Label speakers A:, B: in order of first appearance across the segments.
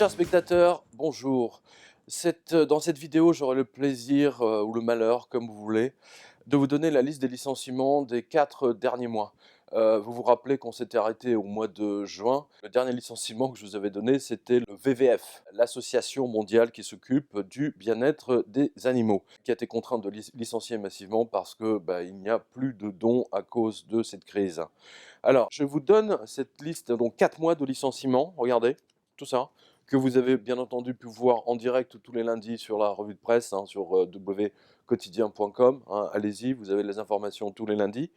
A: Chers spectateurs, bonjour. Dans cette vidéo, j'aurai le plaisir ou le malheur, comme vous voulez, de vous donner la liste des licenciements des 4 derniers mois. Vous vous rappelez qu'on s'était arrêté au mois de juin. Le dernier licenciement que je vous avais donné, c'était le WWF, l'association mondiale qui s'occupe du bien-être des animaux, qui a été contrainte de licencier massivement parce que il n'y a plus de dons à cause de cette crise. Alors, je vous donne cette liste, donc 4 mois de licenciements, regardez, tout ça, que vous avez bien entendu pu voir en direct tous les lundis sur la revue de presse, sur wquotidien.com. Allez-y, vous avez les informations tous les lundis.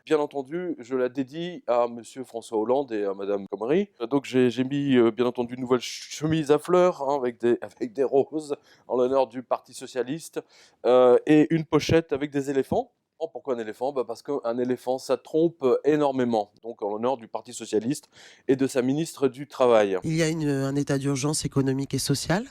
A: Bien entendu, je la dédie à Monsieur François Hollande et à Madame Comrie. Donc j'ai mis bien entendu une nouvelle chemise à fleurs avec des roses en l'honneur du Parti socialiste et une pochette avec des éléphants. Oh, pourquoi un éléphant? Parce qu'un éléphant, ça trompe énormément. Donc en l'honneur du Parti socialiste et de sa ministre du Travail.
B: Il y a un état d'urgence économique et sociale.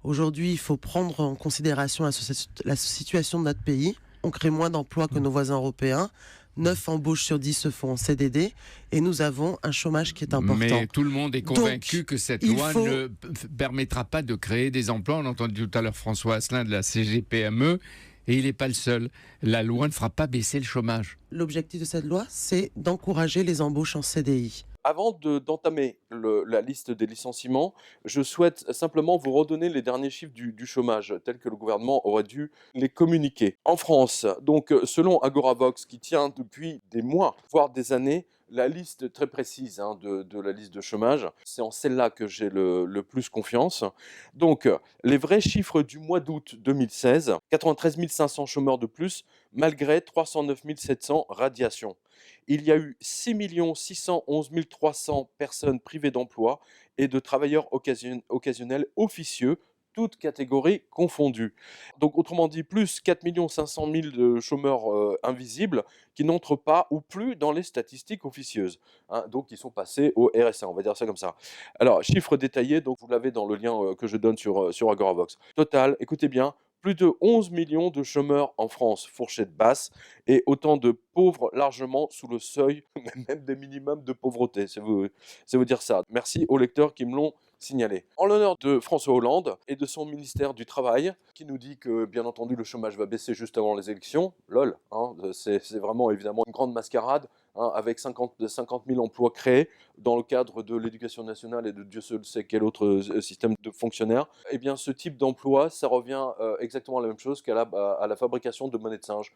B: Aujourd'hui, il faut prendre en considération la situation de notre pays. On crée moins d'emplois que nos voisins européens. 9 embauches sur 10 se font en CDD et nous avons un chômage qui est important.
C: Mais tout le monde est convaincu
B: Donc,
C: que cette loi ne permettra pas de créer des emplois. On a entendu tout à l'heure François Asselin de la CGPME et il n'est pas le seul. La loi ne fera pas baisser le chômage.
B: L'objectif de cette loi, c'est d'encourager les embauches en CDI.
A: Avant d'entamer la liste des licenciements, je souhaite simplement vous redonner les derniers chiffres du chômage, tels que le gouvernement aurait dû les communiquer. En France, donc selon Agoravox, qui tient depuis des mois, voire des années, la liste très précise de la liste de chômage, c'est en celle-là que j'ai le plus confiance. Donc, les vrais chiffres du mois d'août 2016, 93 500 chômeurs de plus, malgré 309 700 radiations. Il y a eu 6 611 300 personnes privées d'emploi et de travailleurs occasionnels officieux, toutes catégories confondues. Donc, autrement dit, plus 4 500 000 de chômeurs invisibles qui n'entrent pas ou plus dans les statistiques officieuses. Donc, ils sont passés au RSA, on va dire ça comme ça. Alors, chiffres détaillés, donc vous l'avez dans le lien que je donne sur Agoravox. Total, écoutez bien, plus de 11 millions de chômeurs en France, fourchette basse, et autant de pauvres largement sous le seuil, même des minimums de pauvreté, c'est vous dire ça. Merci aux lecteurs qui me l'ont signalé. En l'honneur de François Hollande et de son ministère du Travail, qui nous dit que, bien entendu, le chômage va baisser juste avant les élections, lol, c'est vraiment évidemment une grande mascarade, avec 50 000 emplois créés dans le cadre de l'éducation nationale et de Dieu seul sait quel autre système de fonctionnaires. Eh bien, ce type d'emploi, ça revient exactement à la même chose qu'à la fabrication de monnaie de singe.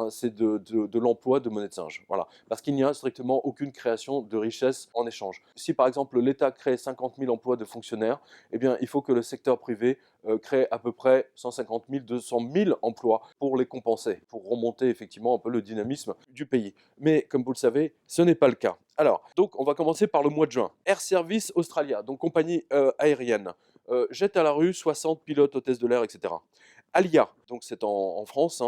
A: C'est de l'emploi de monnaie de singe. Voilà. Parce qu'il n'y a strictement aucune création de richesse en échange. Si par exemple l'État crée 50 000 emplois de fonctionnaires, eh bien, il faut que le secteur privé crée à peu près 150 000, 200 000 emplois pour les compenser, pour remonter effectivement un peu le dynamisme du pays. Mais comme vous le savez, ce n'est pas le cas. Alors, donc on va commencer par le mois de juin. Air Service Australia, donc compagnie aérienne, jette à la rue 60 pilotes, hôtesses de l'air, etc. Alia, donc c'est en France,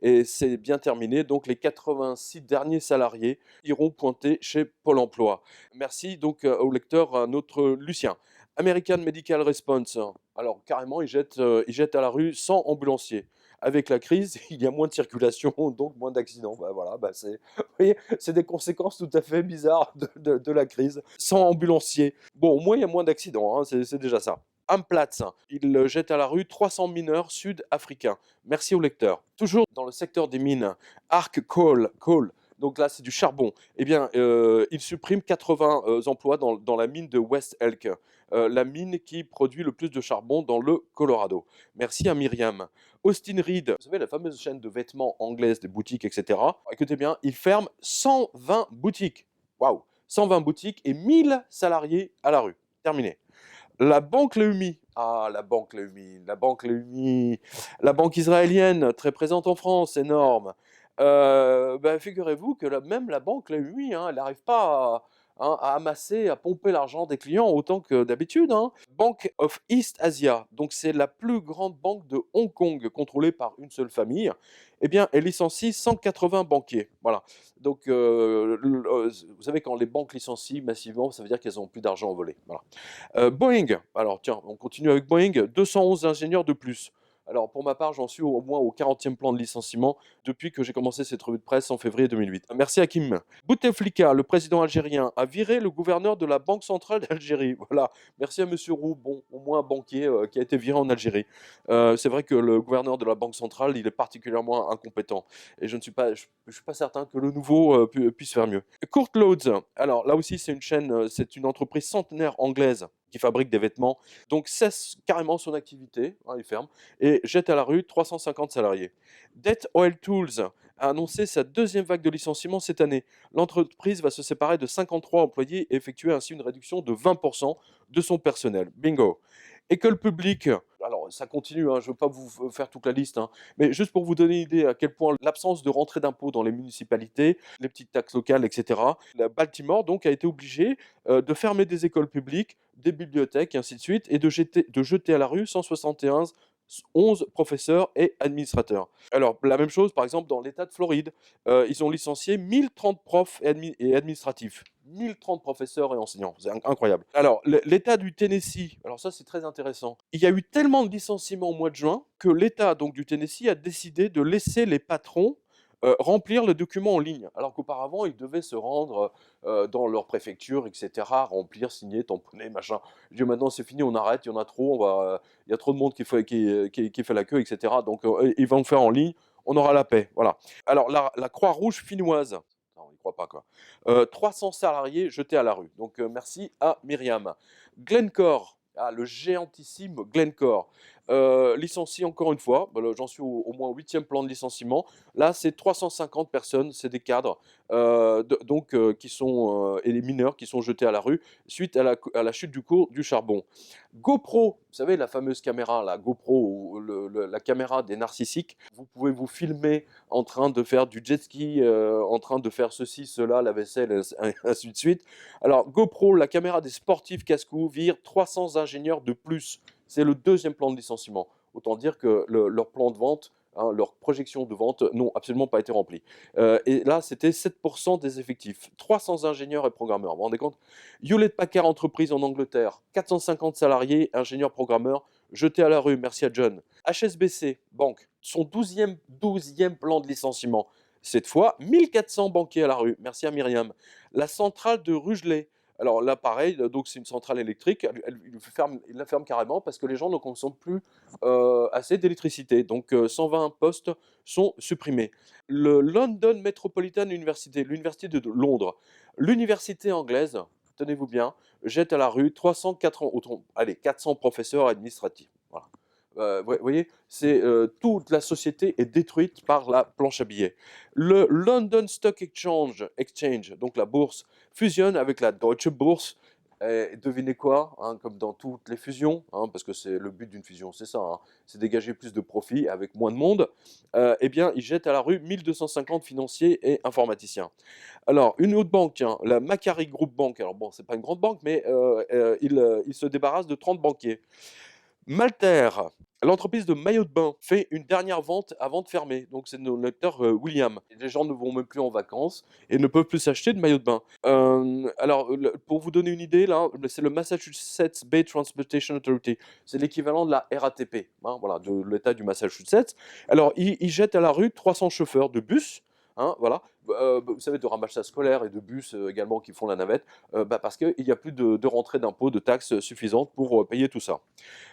A: et c'est bien terminé. Donc les 86 derniers salariés iront pointer chez Pôle emploi. Merci donc au lecteur, à notre Lucien. American Medical Response, alors carrément, ils jettent à la rue 100 ambulanciers. Avec la crise, il y a moins de circulation, donc moins d'accidents. Voilà, vous voyez, c'est des conséquences tout à fait bizarres de la crise. 100 ambulanciers. Bon, au moins, il y a moins d'accidents, c'est déjà ça. Amplatz, il jette à la rue 300 mineurs sud-africains. Merci au lecteur. Toujours dans le secteur des mines, Arc Coal, donc là c'est du charbon, eh bien il supprime 80 emplois dans la mine de West Elk, la mine qui produit le plus de charbon dans le Colorado. Merci à Myriam. Austin Reed, vous savez la fameuse chaîne de vêtements anglaise, des boutiques, etc. Écoutez bien, il ferme 120 boutiques. Waouh, 120 boutiques et 1000 salariés à la rue. Terminé. La banque Leumi, la banque israélienne, très présente en France, énorme. Figurez-vous que même la banque Leumi, elle n'arrive pas à amasser, à pomper l'argent des clients autant que d'habitude. Bank of East Asia, donc c'est la plus grande banque de Hong Kong, contrôlée par une seule famille. Eh bien, elle licencie 180 banquiers. Voilà. Donc, vous savez, quand les banques licencient massivement, ça veut dire qu'elles n'ont plus d'argent à voler. Voilà. Boeing, alors tiens, on continue avec Boeing, 211 ingénieurs de plus. Alors pour ma part, j'en suis au moins au 40e plan de licenciement depuis que j'ai commencé cette revue de presse en février 2008. Merci Hakim. Bouteflika, le président algérien, a viré le gouverneur de la Banque centrale d'Algérie. Voilà. Merci à Monsieur Roux, bon, au moins un banquier qui a été viré en Algérie. C'est vrai que le gouverneur de la Banque centrale, il est particulièrement incompétent. Et je ne suis pas, je suis pas certain que le nouveau puisse faire mieux. Kurt Lodes, alors là aussi c'est une chaîne, c'est une entreprise centenaire anglaise qui fabrique des vêtements, donc cesse carrément son activité, hein, il ferme, et jette à la rue 350 salariés. Det Oil Tools a annoncé sa deuxième vague de licenciements cette année. L'entreprise va se séparer de 53 employés et effectuer ainsi une réduction de 20% de son personnel. Bingo. École publique, alors ça continue, hein, je ne veux pas vous faire toute la liste, hein, mais juste pour vous donner une idée à quel point l'absence de rentrée d'impôts dans les municipalités, les petites taxes locales, etc., la Baltimore donc a été obligée de fermer des écoles publiques, des bibliothèques, et ainsi de suite, et de jeter à la rue 171 11 professeurs et administrateurs. Alors, la même chose, par exemple, dans l'État de Floride, ils ont licencié 1030 profs et administratifs. 1030 professeurs et enseignants, c'est incroyable. Alors, l'État du Tennessee, alors ça c'est très intéressant. Il y a eu tellement de licenciements au mois de juin que l'État donc du Tennessee a décidé de laisser les patrons remplir le document en ligne, alors qu'auparavant ils devaient se rendre dans leur préfecture, etc., remplir, signer, tamponner, machin. Je dis maintenant c'est fini, on arrête, il y en a trop, il y a trop de monde qui fait la queue, etc. Donc ils vont le faire en ligne, on aura la paix, voilà. Alors la Croix-Rouge finnoise, non, on n'y croit pas quoi. 300 salariés jetés à la rue. Donc merci à Myriam. Glencore, ah, le géantissime Glencore, licencie encore une fois. Bah, j'en suis au moins au 8e plan de licenciement. Là, c'est 350 personnes, c'est des cadres, qui sont, et les mineurs qui sont jetés à la rue suite à la chute du cours du charbon. GoPro, vous savez, la fameuse caméra, la GoPro, ou la caméra des narcissiques. Vous pouvez vous filmer en train de faire du jet ski, en train de faire ceci, cela, la vaisselle, et ainsi de suite. Alors, GoPro, la caméra des sportifs casse-cou, vire 300 ingénieurs de plus. C'est le 2e plan de licenciement. Autant dire que leur plan de vente, hein, leurs projections de vente n'ont absolument pas été remplies. Et là, c'était 7% des effectifs. 300 ingénieurs et programmeurs. Vous vous rendez compte? Hewlett-Packard Entreprise en Angleterre, 450 salariés, ingénieurs programmeurs, jetés à la rue. Merci à John. HSBC, banque, son 12e plan de licenciement. Cette fois, 1400 banquiers à la rue. Merci à Myriam. La centrale de Rugeley. Alors là, pareil, donc c'est une centrale électrique, il la ferme carrément parce que les gens ne consomment plus assez d'électricité. Donc 120 postes sont supprimés. Le London Metropolitan University, l'université de Londres, l'université anglaise, tenez-vous bien, jette à la rue 400 professeurs administratifs. Voilà. Vous voyez, toute la société est détruite par la planche à billets. Le London Stock Exchange, donc la bourse, fusionne avec la Deutsche Börse. Et devinez quoi, hein, comme dans toutes les fusions, hein, parce que c'est le but d'une fusion, c'est ça, hein, c'est dégager plus de profits avec moins de monde. Eh bien, ils jettent à la rue 1250 financiers et informaticiens. Alors, une autre banque, tiens, la Macquarie Group Bank. Alors bon, c'est pas une grande banque, mais il se débarrasse de 30 banquiers. Malter, l'entreprise de maillots de bain, fait une dernière vente avant de fermer. Donc c'est notre lecteur William. Les gens ne vont même plus en vacances et ne peuvent plus s'acheter de maillots de bain. Alors, pour vous donner une idée, là, c'est le Massachusetts Bay Transportation Authority. C'est l'équivalent de la RATP, hein, voilà, de l'État du Massachusetts. Alors, ils jettent à la rue 300 chauffeurs de bus. Hein, voilà. Vous savez, de ramassage scolaire et de bus également qui font la navette, parce qu'il n'y a plus de rentrée d'impôts, de taxes suffisantes pour payer tout ça.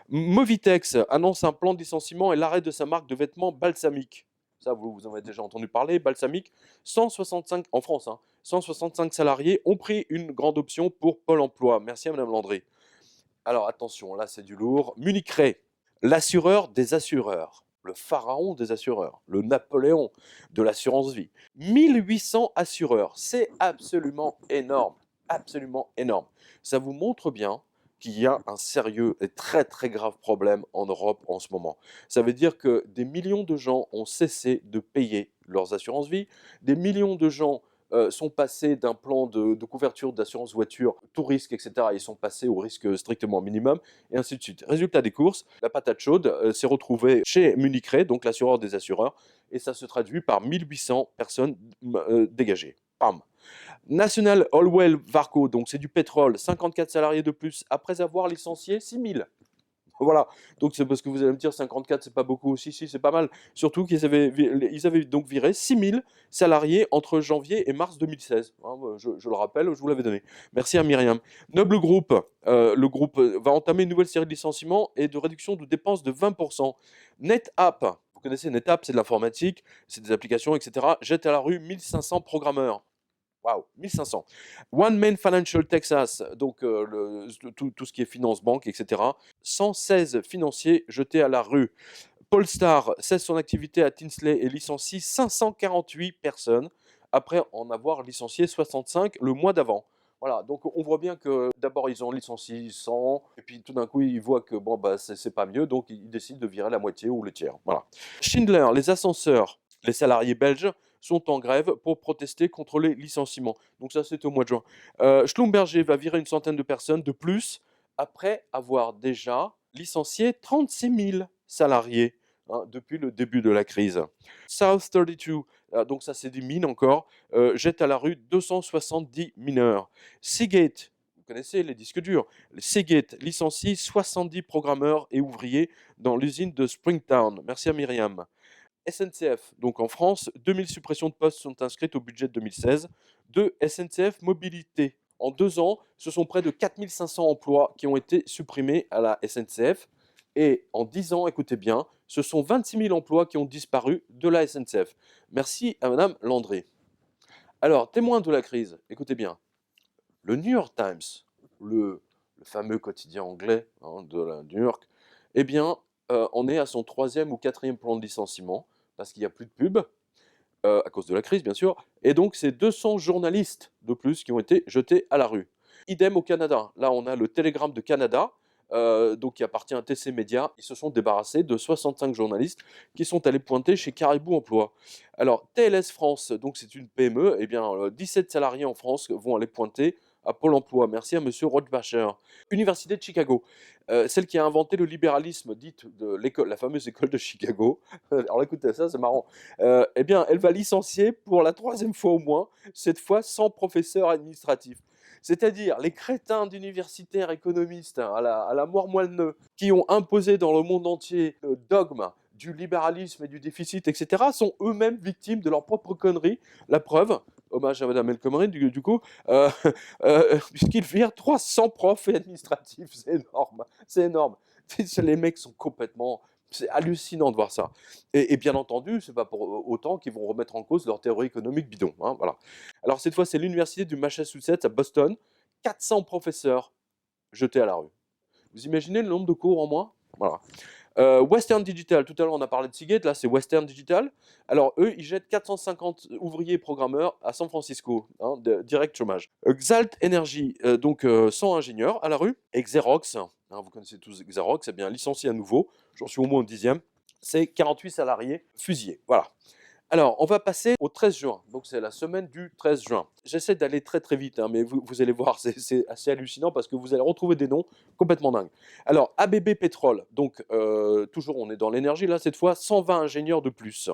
A: Movitex annonce un plan de licenciement et l'arrêt de sa marque de vêtements Balsamique. Ça, vous en avez déjà entendu parler. Balsamique, 165 en France, hein, 165 salariés ont pris une grande option pour Pôle emploi. Merci à Mme Landry. Alors attention, là c'est du lourd. Munich Re, l'assureur des assureurs, le pharaon des assureurs, le Napoléon de l'assurance vie. 1800 assureurs, c'est absolument énorme, absolument énorme. Ça vous montre bien qu'il y a un sérieux et très très grave problème en Europe en ce moment. Ça veut dire que des millions de gens ont cessé de payer leurs assurances vie, des millions de gens sont passés d'un plan de couverture d'assurance voiture, tout risque, etc. Ils sont passés au risque strictement minimum, et ainsi de suite. Résultat des courses, la patate chaude s'est retrouvée chez Munich Re, donc l'assureur des assureurs, et ça se traduit par 1800 personnes dégagées. Pam. National Oilwell Varco, donc c'est du pétrole, 54 salariés de plus, après avoir licencié 6000. Voilà, donc c'est parce que vous allez me dire 54, c'est pas beaucoup. Si, si, c'est pas mal. Surtout ils avaient donc viré 6000 salariés entre janvier et mars 2016. Hein, je le rappelle, je vous l'avais donné. Merci à Myriam. Noble Group, le groupe va entamer une nouvelle série de licenciements et de réduction de dépenses de 20%. NetApp, vous connaissez NetApp, c'est de l'informatique, c'est des applications, etc. Jette à la rue 1500 programmeurs. Waouh, 1500. One Main Financial Texas, donc tout ce qui est finance, banque, etc. 116 financiers jetés à la rue. Polestar cesse son activité à Tinsley et licencie 548 personnes après en avoir licencié 65 le mois d'avant. Voilà, donc on voit bien que d'abord ils ont licencié 100, et puis tout d'un coup ils voient que bon, bah, c'est pas mieux, donc ils décident de virer la moitié ou le tiers. Voilà. Schindler, les ascenseurs, les salariés belges sont en grève pour protester contre les licenciements. Donc ça, c'est au mois de juin. Schlumberger va virer une centaine de personnes de plus après avoir déjà licencié 36 000 salariés depuis le début de la crise. South 32, donc ça c'est des mines encore, jette à la rue 270 mineurs. Seagate, vous connaissez les disques durs, Seagate licencie 70 programmeurs et ouvriers dans l'usine de Springtown. Merci à Myriam. SNCF, donc en France, 2000 suppressions de postes sont inscrites au budget de 2016 de SNCF Mobilité. En 2 ans, ce sont près de 4500 emplois qui ont été supprimés à la SNCF. Et en 10 ans, écoutez bien, ce sont 26 000 emplois qui ont disparu de la SNCF. Merci à Madame Landré. Alors, témoin de la crise, écoutez bien, le New York Times, le fameux quotidien anglais de New York, eh bien, on est à son 3e ou 4e plan de licenciement, parce qu'il n'y a plus de pub, à cause de la crise, bien sûr, et donc c'est 200 journalistes de plus qui ont été jetés à la rue. Idem au Canada. Là, on a le Télégramme de Canada, donc qui appartient à TC Média. Ils se sont débarrassés de 65 journalistes qui sont allés pointer chez Caribou Emploi. Alors, TLS France, donc c'est une PME, eh bien, 17 salariés en France vont aller pointer à Pôle emploi. Merci à monsieur Rothbacher. Université de Chicago, celle qui a inventé le libéralisme, dite de l'école, la fameuse école de Chicago. Alors écoutez, ça c'est marrant. Eh bien, elle va licencier pour la 3e fois au moins, cette fois sans professeur administratif. C'est-à-dire les crétins d'universitaires économistes à la mort moelleux qui ont imposé dans le monde entier le dogme du libéralisme et du déficit, etc., sont eux-mêmes victimes de leurs propres conneries. La preuve, hommage à Madame El Khomri, du coup, puisqu'ils virent 300 profs et administratifs. C'est énorme, c'est énorme. Les mecs sont complètement... C'est hallucinant de voir ça. Et bien entendu, c'est pas pour autant qu'ils vont remettre en cause leur théorie économique bidon. Voilà. Alors cette fois, c'est l'université du Massachusetts à Boston. 400 professeurs jetés à la rue. Vous imaginez le nombre de cours en moins? Voilà. Western Digital, tout à l'heure on a parlé de Seagate, là c'est Western Digital. Alors eux, ils jettent 450 ouvriers programmeurs à San Francisco, direct chômage. Xalt Energy, donc 100 ingénieurs à la rue. Et Xerox, vous connaissez tous Xerox, eh bien licencié à nouveau, j'en suis au moins au 10e. C'est 48 salariés fusillés. Voilà. Alors, on va passer au 13 juin. Donc, c'est la semaine du 13 juin. J'essaie d'aller très très vite, mais vous allez voir, c'est assez hallucinant parce que vous allez retrouver des noms complètement dingues. Alors, ABB Pétrole. Donc, toujours, on est dans l'énergie là, cette fois, 120 ingénieurs de plus.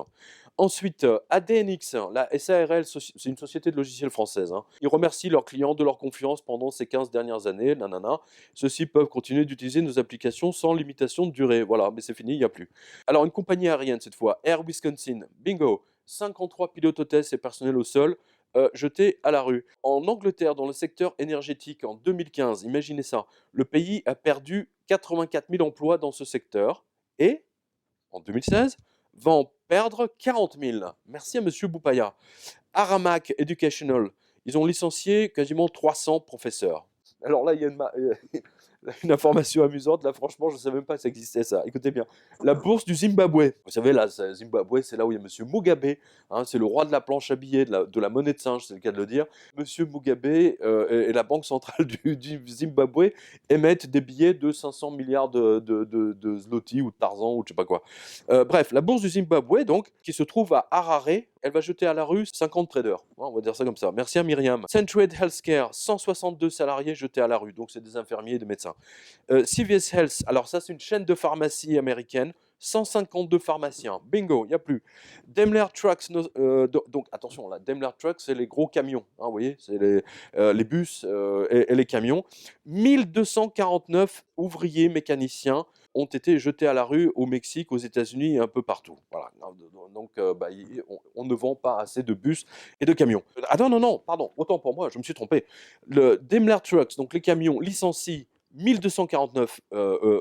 A: Ensuite, ADNX, la SARL, c'est une société de logiciels française. Ils remercient leurs clients de leur confiance pendant ces 15 dernières années. Nanana. Ceux-ci peuvent continuer d'utiliser nos applications sans limitation de durée. Voilà, mais c'est fini, il n'y a plus. Alors, une compagnie aérienne cette fois, Air Wisconsin. Bingo. 53 pilotes hôtesses et personnel au sol jetés à la rue. En Angleterre, dans le secteur énergétique, en 2015, imaginez ça, le pays a perdu 84 000 emplois dans ce secteur et, en 2016, va en perdre 40 000. Merci à monsieur Boupaya. Aramak Educational, ils ont licencié quasiment 300 professeurs. Alors là, il y a une information amusante, là franchement je ne savais même pas que ça existait ça. Écoutez bien, la bourse du Zimbabwe. Vous savez là, Zimbabwe c'est là où il y a monsieur Mugabe, c'est le roi de la planche à billets, de la monnaie de singe, c'est le cas de le dire. Monsieur Mugabe et la banque centrale du Zimbabwe émettent des billets de 500 milliards de zloty ou de Tarzan ou je sais pas quoi. Bref, la bourse du Zimbabwe donc, qui se trouve à Harare, elle va jeter à la rue 50 traders. On va dire ça comme ça. Merci à Myriam. Century Healthcare, 162 salariés jetés à la rue. Donc, c'est des infirmiers et des médecins. CVS Health, alors ça, c'est une chaîne de pharmacie américaine. 152 pharmaciens. Bingo, il n'y a plus. Daimler Trucks, donc attention, là, Daimler Trucks, c'est les gros camions. Vous voyez, c'est les bus et les camions. 1249 ouvriers mécaniciens ont été jetés à la rue au Mexique, aux États-Unis et un peu partout. Voilà. Donc, on ne vend pas assez de bus et de camions. Ah non, non, non, pardon, autant pour moi, je me suis trompé. Le Daimler Trucks, donc les camions, licencie 1249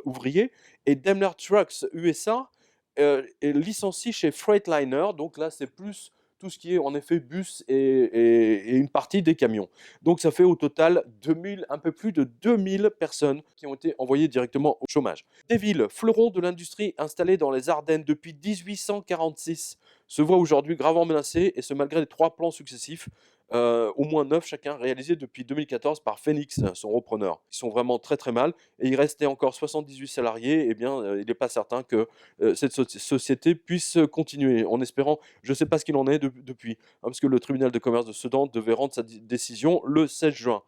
A: ouvriers et Daimler Trucks USA est licencié chez Freightliner. Donc là, c'est plus tout ce qui est en effet bus et une partie des camions. Donc ça fait au total 2000, un peu plus de 2000 personnes qui ont été envoyées directement au chômage. Deville, fleuron de l'industrie installé dans les Ardennes depuis 1846, se voit aujourd'hui gravement menacé, et ce malgré les 3 plans successifs, au moins 9 chacun, réalisés depuis 2014 par Phoenix, son repreneur. Ils sont vraiment très très mal, et il restait encore 78 salariés. Eh bien, il n'est pas certain que cette société puisse continuer, en espérant, je ne sais pas ce qu'il en est depuis, hein, parce que le tribunal de commerce de Sedan devait rendre sa décision le 16 juin.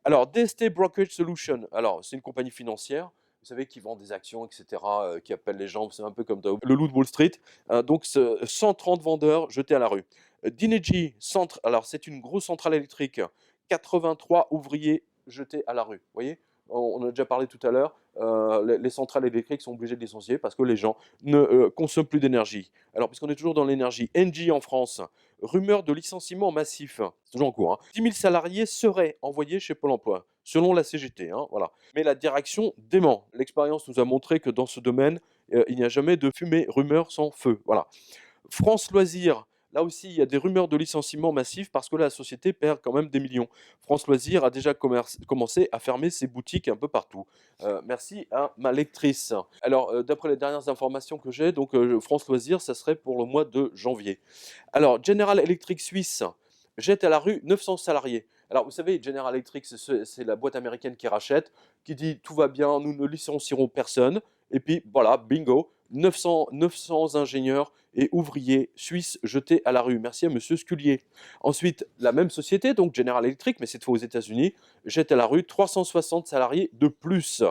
A: Alors, DST Brokerage Solution, alors c'est une compagnie financière, vous savez, qui vend des actions, etc., qui appelle les gens, c'est un peu comme le loup de Wall Street. Donc, 130 vendeurs jetés à la rue. Dynegy, alors c'est une grosse centrale électrique, 83 ouvriers jetés à la rue. Vous voyez, on a déjà parlé tout à l'heure, les centrales électriques sont obligées de licencier parce que les gens ne consomment plus d'énergie. Alors, puisqu'on est toujours dans l'énergie, Engie en France, rumeur de licenciement massif, c'est toujours en cours, hein. 10 000 salariés seraient envoyés chez Pôle emploi, selon la CGT. Hein, voilà. Mais la direction dément. L'expérience nous a montré que dans ce domaine, il n'y a jamais de fumée, rumeur sans feu. Voilà. France Loisirs, là aussi, il y a des rumeurs de licenciement massif parce que la société perd quand même des millions. France Loisirs a déjà commencé à fermer ses boutiques un peu partout. Merci à ma lectrice. Alors, d'après les dernières informations que j'ai, donc France Loisirs, ça serait pour le mois de janvier. Alors, General Electric Suisse jette à la rue 900 salariés. Alors, vous savez, General Electric, c'est la boîte américaine qui rachète, qui dit tout va bien, nous ne licencierons personne. Et puis, voilà, bingo, 900 ingénieurs et ouvriers suisses jetés à la rue. Merci à Monsieur Scullier. Ensuite, la même société, donc General Electric, mais cette fois aux États-Unis, jette à la rue 360 salariés de plus.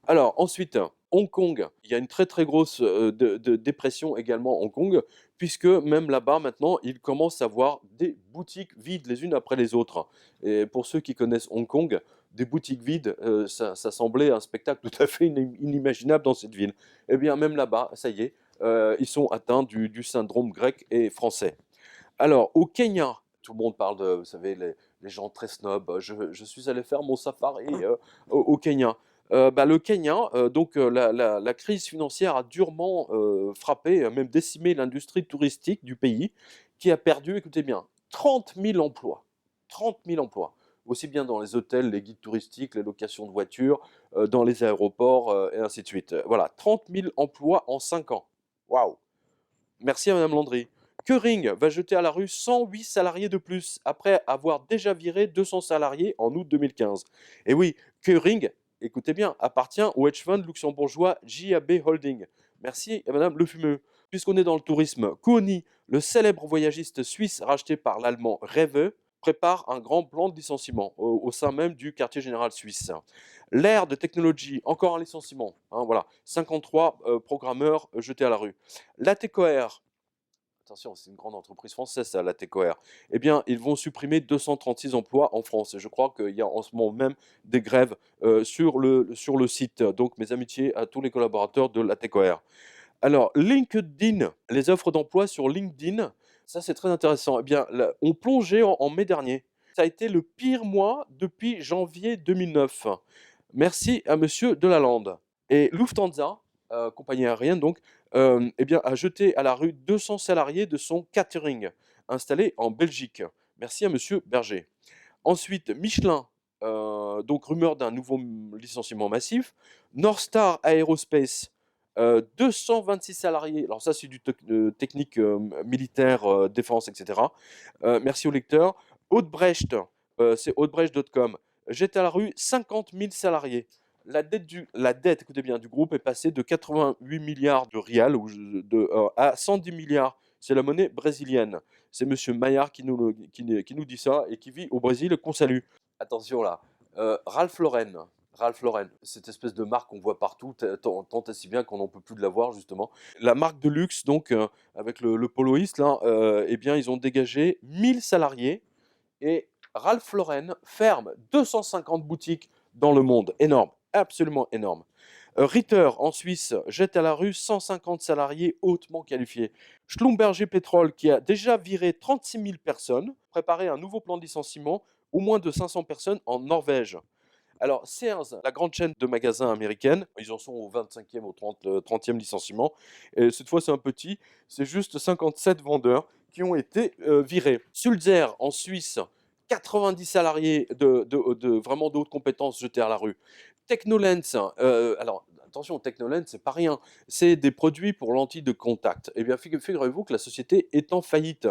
A: Alors, ensuite, Hong Kong, il y a une très très grosse dépression également à Hong Kong, puisque même là-bas maintenant, il commence à voir des boutiques vides les unes après les autres. Et pour ceux qui connaissent Hong Kong, des boutiques vides, ça semblait un spectacle tout à fait inimaginable dans cette ville. Eh bien, même là-bas, ça y est, ils sont atteints du syndrome grec et français. Alors, au Kenya, tout le monde parle de, vous savez, les gens très snobs. Je suis allé faire mon safari au Kenya. Le Kenya, la crise financière a durement frappé, même décimé l'industrie touristique du pays, qui a perdu, écoutez bien, 30 000 emplois. 30 000 emplois. Aussi bien dans les hôtels, les guides touristiques, les locations de voitures, dans les aéroports, et ainsi de suite. Voilà, 30 000 emplois en 5 ans. Waouh! Merci à Madame Landry. Kering va jeter à la rue 108 salariés de plus, après avoir déjà viré 200 salariés en août 2015. Et oui, Kering, écoutez bien, appartient au hedge fund luxembourgeois JAB Holding. Merci à Madame Le Fumeux. Puisqu'on est dans le tourisme, Kony, le célèbre voyagiste suisse racheté par l'allemand Rewe, prépare un grand plan de licenciement au sein même du quartier général suisse. L'ère de technologie, encore un licenciement. Hein, voilà, 53 programmeurs jetés à la rue. L'ATCOR, attention, c'est une grande entreprise française, ça, l'ATCOR. Eh bien, ils vont supprimer 236 emplois en France. Et je crois qu'il y a en ce moment même des grèves sur le site. Donc, mes amitiés à tous les collaborateurs de l'ATCOR. Alors, LinkedIn, les offres d'emploi sur LinkedIn, ça c'est très intéressant. Eh bien, là, on plongeait en mai dernier. Ça a été le pire mois depuis janvier 2009. Merci à Monsieur Delalande. Et Lufthansa, compagnie aérienne donc, eh bien, a jeté à la rue 200 salariés de son catering installé en Belgique. Merci à Monsieur Berger. Ensuite, Michelin, donc rumeur d'un nouveau licenciement massif. North Star Aerospace, 226 salariés. Alors ça, c'est du technique militaire, défense, etc. Merci au lecteur. Haute-Brecht, c'est hautebrecht.com, jette à la rue 50 000 salariés. La dette, écoutez bien, du groupe est passée de 88 milliards de rials à 110 milliards. C'est la monnaie brésilienne. C'est Monsieur Maillard qui nous dit ça et qui vit au Brésil, qu'on salue. Attention là, Ralph Lauren. Ralph Lauren, cette espèce de marque qu'on voit partout, tant et si bien qu'on n'en peut plus de la voir justement. La marque de luxe, donc, avec le poloiste, là, eh bien, ils ont dégagé 1000 salariés et Ralph Lauren ferme 250 boutiques dans le monde. Énorme, absolument énorme. Ritter, en Suisse, jette à la rue 150 salariés hautement qualifiés. Schlumberger Pétrole, qui a déjà viré 36 000 personnes, préparait un nouveau plan de licenciement au moins de 500 personnes en Norvège. Alors, Sears, la grande chaîne de magasins américaine, ils en sont au 25e, au 30e licenciement. Et cette fois, c'est un petit, c'est juste 57 vendeurs qui ont été virés. Sulzer, en Suisse, 90 salariés vraiment de haute compétence jetés à la rue. Technolens, alors attention, Technolens, c'est pas rien, c'est des produits pour lentilles de contact. Eh bien, figurez-vous que la société est en faillite.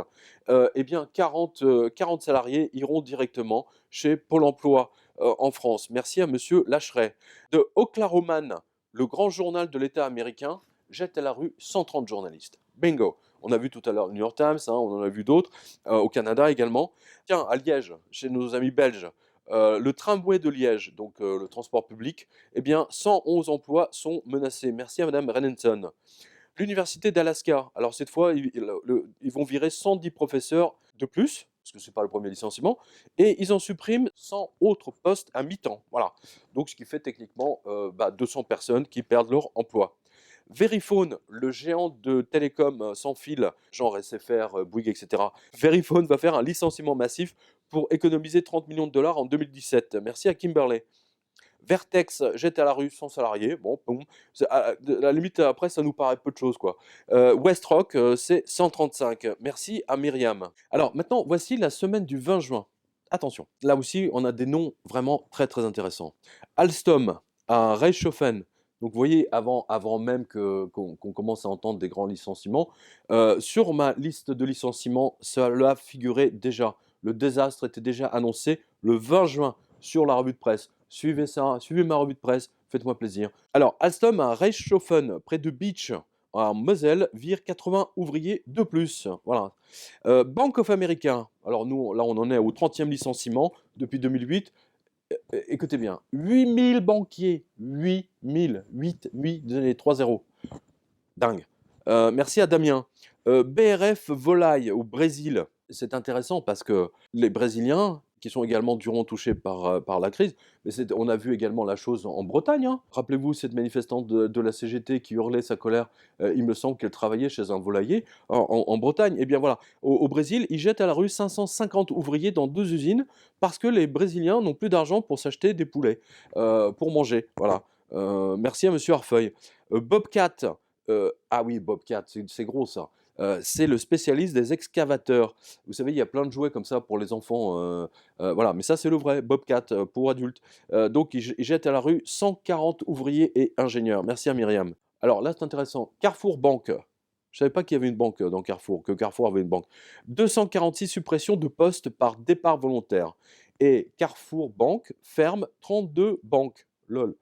A: Eh bien, 40 salariés iront directement chez Pôle emploi en France. Merci à monsieur Lacheret. De Oklahoman, le grand journal de l'État américain, jette à la rue 130 journalistes. Bingo. On a vu tout à l'heure le New York Times, hein, on en a vu d'autres, au Canada également. Tiens, à Liège, chez nos amis belges, le tramway de Liège, donc le transport public, eh bien, 111 emplois sont menacés. Merci à madame Renenson. L'université d'Alaska, alors cette fois, ils vont virer 110 professeurs de plus, parce que ce n'est pas le premier licenciement, et ils en suppriment 100 autres postes à mi-temps. Voilà. Donc, ce qui fait techniquement 200 personnes qui perdent leur emploi. Verifone, le géant de télécom sans fil, genre SFR, Bouygues, etc. Verifone va faire un licenciement massif pour économiser 30 millions de dollars en 2017. Merci à Kimberley. Vertex jette à la rue 100 salariés. Bon, boum. À la limite, après, ça nous paraît peu de choses, quoi. Westrock, c'est 135. Merci à Myriam. Alors, maintenant, voici la semaine du 20 juin. Attention, là aussi, on a des noms vraiment très, très intéressants. Alstom à Reichshofen. Donc, vous voyez, avant même qu'on commence à entendre des grands licenciements, sur ma liste de licenciements, cela figurait déjà. Le désastre était déjà annoncé le 20 juin sur la revue de presse. Suivez ça, suivez ma revue de presse, faites-moi plaisir. Alors, Alstom à Reichshofen, près de Beach, en Moselle, vire 80 ouvriers de plus. Voilà. Bank of America, alors nous, là, on en est au 30e licenciement depuis 2008. Écoutez bien, 8000 banquiers, 8000, 8, désolé, 3-0. Dingue. Merci à Damien. BRF Volaille au Brésil. C'est intéressant parce que les Brésiliens, qui sont également durement touchés par la crise, mais on a vu également la chose en Bretagne. Hein. Rappelez-vous cette manifestante de la CGT qui hurlait sa colère, il me semble qu'elle travaillait chez un volailler en Bretagne. Eh bien voilà, au Brésil, ils jettent à la rue 550 ouvriers dans 2 usines parce que les Brésiliens n'ont plus d'argent pour s'acheter des poulets, pour manger. Voilà. Merci à monsieur Arfeuil. Bobcat, ah oui, Bobcat, c'est gros ça. C'est le spécialiste des excavateurs. Vous savez, il y a plein de jouets comme ça pour les enfants. Voilà, mais ça, c'est le vrai Bobcat pour adultes. Donc, il jette à la rue 140 ouvriers et ingénieurs. Merci à Myriam. Alors là, c'est intéressant. Carrefour Banque. Je ne savais pas qu'il y avait une banque dans Carrefour, que Carrefour avait une banque. 246 suppressions de postes par départ volontaire. Et Carrefour Banque ferme 32 banques. Lol.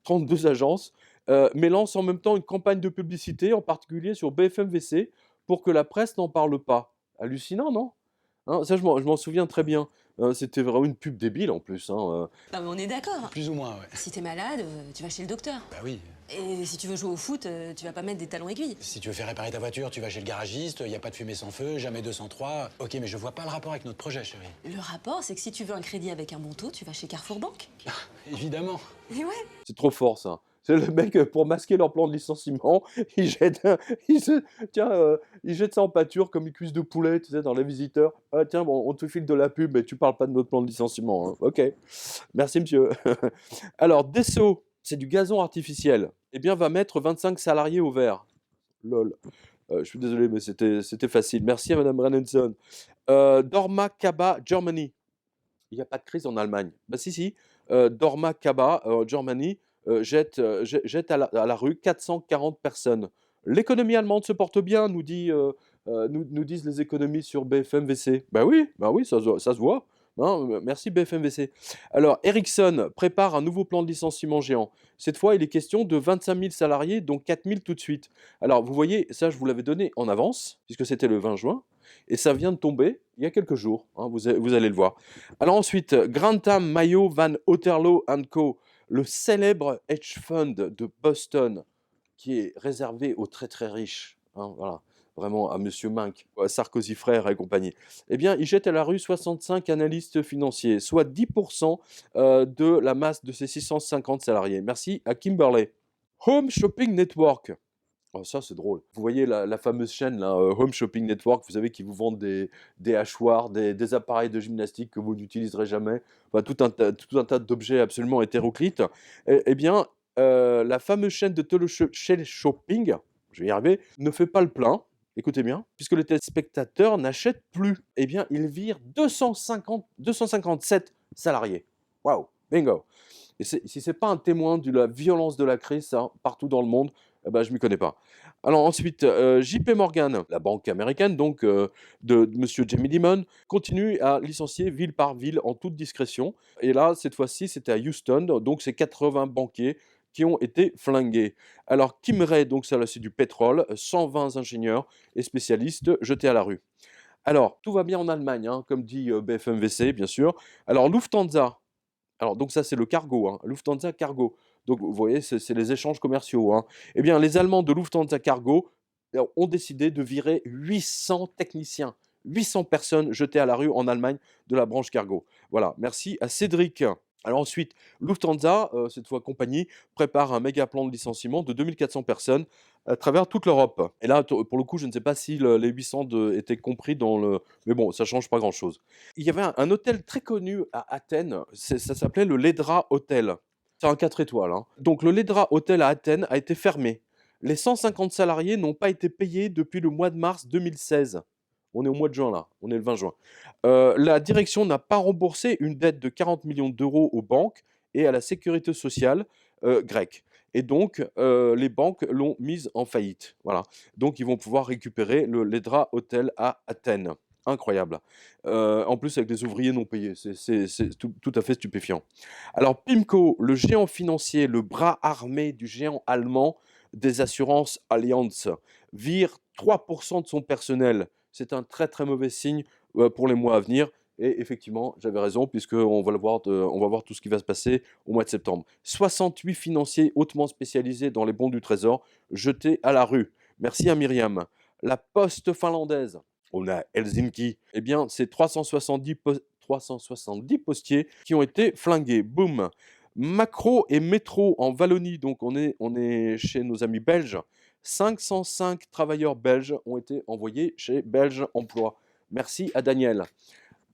A: 32 agences, mais lance en même temps une campagne de publicité, en particulier sur BFM-VC, pour que la presse n'en parle pas. Hallucinant, non? Hein, ça, je m'en souviens très bien. C'était vraiment une pub débile en plus. Hein.
D: Non, mais on est d'accord.
E: Plus ou moins, ouais.
D: Si t'es malade, tu vas chez le docteur.
E: Bah oui.
D: Et si tu veux jouer au foot, tu vas pas mettre des talons aiguilles.
E: Si tu veux faire réparer ta voiture, tu vas chez le garagiste, il n'y a pas de fumée sans feu, jamais 203. Ok, mais je vois pas le rapport avec notre projet, chérie.
D: Le rapport, c'est que si tu veux un crédit avec un bon taux, tu vas chez Carrefour Banque.
E: Évidemment.
D: Et ouais.
A: C'est trop fort ça. C'est le mec, pour masquer leur plan de licenciement, il jette ça en pâture comme une cuisse de poulet, tu sais, dans les visiteurs. Ah, tiens, bon, on te file de la pub, mais tu parles pas de notre plan de licenciement. Hein. Ok, merci monsieur. Alors, Dessau, c'est du gazon artificiel. Eh bien, va mettre 25 salariés au vert. Lol. Je suis désolé, mais c'était facile. Merci à madame Renenson. Dorma Kaba, Germany. Il n'y a pas de crise en Allemagne. Bah si. Dorma Kaba, Germany, jette à la rue 440 personnes. L'économie allemande se porte bien, nous disent les économies sur BFM-VC. Bah oui, ça se voit. Hein, merci BFM-VC. Alors, Ericsson prépare un nouveau plan de licenciement géant. Cette fois, il est question de 25 000 salariés, dont 4 000 tout de suite. Alors, vous voyez, ça, je vous l'avais donné en avance, puisque c'était le 20 juin. Et ça vient de tomber il y a quelques jours, hein, vous allez le voir. Alors ensuite, Grantham, Mayo, Van Otterlo Co., le célèbre hedge fund de Boston, qui est réservé aux très très riches. Hein, voilà. vraiment à Monsieur Mink, à Sarkozy frère et compagnie. Eh bien, il jette à la rue 65 analystes financiers, soit 10% de la masse de ses 650 salariés. Merci à Kimberley. Home Shopping Network. Oh, ça, c'est drôle. Vous voyez la fameuse chaîne, là, Home Shopping Network, vous savez, qui vous vendent des hachoirs, des appareils de gymnastique que vous n'utiliserez jamais, enfin, tout un tas d'objets absolument hétéroclites. Eh bien, la fameuse chaîne de shopping, je vais y arriver, ne fait pas le plein. Écoutez bien, puisque les téléspectateurs n'achètent plus. Eh bien, ils virent 257 salariés. Waouh, bingo. Et si ce n'est pas un témoin de la violence de la crise, ça, partout dans le monde, eh ben, je ne m'y connais pas. Alors ensuite, JP Morgan, la banque américaine donc de Monsieur Jamie Dimon, continue à licencier ville par ville en toute discrétion. Et là, cette fois-ci, c'était à Houston, donc c'est 80 banquiers qui ont été flingués. Alors Kim Ray, donc ça là c'est du pétrole, 120 ingénieurs et spécialistes jetés à la rue. Alors, tout va bien en Allemagne, hein, comme dit BFMVC, bien sûr. Alors Lufthansa, alors donc ça c'est le cargo, hein, Lufthansa Cargo. Donc vous voyez, c'est les échanges commerciaux, hein. Eh bien, les Allemands de Lufthansa Cargo ont décidé de virer 800 techniciens, 800 personnes jetées à la rue en Allemagne de la branche cargo. Voilà, merci à Cédric. Alors ensuite, Lufthansa, cette fois compagnie, prépare un méga plan de licenciement de 2400 personnes à travers toute l'Europe. Et là, pour le coup, je ne sais pas si les 800 étaient compris dans le... Mais bon, ça ne change pas grand-chose. Il y avait un hôtel très connu à Athènes, ça s'appelait le Ledra Hotel. C'est un 4 étoiles, hein. Donc le Ledra Hotel à Athènes a été fermé. Les 150 salariés n'ont pas été payés depuis le mois de mars 2016. On est au mois de juin là, on est le 20 juin. La direction n'a pas remboursé une dette de 40 millions d'euros aux banques et à la sécurité sociale grecque. Et donc, les banques l'ont mise en faillite. Voilà. Donc, ils vont pouvoir récupérer le Ledra Hotel à Athènes. Incroyable. En plus, avec des ouvriers non payés. C'est tout à fait stupéfiant. Alors, PIMCO, le géant financier, le bras armé du géant allemand des assurances Allianz, vire 3% de son personnel. C'est un très très mauvais signe pour les mois à venir. Et effectivement, j'avais raison, puisqu'on va on va voir tout ce qui va se passer au mois de septembre. 68 financiers hautement spécialisés dans les bons du Trésor, jetés à la rue. Merci à Myriam. La poste finlandaise, on a Helsinki, eh bien, c'est 370 postiers qui ont été flingués. Boum. Macro et Métro en Wallonie, donc on est chez nos amis belges. 505 travailleurs belges ont été envoyés chez Belge Emploi. Merci à Daniel.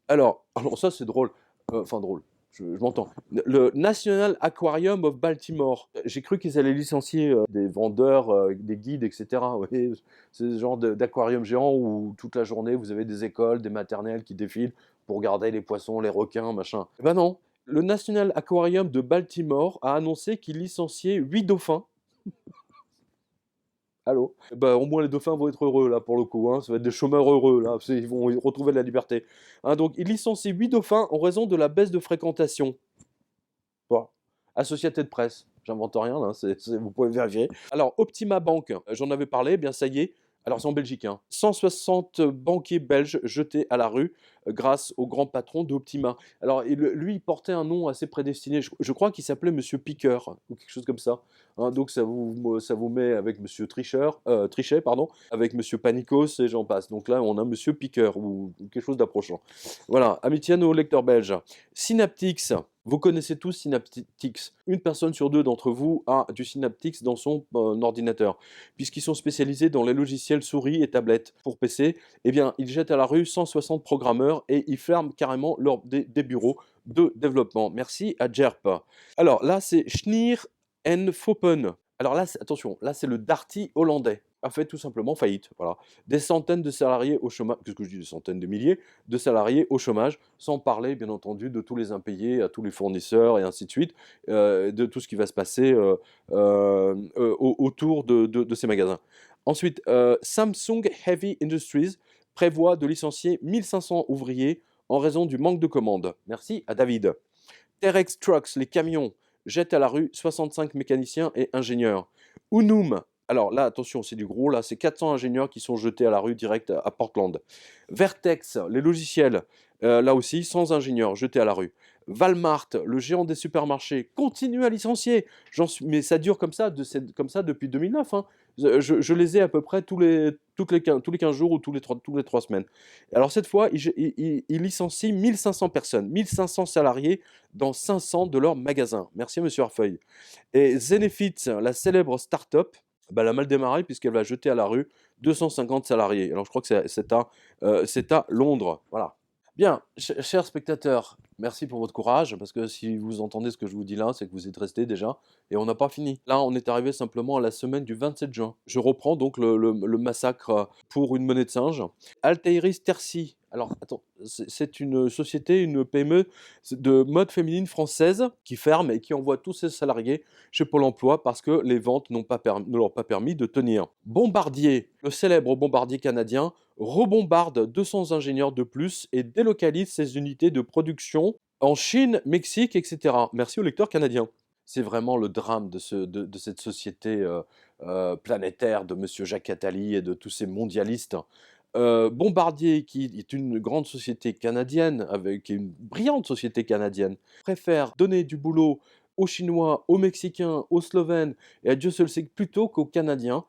A: Alors ça c'est drôle, enfin drôle, je m'entends. Le National Aquarium of Baltimore, j'ai cru qu'ils allaient licencier des vendeurs, des guides, etc. Vous voyez, c'est ce genre d'aquarium géant où toute la journée vous avez des écoles, des maternelles qui défilent pour regarder les poissons, les requins, machin. Eh ben non, le National Aquarium de Baltimore a annoncé qu'il licenciait 8 dauphins. Allô? Bah, au moins les dauphins vont être heureux là pour le coup, hein. Ça va être des chômeurs heureux là, ils vont retrouver de la liberté. Hein, donc il licencie 8 dauphins en raison de la baisse de fréquentation. Bon. Associaté de presse, j'invente rien là, vous pouvez vérifier. Alors Optima Bank, j'en avais parlé, eh bien ça y est. Alors c'est en Belgique, hein. 160 banquiers belges jetés à la rue grâce au grand patron d'Optima. Alors lui, il portait un nom assez prédestiné. Je crois qu'il s'appelait Monsieur Piqueur ou quelque chose comme ça. Hein, donc ça vous met avec Monsieur Trichet, pardon, avec Monsieur Panicos et j'en passe. Donc là, on a Monsieur Piqueur ou quelque chose d'approchant. Voilà, amitié à nos lecteurs belges. Synaptics. Vous connaissez tous Synaptics. Une personne sur deux d'entre vous a du Synaptics dans son ordinateur. Puisqu'ils sont spécialisés dans les logiciels souris et tablettes pour PC, eh bien, ils jettent à la rue 160 programmeurs et ils ferment carrément des bureaux de développement. Merci à Jerp. Alors là, c'est Schnier & Foppen. Alors là, attention, là, c'est le Darty hollandais. A fait tout simplement faillite. Voilà. Des centaines de salariés au chômage, qu'est-ce que je dis, des centaines de milliers de salariés au chômage, sans parler bien entendu de tous les impayés à tous les fournisseurs et ainsi de suite, de tout ce qui va se passer autour de ces magasins. Ensuite, Samsung Heavy Industries prévoit de licencier 1500 ouvriers en raison du manque de commandes. Merci à David. Terex Trucks, les camions, jettent à la rue 65 mécaniciens et ingénieurs. Unum. Alors là, attention, c'est du gros, là, c'est 400 ingénieurs qui sont jetés à la rue direct à Portland. Vertex, les logiciels, Là aussi, 100 ingénieurs jetés à la rue. Walmart, le géant des supermarchés, continue à licencier. Mais ça dure comme ça, comme ça depuis 2009, hein. Je les ai à peu près tous les 15 jours ou tous les 3 semaines. Alors cette fois, ils licencient 1500 personnes, 1500 salariés dans 500 de leurs magasins. Merci Monsieur Arfeuil. Et Zenefit, la célèbre start-up, bah, elle a mal démarré puisqu'elle va jeter à la rue 250 salariés. Alors je crois que c'est à Londres. Voilà. Bien, chers spectateurs, merci pour votre courage, parce que si vous entendez ce que je vous dis là, c'est que vous êtes restés déjà, et on n'a pas fini. Là, on est arrivé simplement à la semaine du 27 juin. Je reprends donc le massacre pour une monnaie de singe. Altairis Terci, alors attends, c'est une société, une PME de mode féminine française qui ferme et qui envoie tous ses salariés chez Pôle emploi parce que les ventes ne leur ont pas permis de tenir. Bombardier, le célèbre bombardier canadien, rebombarde 200 ingénieurs de plus et délocalise ses unités de production en Chine, Mexique, etc. Merci aux lecteurs canadiens. C'est vraiment le drame de cette société planétaire de Monsieur Jacques Attali et de tous ces mondialistes. Bombardier, qui est une grande société canadienne, qui est une brillante société canadienne, préfère donner du boulot aux Chinois, aux Mexicains, aux Slovènes et à Dieu seul sait plutôt qu'aux Canadiens.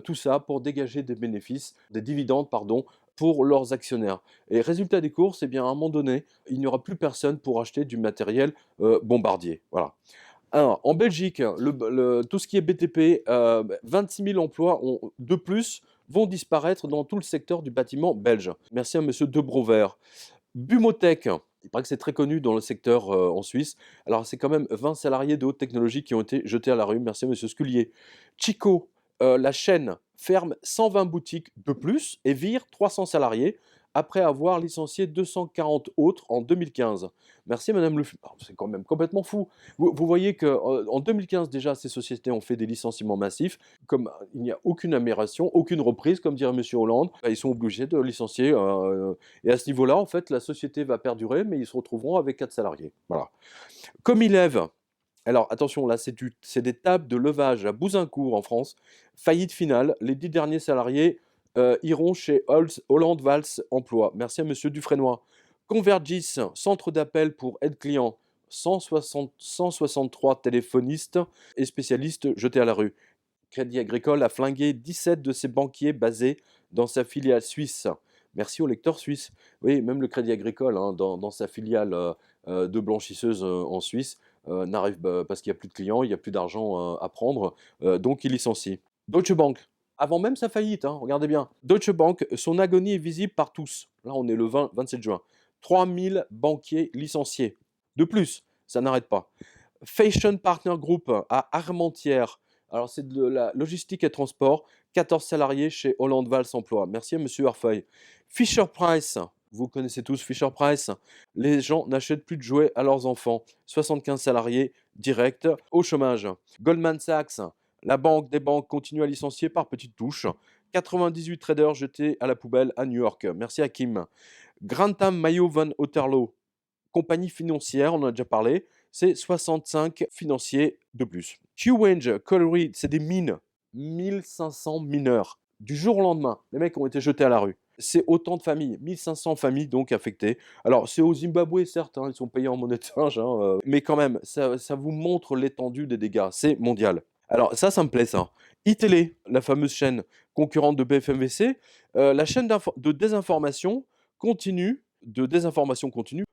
A: Tout ça pour dégager des bénéfices, des dividendes, pardon, pour leurs actionnaires. Et résultat des courses, eh bien, à un moment donné, il n'y aura plus personne pour acheter du matériel Bombardier. Voilà. Alors, en Belgique, tout ce qui est BTP, 26 000 emplois de plus vont disparaître dans tout le secteur du bâtiment belge. Merci à Monsieur De Brouwer. Bumotech, il paraît que c'est très connu dans le secteur en Suisse. Alors, c'est quand même 20 salariés de haute technologie qui ont été jetés à la rue. Merci à Monsieur Scullier. Chico, la chaîne, ferme 120 boutiques de plus et vire 300 salariés après avoir licencié 240 autres en 2015. Merci Madame Le Fur. C'est quand même complètement fou. Vous voyez qu'en 2015 déjà, ces sociétés ont fait des licenciements massifs. Comme il n'y a aucune amélioration, aucune reprise, comme dirait Monsieur Hollande, ils sont obligés de licencier. Et à ce niveau-là, en fait, la société va perdurer, mais ils se retrouveront avec 4 salariés. Voilà. Comme il lève. Alors attention, là c'est des tables de levage à Bouzincourt en France. Faillite finale, les 10 derniers salariés iront chez Hollande Vals Emploi. Merci à Monsieur Dufresnoy. Convergys, centre d'appel pour aide client, 163 téléphonistes et spécialistes jetés à la rue. Crédit Agricole a flingué 17 de ses banquiers basés dans sa filiale suisse. Merci aux lecteurs suisses. Oui, même le Crédit Agricole, hein, dans sa filiale de blanchisseuse en Suisse, n'arrive parce qu'il n'y a plus de clients, il n'y a plus d'argent à prendre, donc il licencie. Deutsche Bank, avant même sa faillite, hein, regardez bien. Deutsche Bank, son agonie est visible par tous. Là, on est le 27 juin. 3000 banquiers licenciés. De plus, ça n'arrête pas. Fashion Partner Group à Armentières. Alors, c'est de la logistique et transport. 14 salariés chez Hollande Vals Emploi. Merci à Monsieur Harfeuil. Fisher Price. Vous connaissez tous Fisher Price. Les gens n'achètent plus de jouets à leurs enfants. 75 salariés directs au chômage. Goldman Sachs. La banque des banques continue à licencier par petites touches. 98 traders jetés à la poubelle à New York. Merci à Kim. Grantham Mayo Van Otterlo, compagnie financière, on en a déjà parlé, c'est 65 financiers de plus. Q-Wenge, Colliery, c'est des mines. 1500 mineurs. Du jour au lendemain, les mecs ont été jetés à la rue. C'est autant de familles, 1500 familles donc affectées. Alors c'est au Zimbabwe certes, hein, ils sont payés en monnaie de singe, hein, mais quand même, ça vous montre l'étendue des dégâts, c'est mondial. Alors ça me plaît ça. iTélé, la fameuse chaîne concurrente de BFMVC, la chaîne de désinformation continue,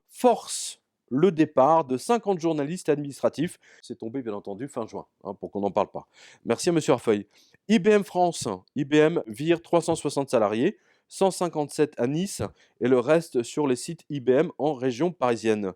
A: force le départ de 50 journalistes administratifs. C'est tombé bien entendu fin juin, hein, pour qu'on n'en parle pas. Merci à Monsieur Arfeuil. IBM France, IBM vire 360 salariés, 157 à Nice et le reste sur les sites IBM en région parisienne.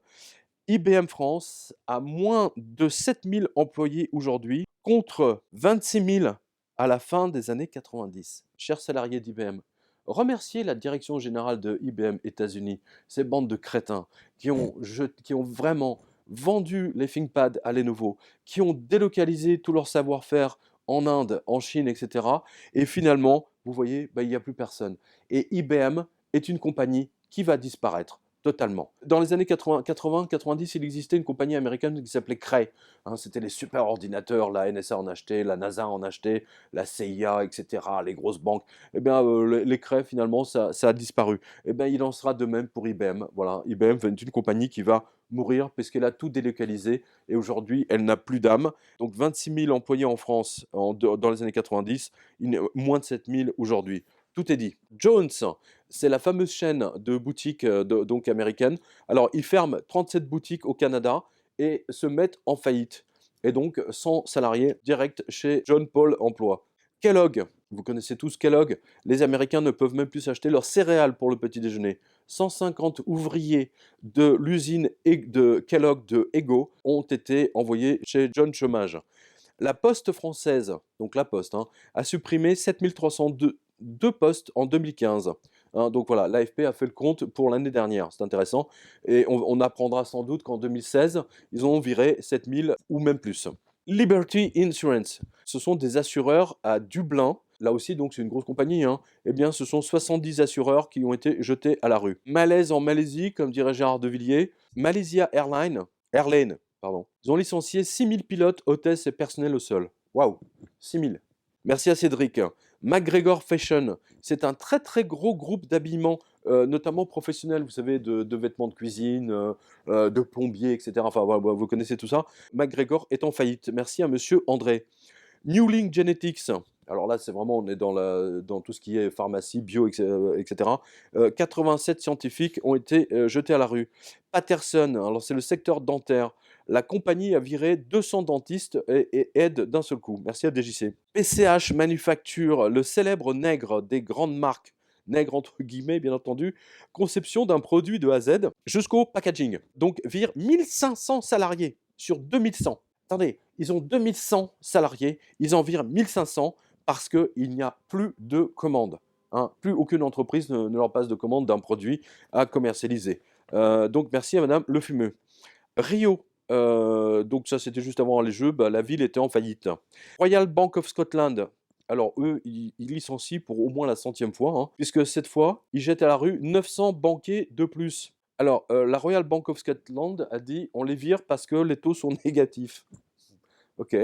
A: IBM France a moins de 7000 employés aujourd'hui contre 26 000 à la fin des années 90. Chers salariés d'IBM, remerciez la direction générale de IBM États-Unis, ces bandes de crétins qui ont vraiment vendu les ThinkPad à Lenovo, qui ont délocalisé tout leur savoir-faire en Inde, en Chine, etc. Et finalement, vous voyez, il n'y a plus personne. Et IBM est une compagnie qui va disparaître. totalement. Dans les années 80-90, il existait une compagnie américaine qui s'appelait Cray. Hein, c'était les super ordinateurs, la NSA en achetait, la NASA en achetait, la CIA, etc., les grosses banques. Eh bien, les Cray, finalement, ça a disparu. Eh bien, il en sera de même pour IBM. Voilà, IBM est une compagnie qui va mourir puisqu'elle a tout délocalisé et aujourd'hui, elle n'a plus d'âme. Donc, 26 000 employés en France dans les années 90, moins de 7 000 aujourd'hui. Tout est dit. Jones, c'est la fameuse chaîne de boutiques donc américaine. Alors, ils ferment 37 boutiques au Canada et se mettent en faillite. Et donc, 100 salariés directs chez John Paul Emploi. Kellogg, vous connaissez tous Kellogg. Les Américains ne peuvent même plus s'acheter leurs céréales pour le petit déjeuner. 150 ouvriers de l'usine de Kellogg de Ego ont été envoyés chez John Chômage. La Poste française, donc la Poste, hein, a supprimé 7302 postes en 2015. Hein, donc voilà, l'AFP a fait le compte pour l'année dernière, c'est intéressant. Et on apprendra sans doute qu'en 2016, ils ont viré 7000 ou même plus. Liberty Insurance, ce sont des assureurs à Dublin. Là aussi, donc c'est une grosse compagnie. Hein. Eh bien, ce sont 70 assureurs qui ont été jetés à la rue. Malaise en Malaisie, comme dirait Gérard Devilliers. Malaysia Airlines, pardon. Ils ont licencié 6000 pilotes, hôtesses et personnel au sol. Waouh, 6000. Merci à Cédric. McGregor Fashion, c'est un très très gros groupe d'habillement, notamment professionnel, vous savez, de vêtements de cuisine, de plombiers, etc. Enfin, voilà, vous connaissez tout ça. McGregor est en faillite. Merci à monsieur André. New Link Genetics. Alors là, c'est vraiment, on est dans tout ce qui est pharmacie, bio, etc. 87 scientifiques ont été jetés à la rue. Patterson, alors c'est le secteur dentaire. La compagnie a viré 200 dentistes et aide d'un seul coup. Merci à DJC. PCH Manufacture, le célèbre nègre des grandes marques, nègre entre guillemets bien entendu, conception d'un produit de A à Z jusqu'au packaging. Donc vire 1500 salariés sur 2100. Attendez, ils ont 2100 salariés, ils en virent 1500 parce qu'il n'y a plus de commandes. Hein. Plus aucune entreprise ne leur passe de commande d'un produit à commercialiser. Donc merci à Madame Le Fumeux. Rio, donc ça c'était juste avant les Jeux, la ville était en faillite. Royal Bank of Scotland, alors eux, ils licencient pour au moins la 100e fois, hein, puisque cette fois, ils jettent à la rue 900 banquiers de plus. Alors, la Royal Bank of Scotland a dit, on les vire parce que les taux sont négatifs. Ok,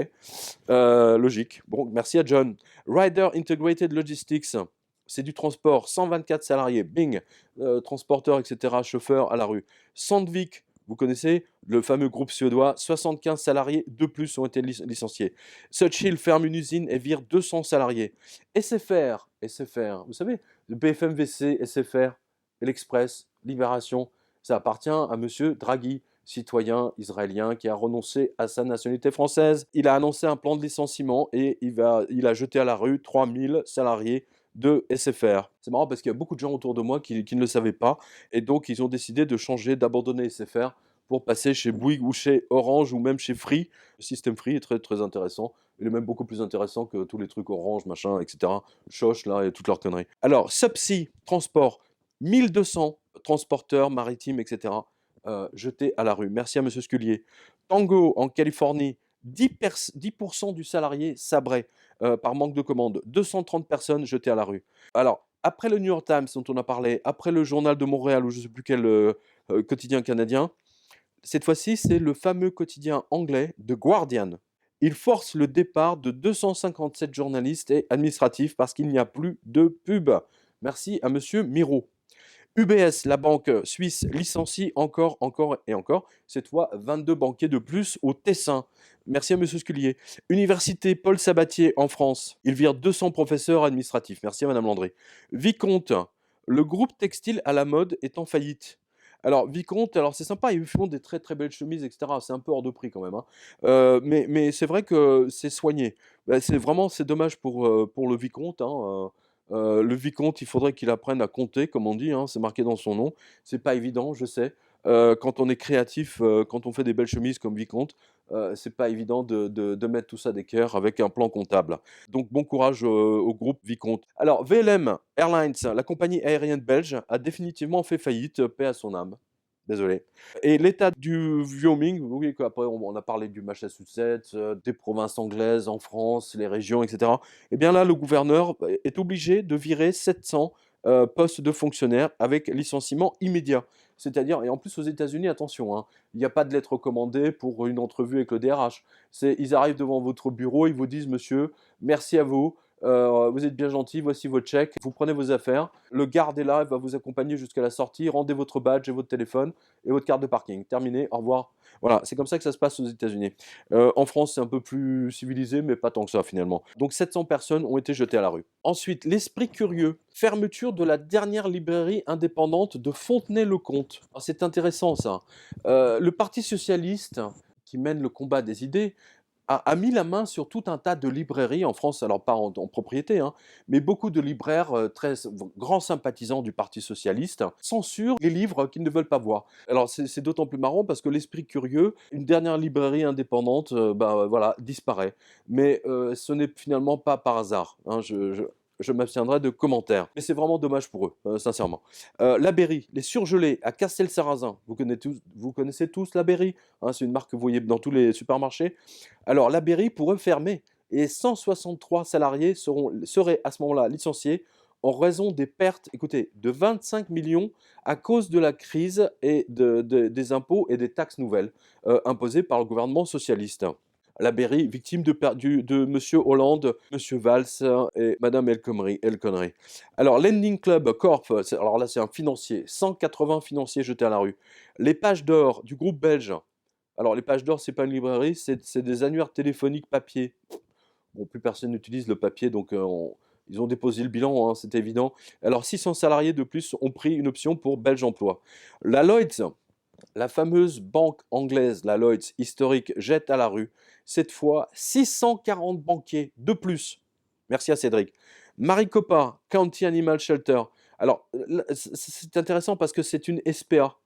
A: logique. Bon, merci à John. Ryder Integrated Logistics, c'est du transport, 124 salariés, bing, transporteurs, etc., chauffeurs à la rue. Sandvik, vous connaissez le fameux groupe suédois, 75 salariés de plus ont été licenciés. Suchil ferme une usine et vire 200 salariés. SFR, vous savez, le BFMVC, SFR, l'Express, Libération, ça appartient à monsieur Draghi, citoyen israélien qui a renoncé à sa nationalité française. Il a annoncé un plan de licenciement et il a jeté à la rue 3000 salariés de SFR. C'est marrant parce qu'il y a beaucoup de gens autour de moi qui ne le savaient pas et donc ils ont décidé de changer, d'abandonner SFR pour passer chez Bouygues ou chez Orange ou même chez Free. Le système Free est très très intéressant. Il est même beaucoup plus intéressant que tous les trucs Orange, machin, etc. Choche là et toutes leurs conneries. Alors, Subsea Transport, 1200 transporteurs maritimes, etc. Jetés à la rue. Merci à monsieur Scullier. Tango en Californie, 10% du salarié sabré par manque de commandes. 230 personnes jetées à la rue. Alors, après le New York Times dont on a parlé, après le Journal de Montréal ou je ne sais plus quel quotidien canadien, cette fois-ci, c'est le fameux quotidien anglais The Guardian. Il force le départ de 257 journalistes et administratifs parce qu'il n'y a plus de pub. Merci à monsieur Miro. UBS, la banque suisse, licencie encore et encore. Cette fois, 22 banquiers de plus au Tessin. Merci à monsieur Scullier. Université Paul Sabatier en France. Il vire 200 professeurs administratifs. Merci à madame Landry. Vicomte, le groupe textile à la mode est en faillite. Alors, Vicomte, alors c'est sympa, ils font des très très belles chemises, etc. C'est un peu hors de prix quand même. Hein. Mais c'est vrai que c'est soigné. C'est dommage pour le Vicomte. Hein. Le vicomte, il faudrait qu'il apprenne à compter, comme on dit, hein, c'est marqué dans son nom. C'est pas évident, je sais. Quand on est créatif, quand on fait des belles chemises comme vicomte, c'est pas évident de mettre tout ça d'équerre avec un plan comptable. Donc bon courage au groupe Vicomte. Alors VLM Airlines, la compagnie aérienne belge, a définitivement fait faillite, paix à son âme. Désolé. Et l'état du Wyoming, vous voyez qu'après on a parlé du Massachusetts, des provinces anglaises en France, les régions, etc. Eh bien là, le gouverneur est obligé de virer 700 postes de fonctionnaires avec licenciement immédiat. C'est-à-dire, et en plus aux États-Unis, attention, hein, il n'y a pas de lettre recommandée pour une entrevue avec le DRH. Ils arrivent devant votre bureau, ils vous disent, monsieur, merci à vous, vous êtes bien gentil, voici votre chèque, vous prenez vos affaires, le garde est là, il va vous accompagner jusqu'à la sortie, rendez votre badge et votre téléphone et votre carte de parking. Terminé, au revoir. Voilà, c'est comme ça que ça se passe aux États-Unis. En France, c'est un peu plus civilisé, mais pas tant que ça finalement. Donc 700 personnes ont été jetées à la rue. Ensuite, l'esprit curieux. Fermeture de la dernière librairie indépendante de Fontenay-le-Comte. Ah, c'est intéressant ça. Le Parti socialiste, qui mène le combat des idées, a mis la main sur tout un tas de librairies en France, alors pas en propriété, hein, mais beaucoup de libraires très grands sympathisants du Parti socialiste censurent les livres qu'ils ne veulent pas voir. Alors c'est d'autant plus marrant parce que l'esprit curieux, une dernière librairie indépendante, voilà, disparaît. Mais ce n'est finalement pas par hasard. Hein, je m'abstiendrai de commentaires. Mais c'est vraiment dommage pour eux, sincèrement. La Berry, les surgelés à Castel-Sarrazin. Vous connaissez tous la Berry, hein, c'est une marque que vous voyez dans tous les supermarchés. Alors, la Berry pourrait fermer et 163 salariés seraient à ce moment-là licenciés en raison des pertes, écoutez, de 25 millions à cause de la crise et des impôts et des taxes nouvelles imposées par le gouvernement socialiste. La Berry, victime de M. Hollande, M. Valls et Mme El Khomri. Alors, Lending Club Corp, alors là, c'est un financier, 180 financiers jetés à la rue. Les pages d'or du groupe belge. Alors, les pages d'or, c'est pas une librairie, c'est des annuaires téléphoniques papier. Bon, plus personne n'utilise le papier, donc ils ont déposé le bilan, hein, c'est évident. Alors, 600 salariés de plus ont pris une option pour Belge Emploi. La Lloyds, la fameuse banque anglaise, la Lloyds historique, jette à la rue, cette fois 640 banquiers de plus. Merci à Cédric. Maricopa, County Animal Shelter. Alors, c'est intéressant parce que c'est une SPA.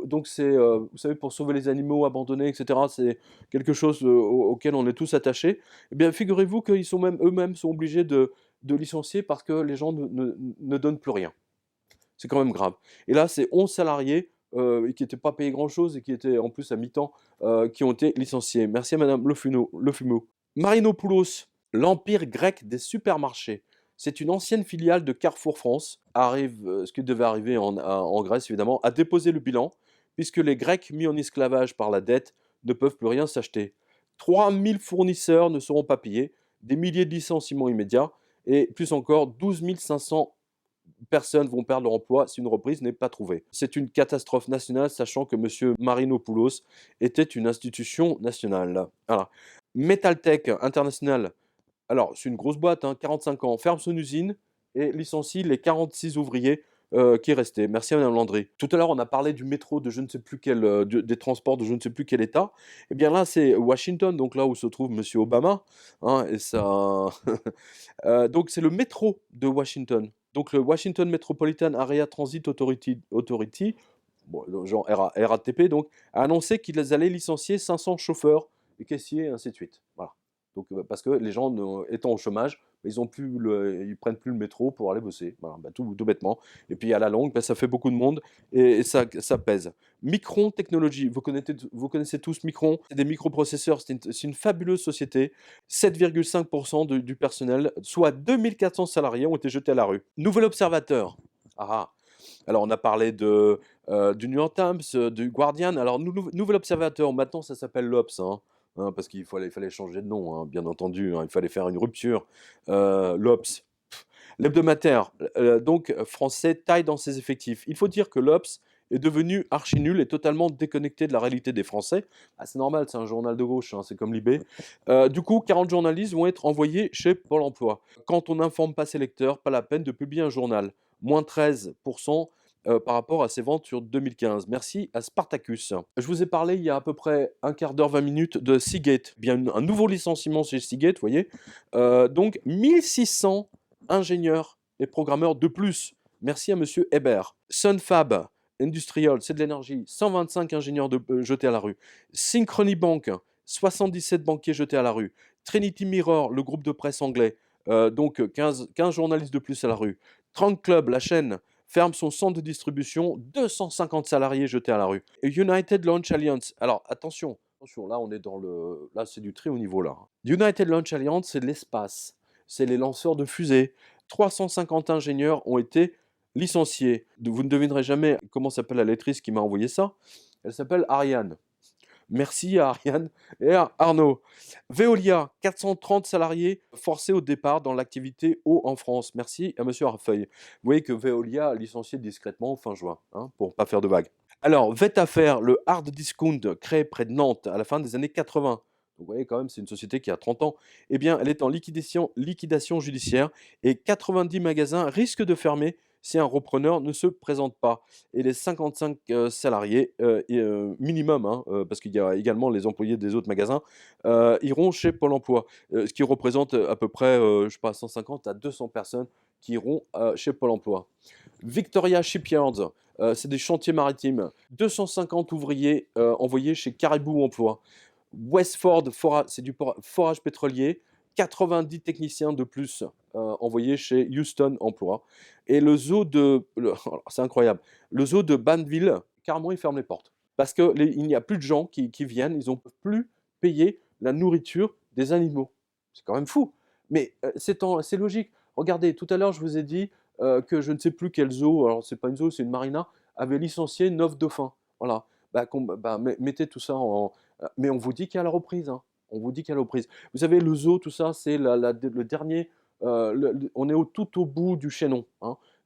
A: Donc c'est, vous savez, pour sauver les animaux abandonnés, etc., c'est quelque chose auquel on est tous attachés. Eh bien, figurez-vous qu'ils sont même eux-mêmes sont obligés de licencier parce que les gens ne donnent plus rien. C'est quand même grave. Et là, c'est 11 salariés qui n'étaient pas payés grand-chose et qui étaient en plus à mi-temps, qui ont été licenciés. Merci à Madame Le Fumeau. Marinopoulos, l'empire grec des supermarchés. C'est une ancienne filiale de Carrefour France, ce qui devait arriver en Grèce évidemment, a déposé le bilan, puisque les Grecs mis en esclavage par la dette ne peuvent plus rien s'acheter. 3000 fournisseurs ne seront pas payés, des milliers de licenciements immédiats, et plus encore 12 500 personnes vont perdre leur emploi si une reprise n'est pas trouvée. C'est une catastrophe nationale, sachant que M. Marinopoulos était une institution nationale. Voilà. Metaltech International, alors c'est une grosse boîte, hein, 45 ans, ferme son usine et licencie les 46 ouvriers qui restaient. Merci à Mme Landry. Tout à l'heure, on a parlé du métro de je ne sais plus quel, des transports de je ne sais plus quel État. Eh bien là, c'est Washington, donc là où se trouve M. Obama. Hein, et ça... donc c'est le métro de Washington. Donc le Washington Metropolitan Area Transit Authority, bon, genre RATP, donc, a annoncé qu'ils allaient licencier 500 chauffeurs et caissiers, et ainsi de suite. Voilà. Donc, parce que les gens étant au chômage, ils prennent plus le métro pour aller bosser. Voilà, tout bêtement. Et puis à la longue, ça fait beaucoup de monde et ça pèse. Micron Technology, vous connaissez tous Micron, c'est des microprocesseurs, c'est une fabuleuse société. 7,5% du personnel, soit 2400 salariés ont été jetés à la rue. Nouvel Observateur. Alors on a parlé du New York Times, du Guardian. Alors Nouvel Observateur, maintenant ça s'appelle l'Obs. Parce qu'il fallait changer de nom, hein, bien entendu, hein, il fallait faire une rupture. L'Obs, l'hebdomadaire, donc français, taille dans ses effectifs. Il faut dire que l'Obs est devenu archi nul et totalement déconnecté de la réalité des Français. C'est normal, c'est un journal de gauche, hein, c'est comme Libé. Du coup, 40 journalistes vont être envoyés chez Pôle emploi. Quand on n'informe pas ses lecteurs, pas la peine de publier un journal. Moins 13%. Par rapport à ses ventes sur 2015. Merci à Spartacus. Je vous ai parlé il y a à peu près un quart d'heure, 20 minutes de Seagate. Bien un nouveau licenciement chez Seagate, vous voyez. Donc 1600 ingénieurs et programmeurs de plus. Merci à Monsieur Hébert. Sunfab Industrial, c'est de l'énergie. 125 ingénieurs jetés à la rue. Synchrony Bank, 77 banquiers jetés à la rue. Trinity Mirror, le groupe de presse anglais. Donc 15 journalistes de plus à la rue. Trunk Club, la chaîne, ferme son centre de distribution, 250 salariés jetés à la rue. Et United Launch Alliance, alors attention, là on est là c'est du très haut niveau là. United Launch Alliance, c'est de l'espace, c'est les lanceurs de fusées. 350 ingénieurs ont été licenciés. Vous ne devinerez jamais comment s'appelle la lectrice qui m'a envoyé ça. Elle s'appelle Ariane. Merci à Ariane et à Arnaud. Veolia, 430 salariés forcés au départ dans l'activité eau en France. Merci à Monsieur Arfeuil. Vous voyez que Veolia a licencié discrètement fin juin, pour ne pas faire de vagues. Alors, Vetafer, le hard discount créé près de Nantes à la fin des années 80. Vous voyez quand même, c'est une société qui a 30 ans. Eh bien, elle est en liquidation judiciaire et 90 magasins risquent de fermer si un repreneur ne se présente pas. Et les 55 salariés, minimum, parce qu'il y a également les employés des autres magasins, iront chez Pôle emploi, ce qui représente à peu près, 150 à 200 personnes qui iront chez Pôle emploi. Victoria Shipyards, c'est des chantiers maritimes, 250 ouvriers envoyés chez Caribou Emploi. Westford, c'est du forage pétrolier, 90 techniciens de plus envoyés chez Houston Emploi. Et c'est incroyable, le zoo de Banville, carrément, ils ferment les portes. Parce qu'il n'y a plus de gens qui viennent, ils n'ont plus payé la nourriture des animaux. C'est quand même fou. Mais c'est logique. Regardez, tout à l'heure, je vous ai dit que je ne sais plus quel zoo, alors c'est pas une zoo, c'est une marina, avait licencié 9 dauphins. Voilà. Mettez tout ça en... Mais on vous dit qu'il y a la reprise. On vous dit qu'il y a la reprise. Vous savez, le zoo, tout ça, c'est le dernier... on est tout au bout du chaînon.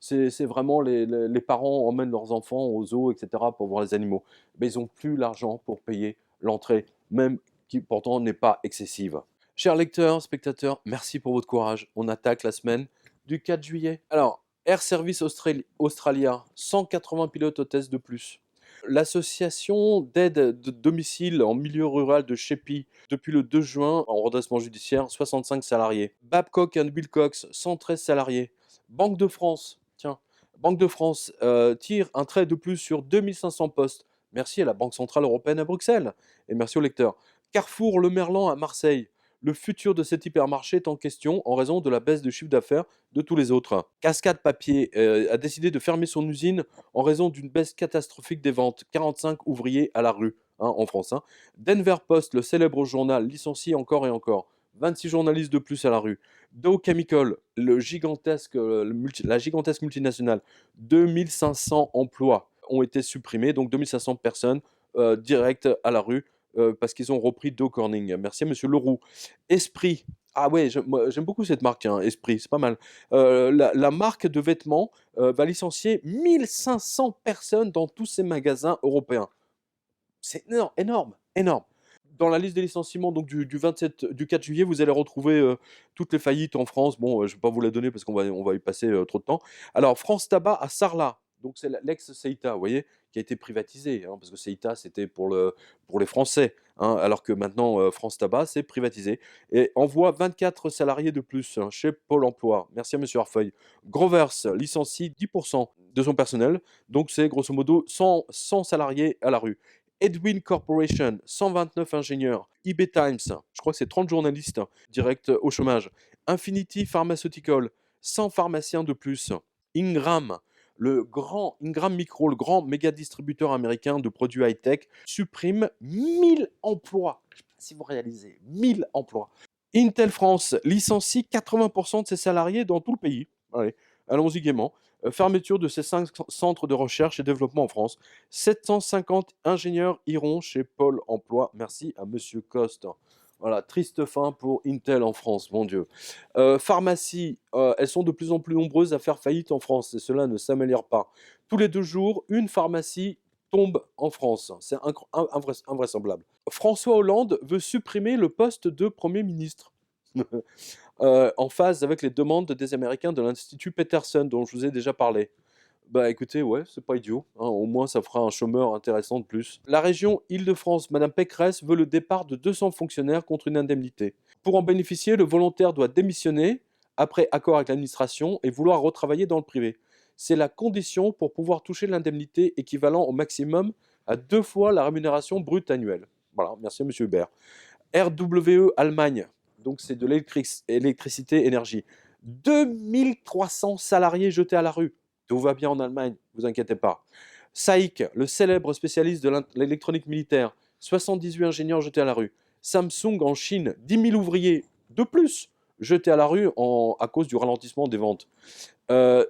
A: C'est vraiment les parents emmènent leurs enfants au zoo, etc., pour voir les animaux. Mais ils n'ont plus l'argent pour payer l'entrée, même qui pourtant n'est pas excessive. Chers lecteurs, spectateurs, merci pour votre courage. On attaque la semaine du 4 juillet. Alors, Air Service Australia, 180 pilotes hôtesses de plus. L'association d'aide de domicile en milieu rural de Sheppey, depuis le 2 juin, en redressement judiciaire, 65 salariés. Babcock & Wilcox, 113 salariés. Banque de France, tire un trait de plus sur 2500 postes. Merci à la Banque Centrale Européenne à Bruxelles. Et merci aux lecteurs. Carrefour Le Merlan à Marseille. Le futur de cet hypermarché est en question en raison de la baisse de chiffre d'affaires de tous les autres. Cascade Papier a décidé de fermer son usine en raison d'une baisse catastrophique des ventes. 45 ouvriers à la rue en France. Denver Post, le célèbre journal, licencie encore et encore. 26 journalistes de plus à la rue. Dow Chemical, la gigantesque multinationale, 2500 emplois ont été supprimés, donc 2500 personnes directes à la rue parce qu'ils ont repris Dow Corning. Merci à Monsieur Leroux. Esprit. Ah ouais, j'aime beaucoup cette marque, Esprit, c'est pas mal. La marque de vêtements va licencier 1500 personnes dans tous ses magasins européens. C'est énorme. Dans la liste des licenciements donc, du 4 juillet, vous allez retrouver toutes les faillites en France. Bon, je ne vais pas vous la donner parce qu'on va y passer trop de temps. Alors, France Tabac à Sarlat, donc c'est l'ex-Seita, vous voyez, qui a été privatisé, parce que Seita, c'était pour les Français, alors que maintenant, France Tabac, c'est privatisé. Et envoie 24 salariés de plus chez Pôle emploi. Merci à M. Arfeuil. Grovers licencie 10% de son personnel, donc c'est grosso modo 100 salariés à la rue. Edwin Corporation, 129 ingénieurs. eBay Times, je crois que c'est 30 journalistes direct au chômage. Infinity Pharmaceutical, 100 pharmaciens de plus. Ingram, Ingram Micro, le grand méga distributeur américain de produits high-tech, supprime 1000 emplois. Je ne sais pas si vous réalisez, 1000 emplois. Intel France licencie 80% de ses salariés dans tout le pays. Allez, allons-y gaiement. Fermeture de ces 5 centres de recherche et développement en France. 750 ingénieurs iront chez Pôle emploi. Merci à Monsieur Coste. Voilà, triste fin pour Intel en France, mon Dieu. Pharmacies, elles sont de plus en plus nombreuses à faire faillite en France et cela ne s'améliore pas. Tous les 2 jours, une pharmacie tombe en France. C'est invraisemblable. François Hollande veut supprimer le poste de Premier ministre. En phase avec les demandes des Américains de l'Institut Peterson, dont je vous ai déjà parlé. Bah écoutez, ouais, c'est pas idiot. Au moins, ça fera un chômeur intéressant de plus. La région Île-de-France, Madame Pécresse veut le départ de 200 fonctionnaires contre une indemnité. Pour en bénéficier, le volontaire doit démissionner après accord avec l'administration et vouloir retravailler dans le privé. C'est la condition pour pouvoir toucher l'indemnité équivalent au maximum à 2 fois la rémunération brute annuelle. Voilà, merci à M. Hubert. RWE Allemagne. Donc c'est de l'électricité, énergie. 2300 salariés jetés à la rue. Tout va bien en Allemagne, ne vous inquiétez pas. SAIC, le célèbre spécialiste de l'électronique militaire, 78 ingénieurs jetés à la rue. Samsung en Chine, 10 000 ouvriers de plus jetés à la rue à cause du ralentissement des ventes.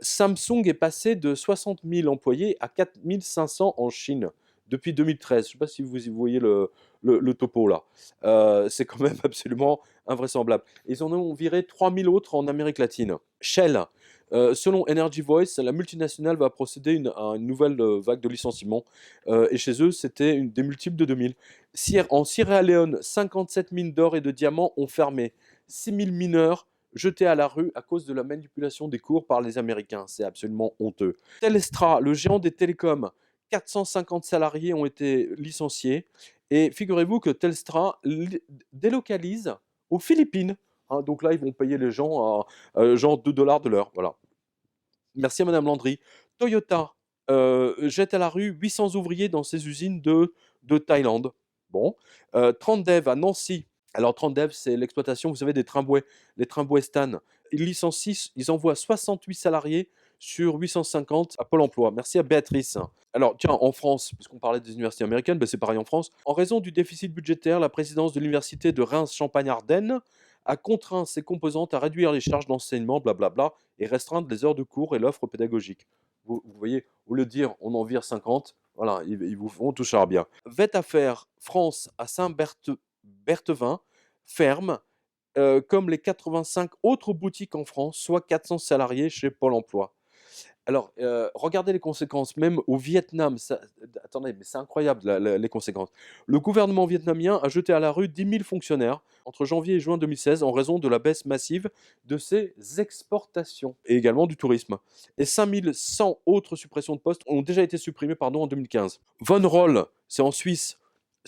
A: Samsung est passé de 60 000 employés à 4 500 en Chine depuis 2013. Je ne sais pas si vous voyez le topo là. C'est quand même absolument invraisemblable. Ils en ont viré 3 000 autres en Amérique latine. Shell, selon Energy Voice, la multinationale va procéder à une nouvelle vague de licenciements. Et chez eux, c'était des multiples de 2000. En Sierra Leone, 57 mines d'or et de diamants ont fermé. 6 000 mineurs jetés à la rue à cause de la manipulation des cours par les Américains. C'est absolument honteux. Telstra, le géant des télécoms, 450 salariés ont été licenciés. Et figurez-vous que Telstra délocalise aux Philippines. Hein, donc là, ils vont payer les gens à genre 2 dollars de l'heure. Voilà. Merci à Madame Landry. Toyota jette à la rue 800 ouvriers dans ses usines de Thaïlande. Bon. Transdev à Nancy. Alors, Transdev, c'est l'exploitation, vous savez, des tramways, les tramways Stan. Ils licencient, ils envoient 68 salariés sur 850 à Pôle emploi. Merci à Béatrice. Alors, tiens, en France, puisqu'on parlait des universités américaines, ben c'est pareil en France. En raison du déficit budgétaire, la présidence de l'université de Reims-Champagne-Ardenne a contraint ses composantes à réduire les charges d'enseignement, blablabla, et restreindre les heures de cours et l'offre pédagogique. Vous voyez, au lieu de dire on en vire 50, voilà, ils vous font tout bien. Vet-Affaires France à Saint-Berthevin ferme, comme les 85 autres boutiques en France, soit 400 salariés chez Pôle emploi. Alors, regardez les conséquences, même au Vietnam, attendez, mais c'est incroyable les conséquences. Le gouvernement vietnamien a jeté à la rue 10 000 fonctionnaires entre janvier et juin 2016 en raison de la baisse massive de ses exportations et également du tourisme. Et 5 100 autres suppressions de postes ont déjà été supprimées en 2015. Von Roll, c'est en Suisse.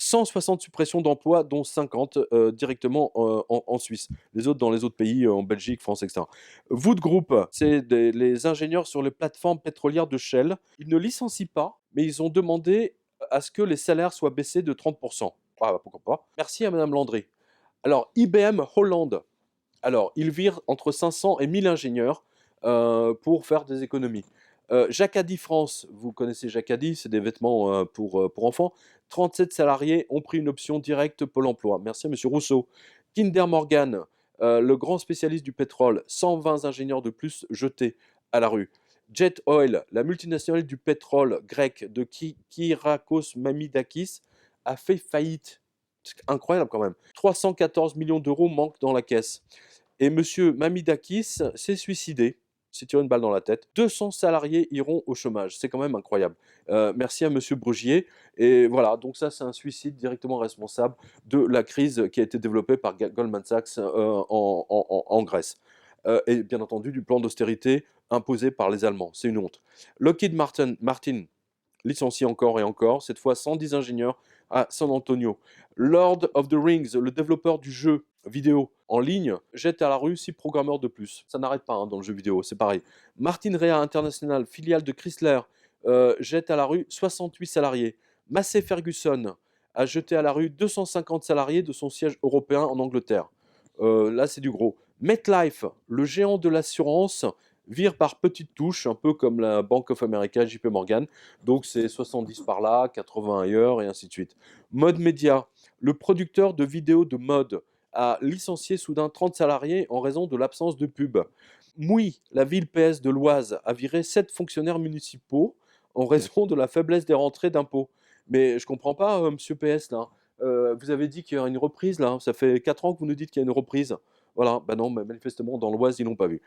A: 160 suppressions d'emplois, dont 50 directement en Suisse. Les autres dans les autres pays, en Belgique, France, etc. Wood Group, c'est les ingénieurs sur les plateformes pétrolières de Shell. Ils ne licencient pas, mais ils ont demandé à ce que les salaires soient baissés de 30%. Ah, bah, pourquoi pas. Merci à Madame Landry. Alors, IBM Hollande. Alors, ils virent entre 500 et 1000 ingénieurs pour faire des économies. Jacadi France, vous connaissez Jacadi, c'est des vêtements pour enfants. 37 salariés ont pris une option directe Pôle emploi. Merci à M. Rousseau. Kinder Morgan, le grand spécialiste du pétrole, 120 ingénieurs de plus jetés à la rue. Jet Oil, la multinationale du pétrole grec de Kyriakos Mamidakis, a fait faillite. C'est incroyable quand même. 314 millions d'euros manquent dans la caisse. Et M. Mamidakis s'est suicidé. s'est tiré une balle dans la tête. 200 salariés iront au chômage. C'est quand même incroyable. Merci à Monsieur Brugier. Et voilà, donc ça, c'est un suicide directement responsable de la crise qui a été développée par Goldman Sachs en Grèce. Et bien entendu, du plan d'austérité imposé par les Allemands. C'est une honte. Lockheed Martin licencie encore et encore, cette fois 110 ingénieurs à San Antonio. Lord of the Rings, le développeur du jeu vidéo en ligne, jette à la rue 6 programmeurs de plus. Ça n'arrête pas dans le jeu vidéo, c'est pareil. Martin Rea International, filiale de Chrysler, jette à la rue 68 salariés. Massey Ferguson a jeté à la rue 250 salariés de son siège européen en Angleterre. Là, c'est du gros. MetLife, le géant de l'assurance, vire par petites touches, un peu comme la Bank of America, JP Morgan. Donc c'est 70 par là, 80 ailleurs, et ainsi de suite. Mode Media, le producteur de vidéos de mode, a licencié soudain 30 salariés en raison de l'absence de pub. Mouy, la ville PS de l'Oise, a viré 7 fonctionnaires municipaux en raison de la faiblesse des rentrées d'impôts. Mais je ne comprends pas, monsieur PS, là. Vous avez dit qu'il y a une reprise, là. Ça fait 4 ans que vous nous dites qu'il y a une reprise. Voilà, ben non, mais manifestement, dans l'Oise, ils n'ont pas vu.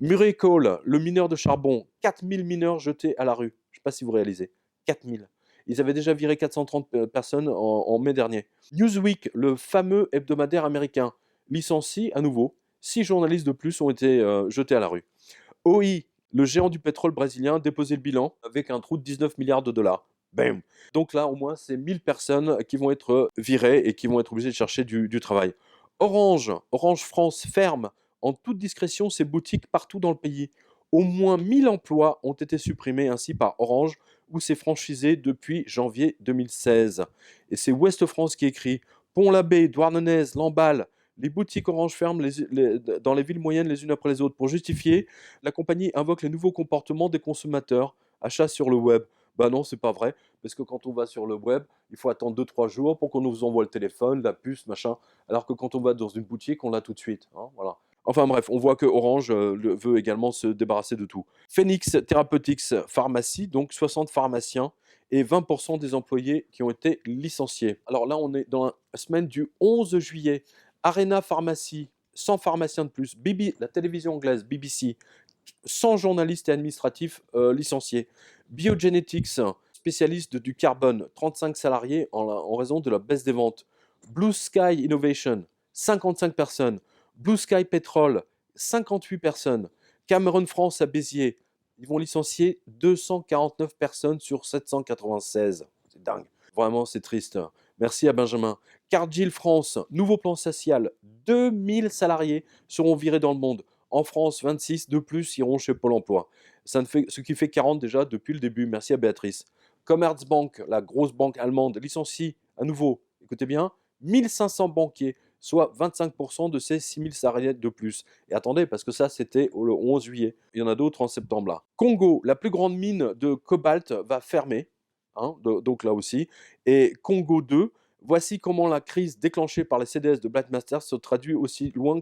A: Murray Cole, le mineur de charbon, 4000 mineurs jetés à la rue. Je ne sais pas si vous réalisez. 4000. Ils avaient déjà viré 430 personnes en mai dernier. Newsweek, le fameux hebdomadaire américain, licencie à nouveau. 6 journalistes de plus ont été jetés à la rue. OI, le géant du pétrole brésilien, déposé le bilan avec un trou de 19 milliards de dollars. Bam. Donc là, au moins, c'est 1000 personnes qui vont être virées et qui vont être obligées de chercher du travail. Orange France ferme en toute discrétion ses boutiques partout dans le pays. Au moins 1000 emplois ont été supprimés ainsi par Orange ou ses franchisés depuis janvier 2016. Et c'est Ouest France qui écrit « Pont-l'Abbé, Douarnenez, Lamballe, les boutiques Orange ferment dans les villes moyennes les unes après les autres. Pour justifier, la compagnie invoque les nouveaux comportements des consommateurs, achats sur le web. » Ben non, c'est pas vrai, parce que quand on va sur le web, il faut attendre 2-3 jours pour qu'on nous envoie le téléphone, la puce, machin, alors que quand on va dans une boutique, on l'a tout de suite. Hein, voilà. Enfin bref, on voit que Orange veut également se débarrasser de tout. Phoenix Therapeutics Pharmacy, donc 60 pharmaciens et 20% des employés qui ont été licenciés. Alors là, on est dans la semaine du 11 juillet. Arena Pharmacy, 100 pharmaciens de plus. La télévision anglaise, BBC, 100 journalistes et administratifs licenciés. Biogenetics, spécialiste du carbone, 35 salariés en raison de la baisse des ventes. Blue Sky Innovation, 55 personnes. Blue Sky Petrol, 58 personnes. Cameron France à Béziers, ils vont licencier 249 personnes sur 796. C'est dingue. Vraiment, c'est triste. Merci à Benjamin. Cargill France, nouveau plan social. 2000 salariés seront virés dans le monde. En France, 26 de plus iront chez Pôle emploi. Ce qui fait 40 déjà depuis le début. Merci à Béatrice. Commerzbank, la grosse banque allemande, licencie à nouveau, écoutez bien, 1500 banquiers, soit 25% de ces 6000 salariés de plus. Et attendez, parce que ça, c'était le 11 juillet. Il y en a d'autres en septembre là. Congo, la plus grande mine de cobalt va fermer, donc là aussi. Et Congo 2, voici comment la crise déclenchée par les CDS de Black Master se traduit aussi loin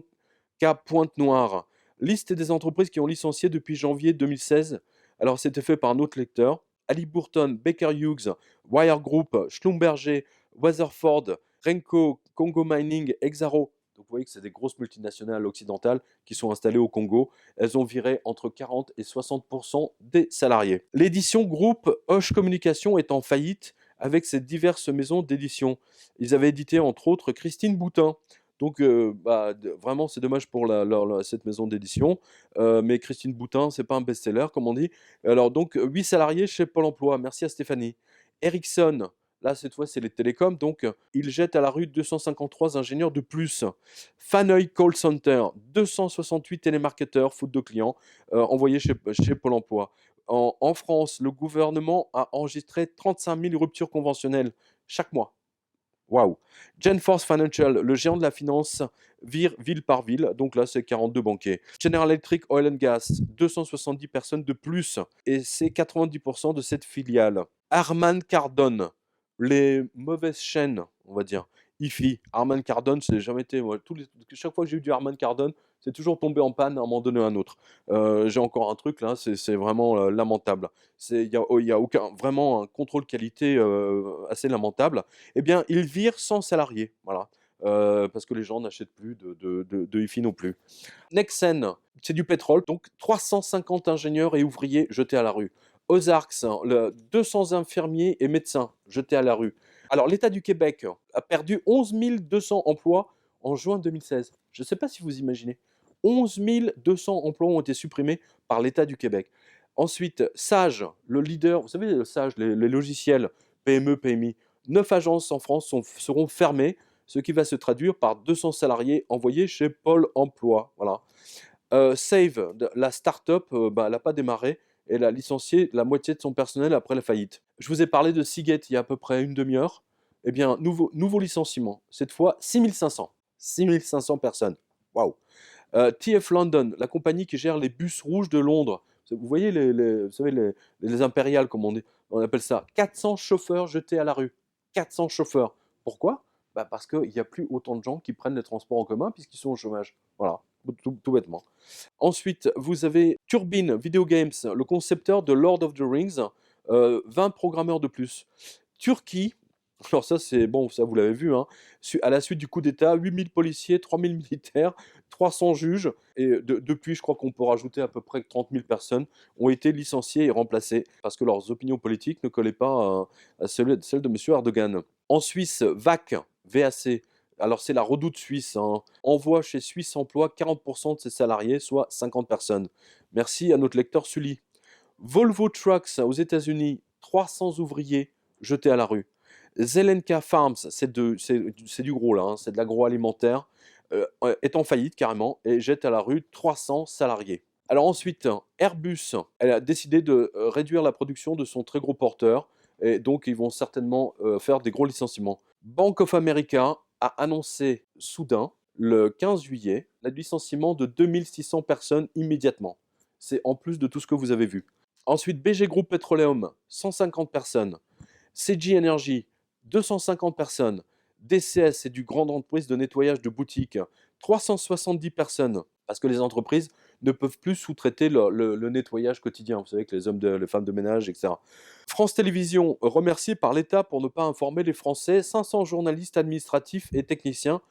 A: qu'à Pointe-Noire. Liste des entreprises qui ont licencié depuis janvier 2016. Alors, c'était fait par un autre lecteur. Halliburton, Baker Hughes, Wire Group, Schlumberger, Weatherford, Renko, Congo Mining, Exaro. Donc vous voyez que c'est des grosses multinationales occidentales qui sont installées au Congo. Elles ont viré entre 40 et 60% des salariés. L'édition groupe Hoche Communication est en faillite avec ses diverses maisons d'édition. Ils avaient édité entre autres Christine Boutin. Donc vraiment c'est dommage pour cette maison d'édition. Mais Christine Boutin, c'est pas un best-seller comme on dit. Alors donc 8 salariés chez Pôle emploi. Merci à Stéphanie. Ericsson. Là, cette fois, c'est les télécoms. Donc, ils jettent à la rue 253 ingénieurs de plus. Faneuil Call Center, 268 télémarketeurs, faute de clients, envoyés chez Pôle emploi. En France, le gouvernement a enregistré 35 000 ruptures conventionnelles chaque mois. Waouh! GenForce Financial, le géant de la finance, vire ville par ville. Donc là, c'est 42 banquiers. General Electric Oil and Gas, 270 personnes de plus. Et c'est 90% de cette filiale. Harman Kardon, les mauvaises chaînes, on va dire. IFI, Harman Kardon, c'est jamais été. Chaque fois que j'ai eu du Harman Kardon, c'est toujours tombé en panne à un moment donné à un autre. J'ai encore un truc là, c'est vraiment lamentable. Il y a vraiment un contrôle qualité assez lamentable. Eh bien, ils virent 100 salariés, voilà. Parce que les gens n'achètent plus de IFI non plus. Nexen, c'est du pétrole, donc 350 ingénieurs et ouvriers jetés à la rue. Ozarks, 200 infirmiers et médecins jetés à la rue. Alors, l'État du Québec a perdu 11 200 emplois en juin 2016. Je ne sais pas si vous imaginez. 11 200 emplois ont été supprimés par l'État du Québec. Ensuite, Sage, le leader, vous savez, Sage, les logiciels PME, PMI, 9 agences en France seront fermées, ce qui va se traduire par 200 salariés envoyés chez Pôle emploi. Voilà. Save, la start-up, elle n'a pas démarré. Elle a licencié la moitié de son personnel après la faillite. Je vous ai parlé de Seagate il y a à peu près une demi-heure. Eh bien, nouveau licenciement. Cette fois, 6500. 6500 personnes. Waouh. TF London, la compagnie qui gère les bus rouges de Londres. Vous voyez vous savez, les impériales, comme on appelle ça. 400 chauffeurs jetés à la rue. 400 chauffeurs. Pourquoi? Parce qu'il n'y a plus autant de gens qui prennent les transports en commun puisqu'ils sont au chômage. Voilà, tout bêtement. Ensuite, vous avez Turbine Video Games, le concepteur de Lord of the Rings, 20 programmeurs de plus. Turquie, alors ça c'est bon, ça vous l'avez vu, à la suite du coup d'État, 8000 policiers, 3000 militaires, 300 juges, et depuis je crois qu'on peut rajouter à peu près 30 000 personnes, ont été licenciées et remplacées parce que leurs opinions politiques ne collaient pas à celles de M. Erdogan. En Suisse, VAC, alors c'est la redoute suisse, envoie chez Suisse Emploi 40% de ses salariés, soit 50 personnes. Merci à notre lecteur Sully. Volvo Trucks aux États-Unis, 300 ouvriers jetés à la rue. Zelenka Farms, c'est du gros là, c'est de l'agroalimentaire, est en faillite carrément et jette à la rue 300 salariés. Alors ensuite, Airbus, elle a décidé de réduire la production de son très gros porteur et donc ils vont certainement faire des gros licenciements. Bank of America a annoncé soudain, le 15 juillet, le licenciement de 2600 personnes immédiatement. C'est en plus de tout ce que vous avez vu. Ensuite, BG Group Petroleum, 150 personnes. CG Energy, 250 personnes. DCS, c'est du grande entreprise de nettoyage de boutiques, 370 personnes. parce que les entreprises ne peuvent plus sous-traiter le nettoyage quotidien, vous savez, avec les femmes de ménage, etc. France Télévisions, remercié par l'État pour ne pas informer les Français, 500 journalistes administratifs et techniciens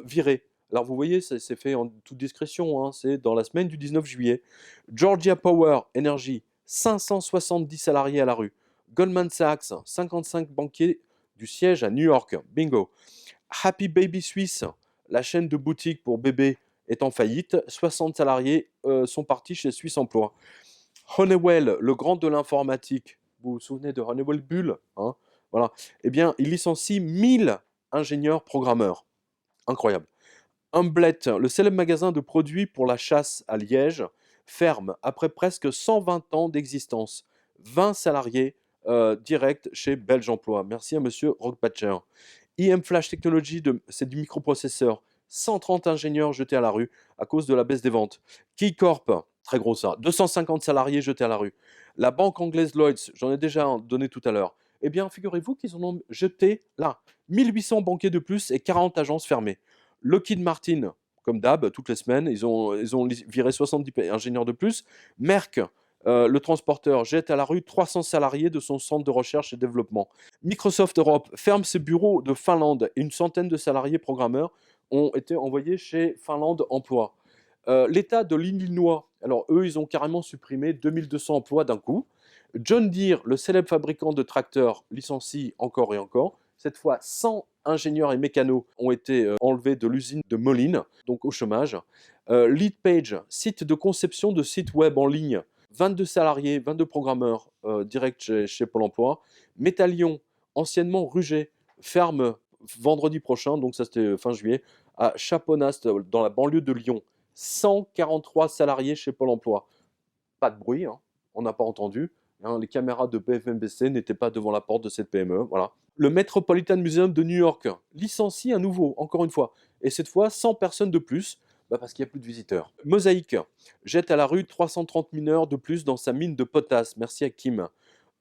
A: virés. Alors vous voyez, c'est fait en toute discrétion, hein, c'est dans la semaine du 19 juillet. Georgia Power Energy, 570 salariés à la rue. Goldman Sachs, 55 banquiers du siège à New York. Bingo. Happy Baby Suisse, la chaîne de boutiques pour bébés est en faillite. 60 salariés sont partis chez Suisse Emploi. Honeywell, le grand de l'informatique, vous vous souvenez de Honeywell Bull, hein, voilà. Eh bien, il licencie 1000 ingénieurs programmeurs. Incroyable. Humblet, le célèbre magasin de produits pour la chasse à Liège, ferme après presque 120 ans d'existence. 20 salariés directs chez Belge Emploi. Merci à monsieur Rockpatcher. IM Flash Technology, c'est du microprocesseur. 130 ingénieurs jetés à la rue à cause de la baisse des ventes. Keycorp, très gros ça, 250 salariés jetés à la rue. La banque anglaise Lloyds, j'en ai déjà donné tout à l'heure. Eh bien, figurez-vous qu'ils en ont jeté là 1800 banquiers de plus et 40 agences fermées. Lockheed Martin, comme d'hab, toutes les semaines, ils ont viré 70 ingénieurs de plus. Merck, le transporteur, jette à la rue 300 salariés de son centre de recherche et développement. Microsoft Europe ferme ses bureaux de Finlande et une centaine de salariés programmeurs ont été envoyés chez Finlande Emploi. L'État de l'Illinois, alors eux, ils ont carrément supprimé 2200 emplois d'un coup. John Deere, le célèbre fabricant de tracteurs, licencie encore et encore. Cette fois, 100 ingénieurs et mécanos ont été enlevés de l'usine de Moline, donc au chômage. Leadpage, site de conception de sites web en ligne, 22 salariés, 22 programmeurs directs chez Pôle emploi. Métallion, anciennement Ruget, ferme vendredi prochain, donc ça c'était fin juillet, à Chaponast, dans la banlieue de Lyon. 143 salariés chez Pôle emploi. Pas de bruit, hein, on n'a pas entendu. Hein, les caméras de BFMBC n'étaient pas devant la porte de cette PME. Voilà. Le Metropolitan Museum de New York licencie à nouveau, encore une fois, et cette fois 100 personnes de plus, parce qu'il n'y a plus de visiteurs. Mosaïque jette à la rue 330 mineurs de plus dans sa mine de potasse. Merci à Kim.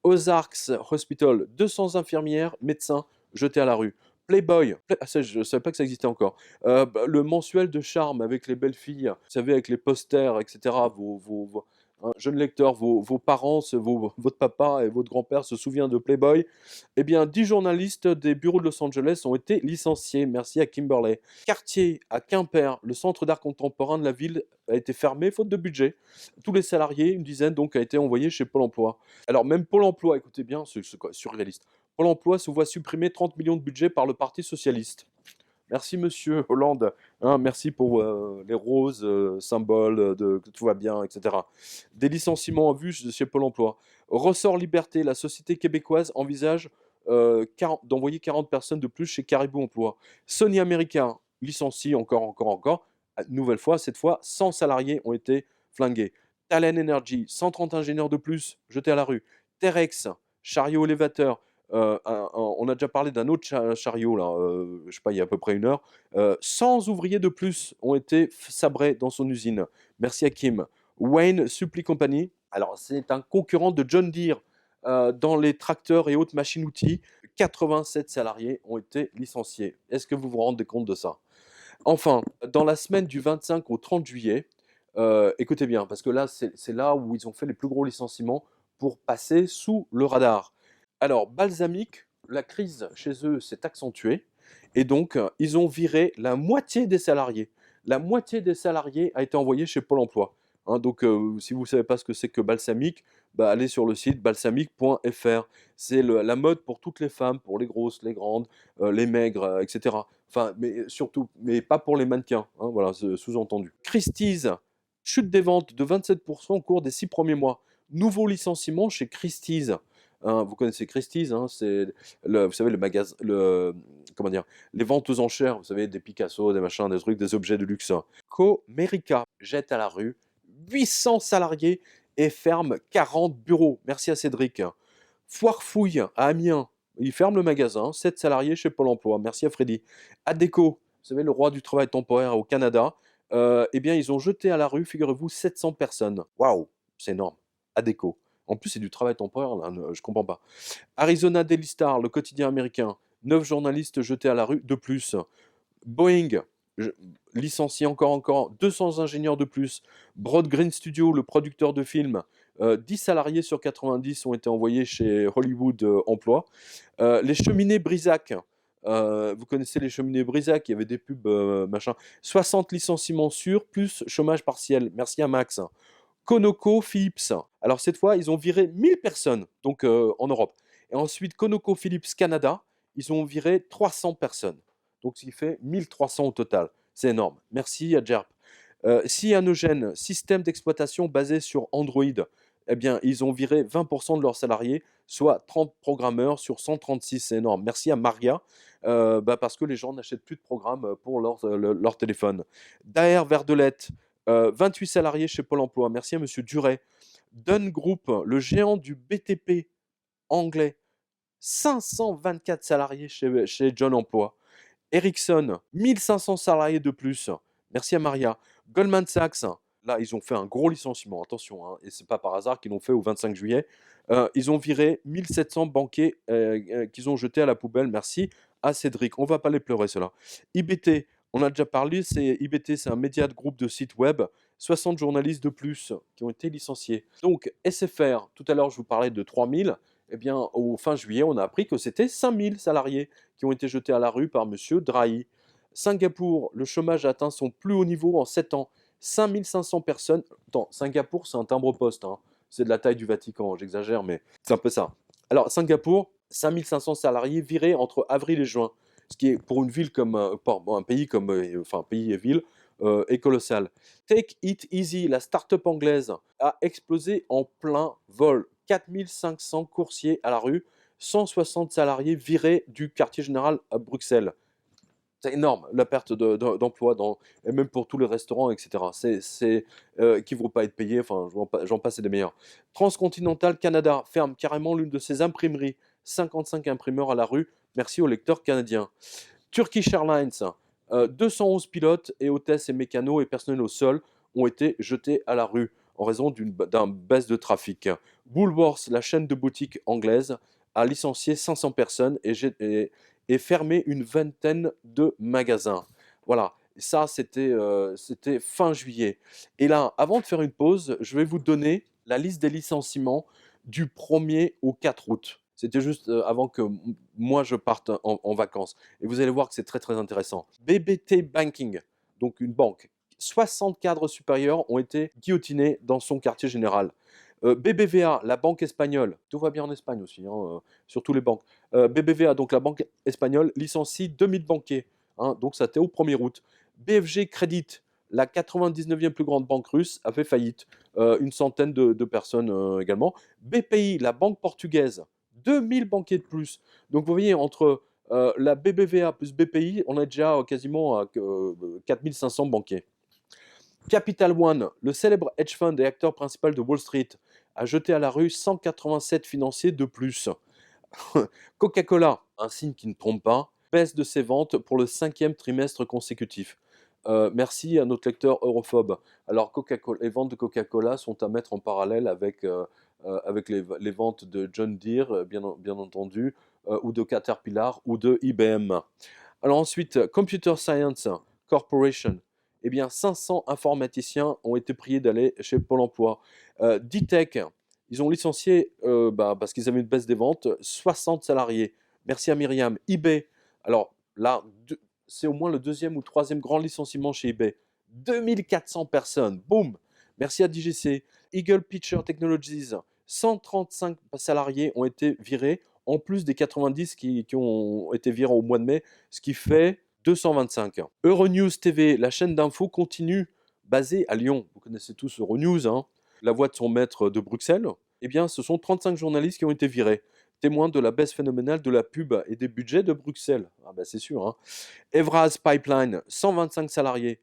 A: Ozarks Hospital, 200 infirmières, médecins jetés à la rue. Playboy, ça, je ne savais pas que ça existait encore. Le mensuel de charme avec les belles filles, vous savez, avec les posters, etc. Jeunes lecteurs, vos parents, votre papa et votre grand-père se souviennent de Playboy. Eh bien, 10 journalistes des bureaux de Los Angeles ont été licenciés. Merci à Kimberley. Cartier, à Quimper, le centre d'art contemporain de la ville a été fermé faute de budget. Tous les salariés, une dizaine, donc, a été envoyé chez Pôle emploi. Alors, même Pôle emploi, écoutez bien, c'est surréaliste. Pôle emploi se voit supprimer 30 millions de budget par le Parti socialiste. Merci Monsieur Hollande, hein, merci pour les roses, symboles de que tout va bien, etc. Des licenciements en vue chez Pôle emploi. Ressort Liberté, la société québécoise envisage d'envoyer 40 personnes de plus chez Caribou Emploi. Sony America licencie encore. Nouvelle fois, cette fois, 100 salariés ont été flingués. Talen Energy, 130 ingénieurs de plus jetés à la rue. Terex, chariot élévateur. On a déjà parlé d'un autre chariot, là, je sais pas, il y a à peu près une heure. 100 ouvriers de plus ont été sabrés dans son usine. Merci à Kim. Wayne Supply Company, alors c'est un concurrent de John Deere dans les tracteurs et autres machines-outils. 87 salariés ont été licenciés. Est-ce que vous vous rendez compte de ça? Enfin, dans la semaine du 25 au 30 juillet, écoutez bien, parce que là, c'est là où ils ont fait les plus gros licenciements pour passer sous le radar. Alors, Balsamiq, la crise chez eux s'est accentuée et donc ils ont viré la moitié des salariés. La moitié des salariés a été envoyée chez Pôle emploi. Hein, donc, si vous ne savez pas ce que c'est que Balsamiq, allez sur le site balsamiq.fr. C'est la mode pour toutes les femmes, pour les grosses, les grandes, les maigres, etc. Enfin, mais surtout, mais pas pour les mannequins. Hein, voilà, sous-entendu. Christie's, chute des ventes de 27% au cours des 6 premiers mois. Nouveau licenciement chez Christie's. Hein, vous connaissez Christie's, hein, c'est vous savez le magasin, comment dire, les ventes aux enchères, vous savez des Picasso, des machins, des trucs, des objets de luxe. Comerica jette à la rue 800 salariés et ferme 40 bureaux. Merci à Cédric. Foirefouille à Amiens, il ferme le magasin, 7 salariés chez Pôle emploi. Merci à Freddy. Adecco, vous savez le roi du travail temporaire au Canada, eh bien ils ont jeté à la rue, figurez-vous, 700 personnes. Waouh, c'est énorme. Adecco. En plus, c'est du travail temporaire, là, je comprends pas. Arizona Daily Star, le quotidien américain, 9 journalistes jetés à la rue de plus. Boeing, je licencie encore 200 ingénieurs de plus. Broad Green Studio, le producteur de films, 10 salariés sur 90 ont été envoyés chez Hollywood Emploi. Les cheminées Brisac, vous connaissez les cheminées Brisac, il y avait des pubs, machin. 60 licenciements sûrs, plus chômage partiel. Merci à Max. Conoco Philips. Alors cette fois, ils ont viré 1000 personnes, donc en Europe. Et ensuite, Conoco Philips Canada, ils ont viré 300 personnes. Donc ce qui fait 1300 au total. C'est énorme. Merci à Jerp. Cyanogen, système d'exploitation basé sur Android, eh bien, ils ont viré 20% de leurs salariés, soit 30 programmeurs sur 136. C'est énorme. Merci à Maria, parce que les gens n'achètent plus de programmes pour leur téléphone. Daher Verdelette, 28 salariés chez Pôle emploi. Merci à Monsieur Duret. Dunn Group, le géant du BTP anglais, 524 salariés chez John Emploi. Ericsson, 1500 salariés de plus. Merci à Maria. Goldman Sachs, là, ils ont fait un gros licenciement, attention, hein, et c'est pas par hasard qu'ils l'ont fait au 25 juillet. Ils ont viré 1700 banquiers qu'ils ont jetés à la poubelle. Merci à Cédric. On va pas les pleurer, ceux-là. IBT, on a déjà parlé, IBT, c'est un média de groupe de sites web. 60 journalistes de plus qui ont été licenciés. Donc, SFR, tout à l'heure, je vous parlais de 3000. Eh bien, au fin juillet, on a appris que c'était 5000 salariés qui ont été jetés à la rue par M. Drahi. Singapour, le chômage a atteint son plus haut niveau en 7 ans. 5500 personnes. Attends, Singapour, c'est un timbre-poste. Hein. C'est de la taille du Vatican, j'exagère, mais c'est un peu ça. Alors, Singapour, 5500 salariés virés entre avril et juin. Ce qui est, pour une ville comme, un pays comme, enfin, pays et ville, est colossal. Take It Easy, la start-up anglaise, a explosé en plein vol. 4500 coursiers à la rue, 160 salariés virés du quartier général à Bruxelles. C'est énorme, la perte d'emploi, et même pour tous les restaurants, etc. Qui ne vont pas être payés, enfin, j'en passe et des meilleurs. Transcontinental Canada ferme carrément l'une de ses imprimeries. 55 imprimeurs à la rue, merci aux lecteurs canadiens. Turkish Airlines, 211 pilotes et hôtesses et mécanos et personnels au sol ont été jetés à la rue en raison d'une baisse de trafic. Woolworths, la chaîne de boutiques anglaise, a licencié 500 personnes et fermé une vingtaine de magasins. Voilà, ça c'était fin juillet. Et là, avant de faire une pause, je vais vous donner la liste des licenciements du 1er au 4 août. C'était juste avant que moi je parte en vacances. Et vous allez voir que c'est très très intéressant. BBT Banking, donc une banque. 60 cadres supérieurs ont été guillotinés dans son quartier général. BBVA, la banque espagnole, tout va bien en Espagne aussi, hein, sur tous les banques. BBVA, donc la banque espagnole, licencie 2000 banquiers, hein, donc ça était au 1er août. BFG Credit, la 99e plus grande banque russe, a fait faillite. Une centaine de personnes également. BPI, la banque portugaise, 2000 banquiers de plus. Donc vous voyez, entre la BBVA plus BPI, on est déjà quasiment à 4500 banquiers. Capital One, le célèbre hedge fund et acteur principal de Wall Street, a jeté à la rue 187 financiers de plus. Coca-Cola, un signe qui ne trompe pas, baisse de ses ventes pour le 5e trimestre consécutif. Merci à notre lecteur europhobe. Alors, les ventes de Coca-Cola sont à mettre en parallèle avec les ventes de John Deere, bien entendu, ou de Caterpillar, ou de IBM. Alors ensuite, Computer Science Corporation, eh bien 500 informaticiens ont été priés d'aller chez Pôle emploi. D-Tech, ils ont licencié, parce qu'ils avaient une baisse des ventes, 60 salariés. Merci à Myriam. eBay, alors là, c'est au moins le 2e ou 3e grand licenciement chez eBay. 2400 personnes, boum. Merci à DGC. Eagle Pitcher Technologies, 135 salariés ont été virés, en plus des 90 qui ont été virés au mois de mai, ce qui fait 225. Euronews TV, la chaîne d'info continue, basée à Lyon. Vous connaissez tous Euronews, hein, la voix de son maître de Bruxelles. Eh bien, ce sont 35 journalistes qui ont été virés, témoins de la baisse phénoménale de la pub et des budgets de Bruxelles. Ah ben c'est sûr. Hein. Evraz Pipeline, 125 salariés.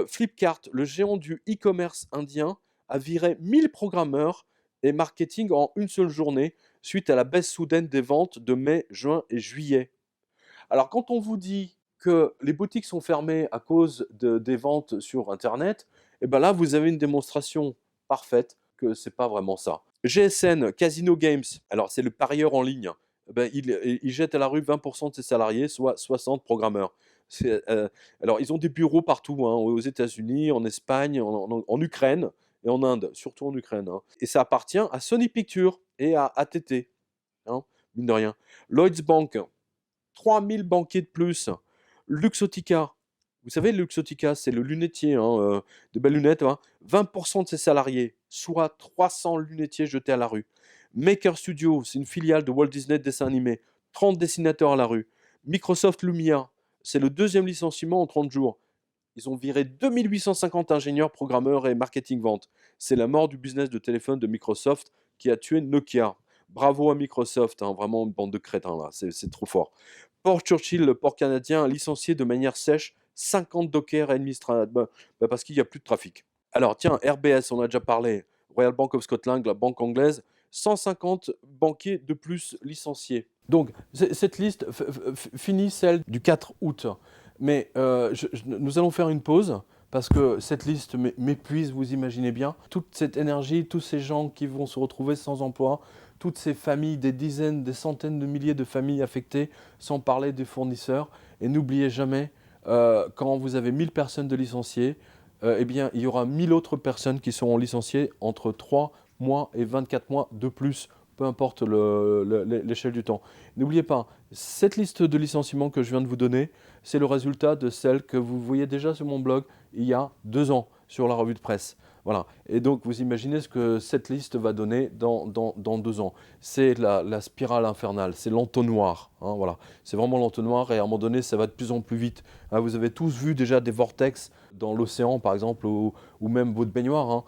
A: Flipkart, le géant du e-commerce indien, a viré 1000 programmeurs et marketing en une seule journée, suite à la baisse soudaine des ventes de mai, juin et juillet. Alors, quand on vous dit que les boutiques sont fermées à cause des ventes sur Internet, et ben là, vous avez une démonstration parfaite que c'est pas vraiment ça. GSN, Casino Games, alors c'est le parieur en ligne. Ben, il jette à la rue 20% de ses salariés, soit 60 programmeurs. Alors, ils ont des bureaux partout, hein, aux États-Unis, en Espagne, en Ukraine et en Inde, surtout en Ukraine, hein. Et ça appartient à Sony Pictures et à AT&T, hein, mine de rien. Lloyds Bank, 3000 banquiers de plus. Luxottica, vous savez, Luxottica, c'est le lunetier, hein, de belles lunettes, hein. 20% de ses salariés, soit 300 lunetiers jetés à la rue. Maker Studio, c'est une filiale de Walt Disney de dessin animé, 30 dessinateurs à la rue. Microsoft Lumia, c'est le deuxième licenciement en 30 jours. Ils ont viré 2850 ingénieurs, programmeurs et marketing-vente. C'est la mort du business de téléphone de Microsoft qui a tué Nokia. Bravo à Microsoft, hein, vraiment une bande de crétins là, c'est trop fort. Port Churchill, le port canadien, a licencié de manière sèche 50 dockers et administrateurs parce qu'il n'y a plus de trafic. Alors tiens, RBS, on a déjà parlé, Royal Bank of Scotland, la banque anglaise, 150 banquiers de plus licenciés. Donc cette liste finit celle du 4 août. Mais nous allons faire une pause parce que cette liste m'épuise, vous imaginez bien. Toute cette énergie, tous ces gens qui vont se retrouver sans emploi, toutes ces familles, des dizaines, des centaines de milliers de familles affectées, sans parler des fournisseurs. Et n'oubliez jamais, quand vous avez 1000 personnes de licenciées, eh bien, il y aura 1000 autres personnes qui seront licenciées entre 3 mois et 24 mois de plus, peu importe l'échelle du temps. N'oubliez pas, cette liste de licenciements que je viens de vous donner, c'est le résultat de celle que vous voyez déjà sur mon blog il y a 2 ans sur la revue de presse. Voilà. Et donc, vous imaginez ce que cette liste va donner dans 2 ans. C'est la spirale infernale, c'est l'entonnoir, hein, voilà. C'est vraiment l'entonnoir et à un moment donné, ça va de plus en plus vite. Hein, vous avez tous vu déjà des vortex dans l'océan, par exemple, ou même votre baignoire, hein.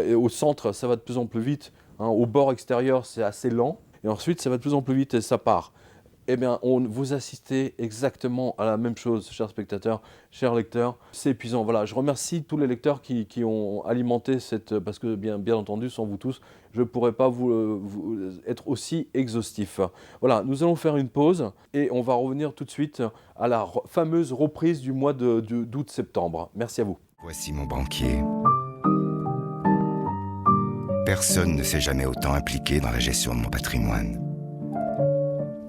A: Et au centre, ça va de plus en plus vite. Hein, au bord extérieur, c'est assez lent. Et ensuite, ça va de plus en plus vite et ça part. Eh bien, vous assistez exactement à la même chose, chers spectateurs, chers lecteurs. C'est épuisant. Voilà, je remercie tous les lecteurs qui ont alimenté cette... Parce que, bien entendu, sans vous tous, je ne pourrais pas vous être aussi exhaustif. Voilà, nous allons faire une pause et on va revenir tout de suite à la fameuse reprise du mois d'août-septembre. Merci à vous.
F: Voici mon banquier. Personne ne s'est jamais autant impliqué dans la gestion de mon patrimoine.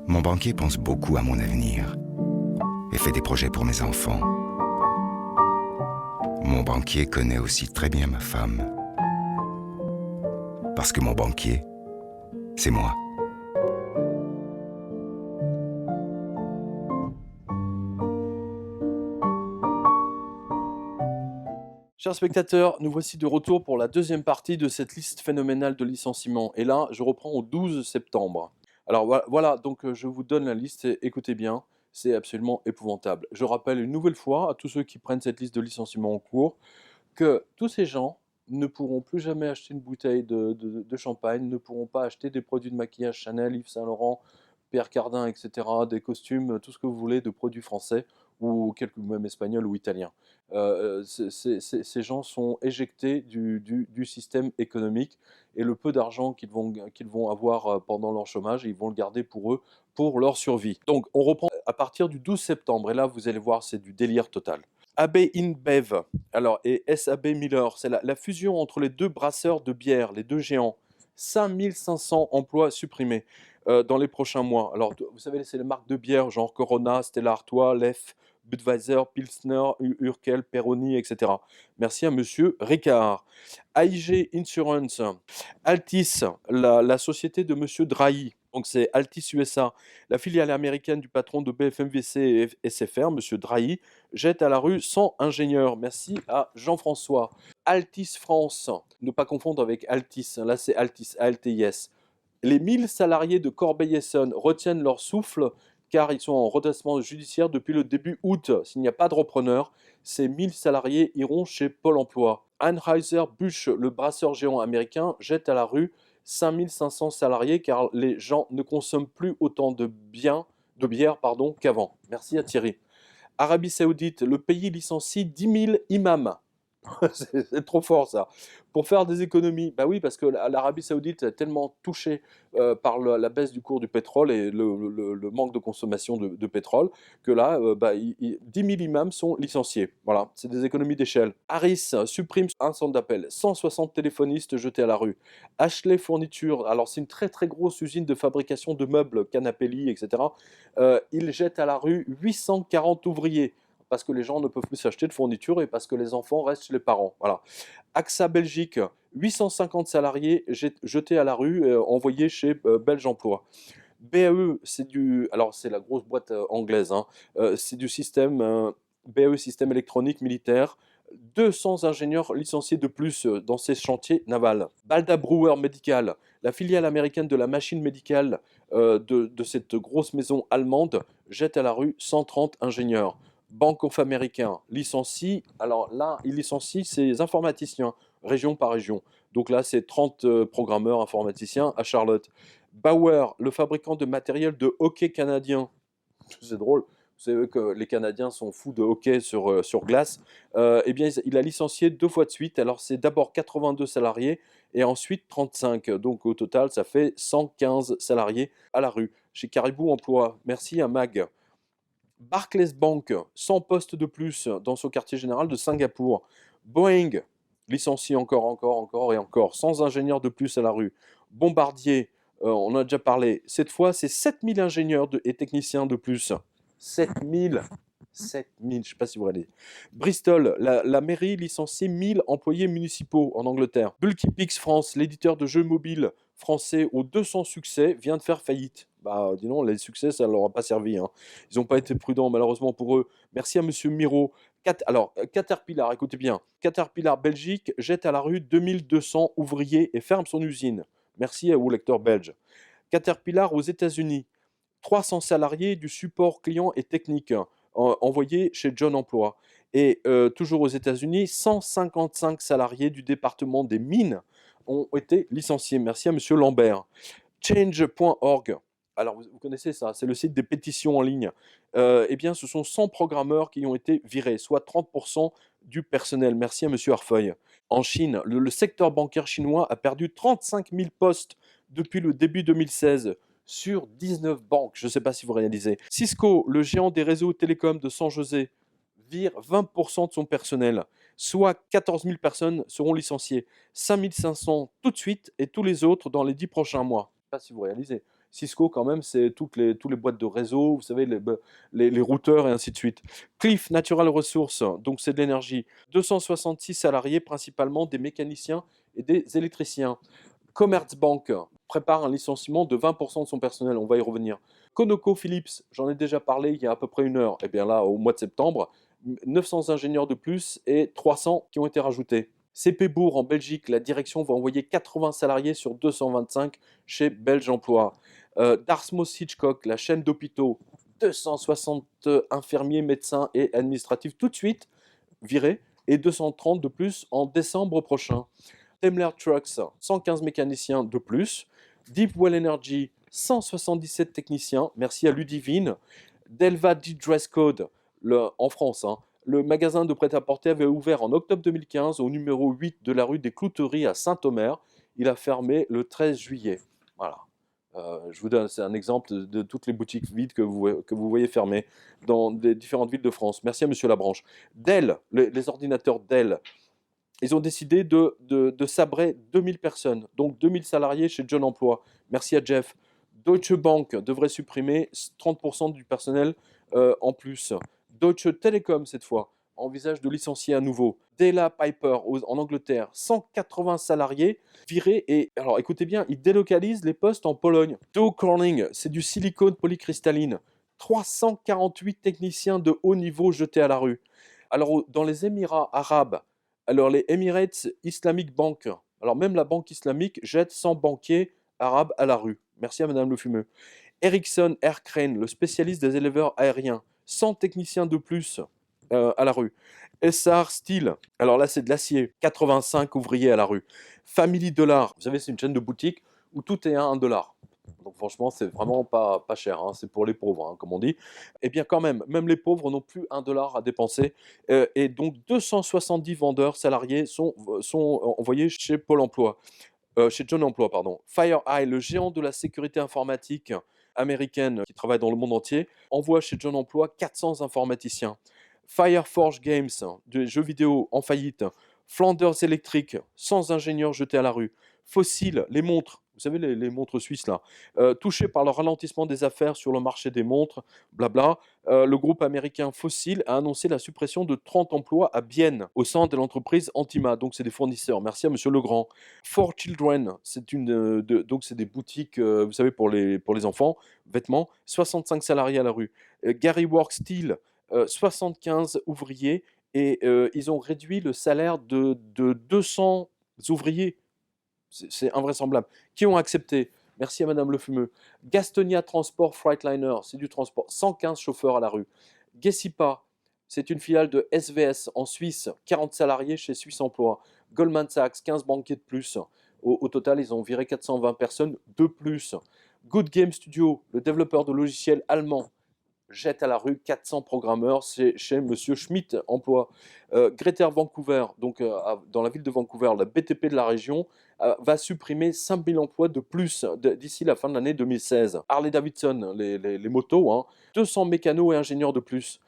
F: Mon banquier pense beaucoup à mon avenir et fait des projets pour mes enfants. Mon banquier connaît aussi très bien ma femme. Parce que mon banquier, c'est moi.
A: Chers spectateurs, nous voici de retour pour la deuxième partie de cette liste phénoménale de licenciements. Et là, je reprends au 12 septembre. Alors voilà, donc je vous donne la liste et écoutez bien, c'est absolument épouvantable. Je rappelle une nouvelle fois à tous ceux qui prennent cette liste de licenciements en cours que tous ces gens ne pourront plus jamais acheter une bouteille de champagne, ne pourront pas acheter des produits de maquillage Chanel, Yves Saint Laurent, Pierre Cardin, etc., des costumes, tout ce que vous voulez de produits français ou quelques même espagnols ou italiens. Ces gens sont éjectés du système économique et le peu d'argent qu'ils vont avoir pendant leur chômage, ils vont le garder pour eux, pour leur survie. Donc on reprend à partir du 12 septembre et là vous allez voir c'est du délire total. AB InBev, alors, et SAB Miller, c'est la fusion entre les deux brasseurs de bière, les deux géants. 5500 emplois supprimés dans les prochains mois. Alors, vous savez, c'est les marques de bière, genre Corona, Stella Artois, Leffe, Budweiser, Pilsner, Urkel, Peroni, etc. Merci à Monsieur Ricard. AIG Insurance, Altis, la société de Monsieur Drahi, donc c'est Altis USA, la filiale américaine du patron de BFMVC et SFR, Monsieur Drahi, jette à la rue 100 ingénieurs. Merci à Jean-François. Altis France, ne pas confondre avec Altis, là c'est Altis, ALTIS. Les 1000 salariés de Corbeil-Essonnes retiennent leur souffle car ils sont en redressement judiciaire depuis le début août. S'il n'y a pas de repreneur, ces 1000 salariés iront chez Pôle emploi. Anheuser-Busch, le brasseur géant américain, jette à la rue 5500 salariés car les gens ne consomment plus autant de bière qu'avant. Merci à Thierry. Arabie Saoudite, le pays licencie 10 000 imams. C'est trop fort ça. Pour faire des économies, bah oui, parce que l'Arabie Saoudite est tellement touchée par la baisse du cours du pétrole et le manque de consommation de pétrole que là, 10 000 imams sont licenciés. Voilà, c'est des économies d'échelle. Harris supprime un centre d'appel, 160 téléphonistes jetés à la rue. Ashley Fourniture, alors c'est une très très grosse usine de fabrication de meubles, canapés, lits, etc. Il jette à la rue 840 ouvriers parce que les gens ne peuvent plus s'acheter de fournitures et parce que les enfants restent chez les parents. Voilà. AXA Belgique, 850 salariés jetés à la rue, envoyés chez Belge Emploi. BAE, alors c'est la grosse boîte anglaise, hein, c'est du système, BAE Système électronique militaire. 200 ingénieurs licenciés de plus dans ces chantiers navals. Balda Brewer Medical, la filiale américaine de la machine médicale de cette grosse maison allemande, jette à la rue 130 ingénieurs. Bank of America licencie, alors là, il licencie ses informaticiens, région par région. Donc là, c'est 30 programmeurs informaticiens à Charlotte. Bauer, le fabricant de matériel de hockey canadien. C'est drôle, c'est eux que les Canadiens sont fous de hockey sur glace. Eh bien, il a licencié 2 fois de suite. Alors, c'est d'abord 82 salariés et ensuite 35. Donc, au total, ça fait 115 salariés à la rue. Chez Caribou Emploi, merci à Mag. Barclays Bank, 100 postes de plus dans son quartier général de Singapour. Boeing licencie encore et encore. 100 ingénieurs de plus à la rue. Bombardier, on en a déjà parlé. Cette fois, c'est 7000 ingénieurs et techniciens de plus. 7000. 7000, je ne sais pas si vous regardez. Bristol, la mairie licencie 1000 employés municipaux en Angleterre. Bulky Pix France, l'éditeur de jeux mobiles français aux 200 succès, vient de faire faillite. Bah, dis donc, les succès, ça ne leur a pas servi, hein. Ils n'ont pas été prudents, malheureusement pour eux. Merci à Monsieur Miro. Alors, Caterpillar, écoutez bien. Caterpillar Belgique jette à la rue 2200 ouvriers et ferme son usine. Merci aux lecteurs belges. Caterpillar aux États-Unis, 300 salariés du support client et technique envoyés chez John Emploi. Et toujours aux États-Unis, 155 salariés du département des mines ont été licenciés. Merci à Monsieur Lambert. Change.org. Alors, vous connaissez ça, c'est le site des pétitions en ligne. Eh bien, ce sont 100 programmeurs qui ont été virés, soit 30% du personnel. Merci à Monsieur Harfeuil. En Chine, le secteur bancaire chinois a perdu 35 000 postes depuis le début 2016 sur 19 banques. Je ne sais pas si vous réalisez. Cisco, le géant des réseaux télécoms de San José, vire 20% de son personnel, soit 14 000 personnes seront licenciées. 5 500 tout de suite et tous les autres dans les 10 prochains mois. Je ne sais pas si vous réalisez. Cisco, quand même, c'est toutes les boîtes de réseau, vous savez, les routeurs et ainsi de suite. Cliff Natural Resources, donc c'est de l'énergie. 266 salariés, principalement des mécaniciens et des électriciens. Commerzbank prépare un licenciement de 20% de son personnel, on va y revenir. ConocoPhillips, j'en ai déjà parlé il y a à peu près 1 heure, et bien là, au mois de septembre, 900 ingénieurs de plus et 300 qui ont été rajoutés. CP Bourg en Belgique, la direction va envoyer 80 salariés sur 225 chez Belge Emploi. Dartmouth Hitchcock, la chaîne d'hôpitaux, 260 infirmiers, médecins et administratifs tout de suite virés et 230 de plus en décembre prochain. Daimler Trucks, 115 mécaniciens de plus. Deepwell Energy, 177 techniciens. Merci à Ludivine. Delva Dress Code, en France, hein. Le magasin de prêt-à-porter avait ouvert en octobre 2015 au numéro 8 de la rue des Clouteries à Saint-Omer. Il a fermé le 13 juillet. Voilà. Je vous donne, c'est un exemple de toutes les boutiques vides que vous voyez fermées dans les différentes villes de France. Merci à Monsieur Labranche. Dell, les ordinateurs Dell, ils ont décidé de sabrer 2000 personnes, donc 2000 salariés chez John Emploi. Merci à Jeff. Deutsche Bank devrait supprimer 30% du personnel en plus. Deutsche Telekom, cette fois, envisage de licencier à nouveau. Della Piper en Angleterre, 180 salariés virés. Et alors écoutez bien, ils délocalisent les postes en Pologne. Dow Corning, c'est du silicone polycristalline. 348 techniciens de haut niveau jetés à la rue. Alors dans les Émirats arabes, alors les Emirates Islamic Bank, alors même la banque islamique jette 100 banquiers arabes à la rue. Merci à Madame Le Fumeux. Ericsson Air Crane, le spécialiste des éleveurs aériens, 100 techniciens de plus à la rue. Essar Steel, alors là c'est de l'acier, 85 ouvriers à la rue. Family Dollar, vous savez c'est une chaîne de boutique où tout est à $1. Donc franchement, c'est vraiment pas cher, hein, c'est pour les pauvres, hein, comme on dit. Eh bien quand même les pauvres n'ont plus un dollar à dépenser, et donc 270 vendeurs salariés sont envoyés chez Pôle emploi, chez John Emploi, pardon. FireEye, le géant de la sécurité informatique américaine qui travaille dans le monde entier, envoie chez John Emploi 400 informaticiens. Fireforge Games, des jeux vidéo en faillite. Flanders Electric, sans ingénieurs jetés à la rue. Fossil, les montres, vous savez, les montres suisses là, touchés par le ralentissement des affaires sur le marché des montres, blabla. Le groupe américain Fossil a annoncé la suppression de 30 emplois à Bienne, au sein de l'entreprise Antima. Donc, c'est des fournisseurs. Merci à Monsieur Legrand. For Children, donc c'est des boutiques, vous savez, pour les enfants, vêtements. 65 salariés à la rue. Gary Work Steel, 75 ouvriers. Et ils ont réduit le salaire de 200 ouvriers. C'est invraisemblable. Qui ont accepté? Merci à Madame Le Fumeux. Gastonia Transport Freightliner, c'est du transport. 115 chauffeurs à la rue. Gessipa, c'est une filiale de SVS en Suisse. 40 salariés chez Suisse Emploi. Goldman Sachs, 15 banquiers de plus. Au total, ils ont viré 420 personnes de plus. Good Game Studio, le développeur de logiciels allemand, jette à la rue 400 programmeurs, c'est chez Monsieur Schmidt Emploi. Greater Vancouver, donc dans la ville de Vancouver, la BTP de la région, va supprimer 5000 emplois de plus d'ici la fin de l'année 2016. Harley Davidson, les motos, hein, 200 mécanos et ingénieurs de plus.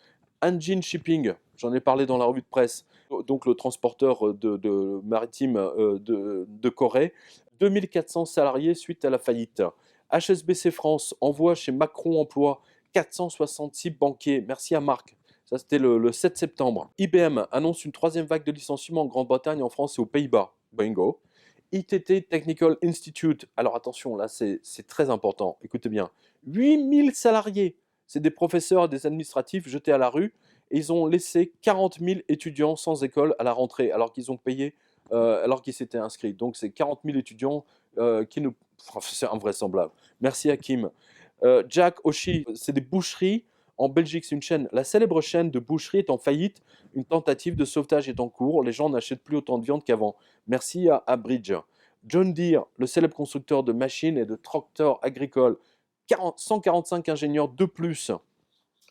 A: Engine Shipping, j'en ai parlé dans la revue de presse, donc le transporteur de maritime de Corée, 2400 salariés suite à la faillite. HSBC France envoie chez Macron Emploi 466 banquiers. Merci à Marc. Ça, c'était le 7 septembre. IBM annonce une troisième vague de licenciements en Grande-Bretagne, en France et aux Pays-Bas. Bingo. ITT Technical Institute. Alors attention, là, c'est très important. Écoutez bien. 8000 salariés. C'est des professeurs et des administratifs jetés à la rue. Et ils ont laissé 40 000 étudiants sans école à la rentrée, alors qu'ils ont payé, alors qu'ils s'étaient inscrits. Donc, c'est 40 000 étudiants qui nous... C'est invraisemblable. Merci Hakim. Jack Oshi, c'est des boucheries en Belgique, c'est une chaîne. La célèbre chaîne de boucherie est en faillite. Une tentative de sauvetage est en cours. Les gens n'achètent plus autant de viande qu'avant. Merci à Bridge. John Deere, le célèbre constructeur de machines et de tracteurs agricoles. 145 ingénieurs de plus.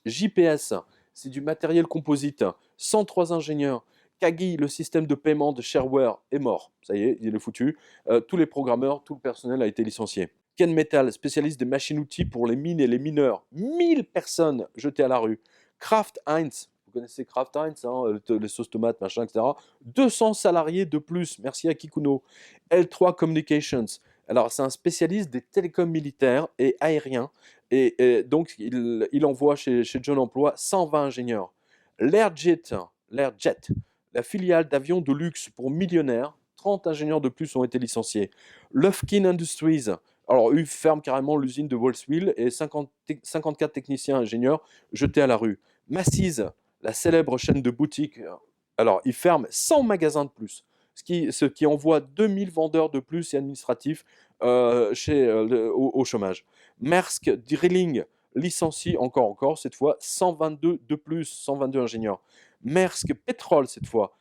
A: JPS, c'est du matériel composite. 103 ingénieurs. Kagi, le système de paiement de Shareware, est mort. Ça y est, il est foutu. Tous les programmeurs, tout le personnel a été licencié. Ken Metal, spécialiste des machines-outils pour les mines et les mineurs. 1000 personnes jetées à la rue. Kraft Heinz, vous connaissez Kraft Heinz, hein, les sauces tomates, machin, etc. 200 salariés de plus. Merci à Kikuno. L3 Communications. Alors, c'est un spécialiste des télécoms militaires et aériens. Et donc, il envoie chez John Emploi 120 ingénieurs. L'Airjet, la filiale d'avions de luxe pour millionnaires, 30 ingénieurs de plus ont été licenciés. Lufkin Industries, alors eux ferment carrément l'usine de Wolfswil et 54 techniciens ingénieurs jetés à la rue. Macy's, la célèbre chaîne de boutiques, alors ils ferment 100 magasins de plus, ce qui envoie 2000 vendeurs de plus et administratifs au chômage. Maersk Drilling licencie encore cette fois 122 de plus, 122 ingénieurs. Maersk Pétrole cette fois.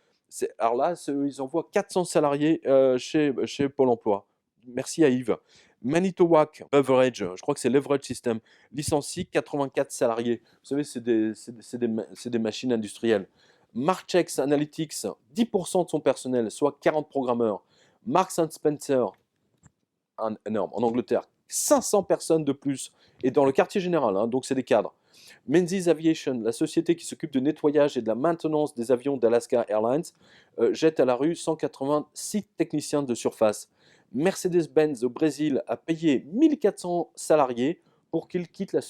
A: Alors là, ils envoient 400 salariés chez Pôle emploi. Merci à Yves. Manitowoc Beverage, je crois que c'est Leverage System, licencie 84 salariés. Vous savez, c'est des machines industrielles. Marchex Analytics, 10% de son personnel, soit 40 programmeurs. Marks Spencer, énorme, en Angleterre, 500 personnes de plus. Et dans le quartier général, hein, donc c'est des cadres. Menzies Aviation, la société qui s'occupe du nettoyage et de la maintenance des avions d'Alaska Airlines, jette à la rue 186 techniciens de surface. Mercedes-Benz au Brésil a payé 1400 salariés pour qu'ils quittent la